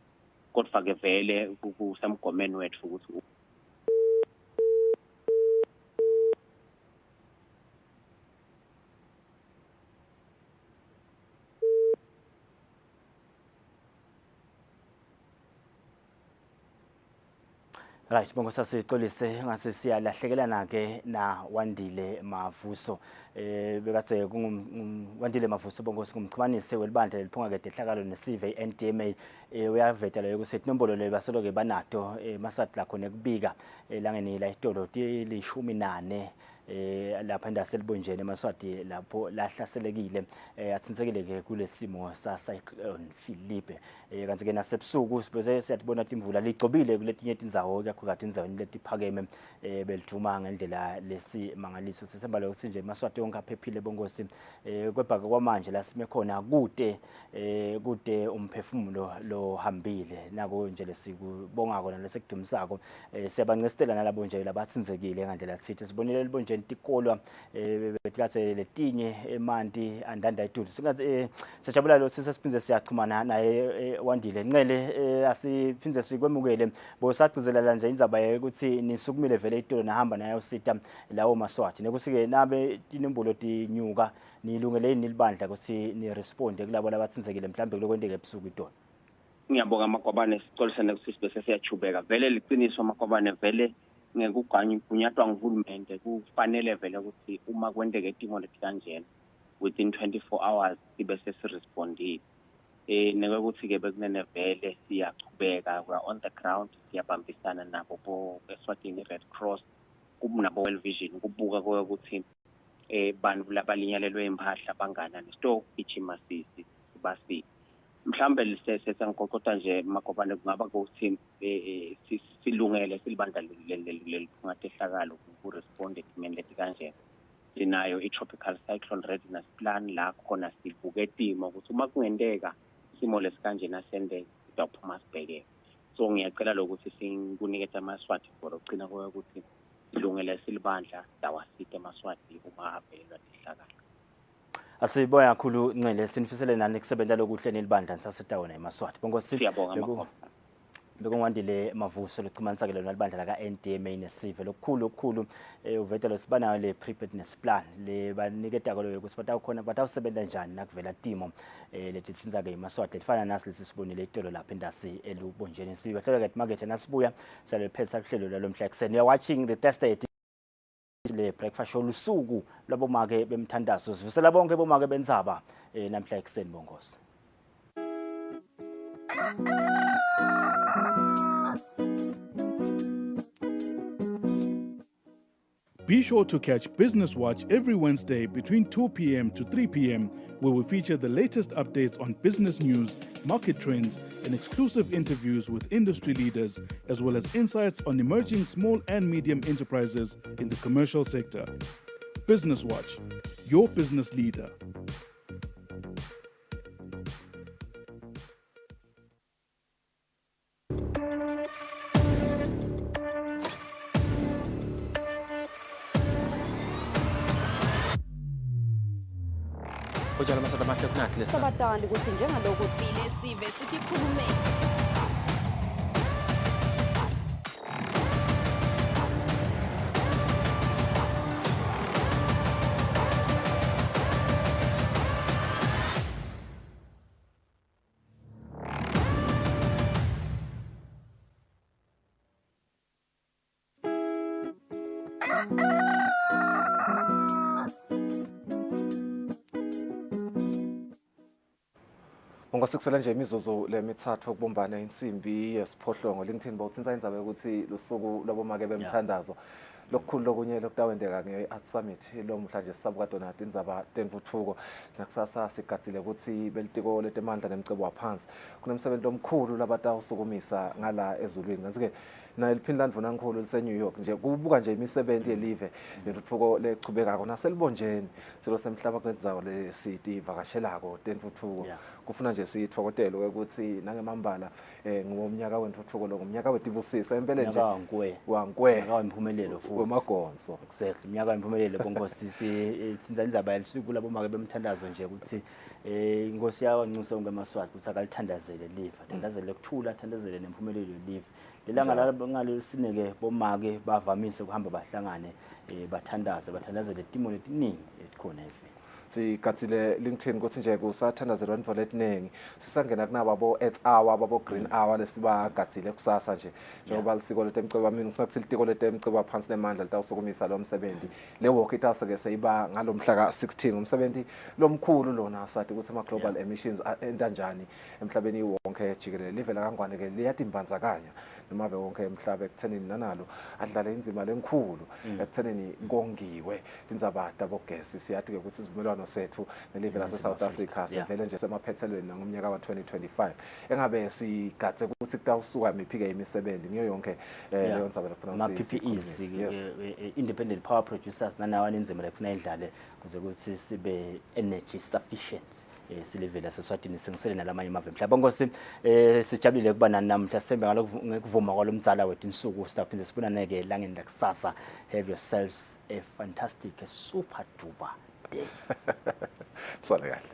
kodwa ke vele kusemgomeni wethu ukuthi right bongo sasixolise ngase siyalahlekelana ke na Wandile Mavuso bekase Wandile Mavuso bongo singumxhumanisi welibandla leliphunga ke dehlakalo nesive iNDMA uyavetela ukuthi inombolo le basoloke banato Maswati la khona kubika langeni la itolo li14 lapha endaselibonjeni eMaswati lapho lahlaselekile athinsekile ke kulesimo sa-cyclone Philippe kanti ke nasebusuku sibe siyatibona ukuthi imvula ligcobile kuletinye indzawo kakhulukazi indzaweni letiphakeme belithuma ngendlela lesimangaliso sesemba lokuthi nje eMaswati yonke aphephile bongosi kwebha kwamanje la sime khona kude umphefumulo lo hambile nako nje lesikubonga kona lesekudumisako siyabancestela nalabo nje labathinzekile ngandlela thithi sibonile libonje intikolwa betikaze letinye emanti andanda idudu singathi sijabula lo sisiphinze siyachumana naye Wandile Ncele asiphinze sikwemukele bosagcizelela nje indzaba ukuthi nisukumile vele itolo nahamba nayo sita lawo Maswati nekusike nabe inombolo tinyuka nilungele nilibandla ukuthi ni responde kulabo labathinzekile mhlambe kulokwendeke ebusuku itolo. Ngiyabonga Makwabane sicolisana ukuthi bese siyachubeka vele liqiniso Makwabane vele ngekuganya kunyatwa nguhulumende kufanele vele ukuthi uma kwendeke itimo lekanjena within 24 hours sibe sesirespondile nekuthi ke bekunene vele siyachubeka we are on the ground siyabambisana nabo bo Eswatini Red Cross nabo World Vision kubuka ukuthi bantu labalinyalelwe impahla bangana nestock ichima sisi basi mhlambe lisese ngikokota nje Makwabane kungaba ukuthi silungele silibandla leliphunga ehlakalo ukurespond ekimeni leti kanje sinayo i-tropical cyclone readiness plan la khona sibuke timo ukuthi uma kungendeka isimo lesikanje nasendeke sizophuma sibheke so ngiyacela lokuthi sinikunikeza amaswati for ugcina ukuthi silungele silibandla dawasite amaswati uma abhelelwa ihlakalo. Asiboya kakhulu Ncele sinifisele nani kusebenza lokuhle nelibandla sasetawona eMaswati bongosi bekungwandile mavuso lochumanisakelo nalibandla la ka-NDMA nesive lokukhulu uvetelo sibanayo le preparedness plan le baniketa kwalo ukuthi batawusebenza njani nakuvela timo letitsinza ke eMaswati lifana nasi lesisibonile itolo lapha endasi elubonjeni sibehlelo ke market nasibuya salephesa kuhlelo lalomhla ekseni you are watching the Thursday le breakfast show lusuku labomake bemthandazo sivisela bonke bomake bendzaba namhla ekseni bongosi. Be sure to catch Business Watch every Wednesday between 2 p.m. to 3 p.m. where we feature the latest updates on business news, market trends, and exclusive interviews with industry leaders, as well as insights on emerging small and medium enterprises in the commercial sector. Business Watch, your business leader. Ujala masada mahle kunathi lesa. Sabatandi ukuthi njengalokho sivile sive sitikhulume. Ngosikusela nje imizuzu lemithathu ukubumbana insimbi yesiphohlongo LinkedIn bawuthinsa indzaba ukuthi lusuku labomake bemthandazo lokukhulu lokunye lokutawendeka nge-Art Summit lo mhla nje sisabuka donati indzaba tentfutfuko nakusasa sigatsile ukuthi belitiko letemandla nemcebo waphansi kunemsebenzi omkhulu labatawusukumisa ngala ezulwini kanti ke naye liphindla ndvunankhulu lise-New York nje kubuka nje imisebenzi yelive lentutfuko lechubekako naselibonjeni silo semhlaba kulendzawo lesitivakashelako tentutfuko kufuna nje sitfokotele ukuthi nangemambala ngomnyaka wentutfuko lo ngomnyaka wetibusiso empela nje wankwe impumelelo futhi wemagonso exactly umnyaka wempumelelo bongosi sinza indzaba yelisuku labomake bemthandazo nje ukuthi inkosi yawanxusa ngeMaswati ukuthi akalithandazele live athandazele ukuthula athandazele nempumelelo live lelanga ngalelo sineke bomake bavamise ukuhamba bahlangane bathandazele timo letiningi etikhona eveni sigatsile LinkedIn ukuthi nje kusathandazelwa imvula etiningi sisangena kunaba bo Earth Hour babo Green Hour lesibagatsile kusasa nje njengoba lisiko letemcebo mina ngifuna ukuthi litiko letemcebo phansi lemandla litawusukumisa lo msebenzi le work itawuseke seyiba ngalomhla ka-16 umsebenzi lomkhulu lona sathi ukuthi ama global emissions enda njani emhlabeni wonke jikelele live la kangwane ke liyatimbandzakanya namave wonke emhlaba ekuthenini nanalo adlale inzima lenkulu ekuthenini kongiwe indzabada bogesi siyathi-ke ukuthi isivumelwano sethu nelive lase-South Africa sivele nje semaphethelweni nangomnyaka wa-2025 engabe sigadze ukuthi kutawusuka miphi-ke imisebenzi niyo yonke leyo ndzaba ama-PPEs independent power producers nanawo anenzima lekufuna idlale kuze ukuthi sibe energy sufficient silive laseSwatini singisele nalamanye amave emhlaba ngosi sijabulile ukuba nani namhla sembe ngalokuvuma kwalomdzala wethu insuku siphinde sibonane-ke elangeni lakusasa. Have yourselves a fantastic super duper day. Sole kahle.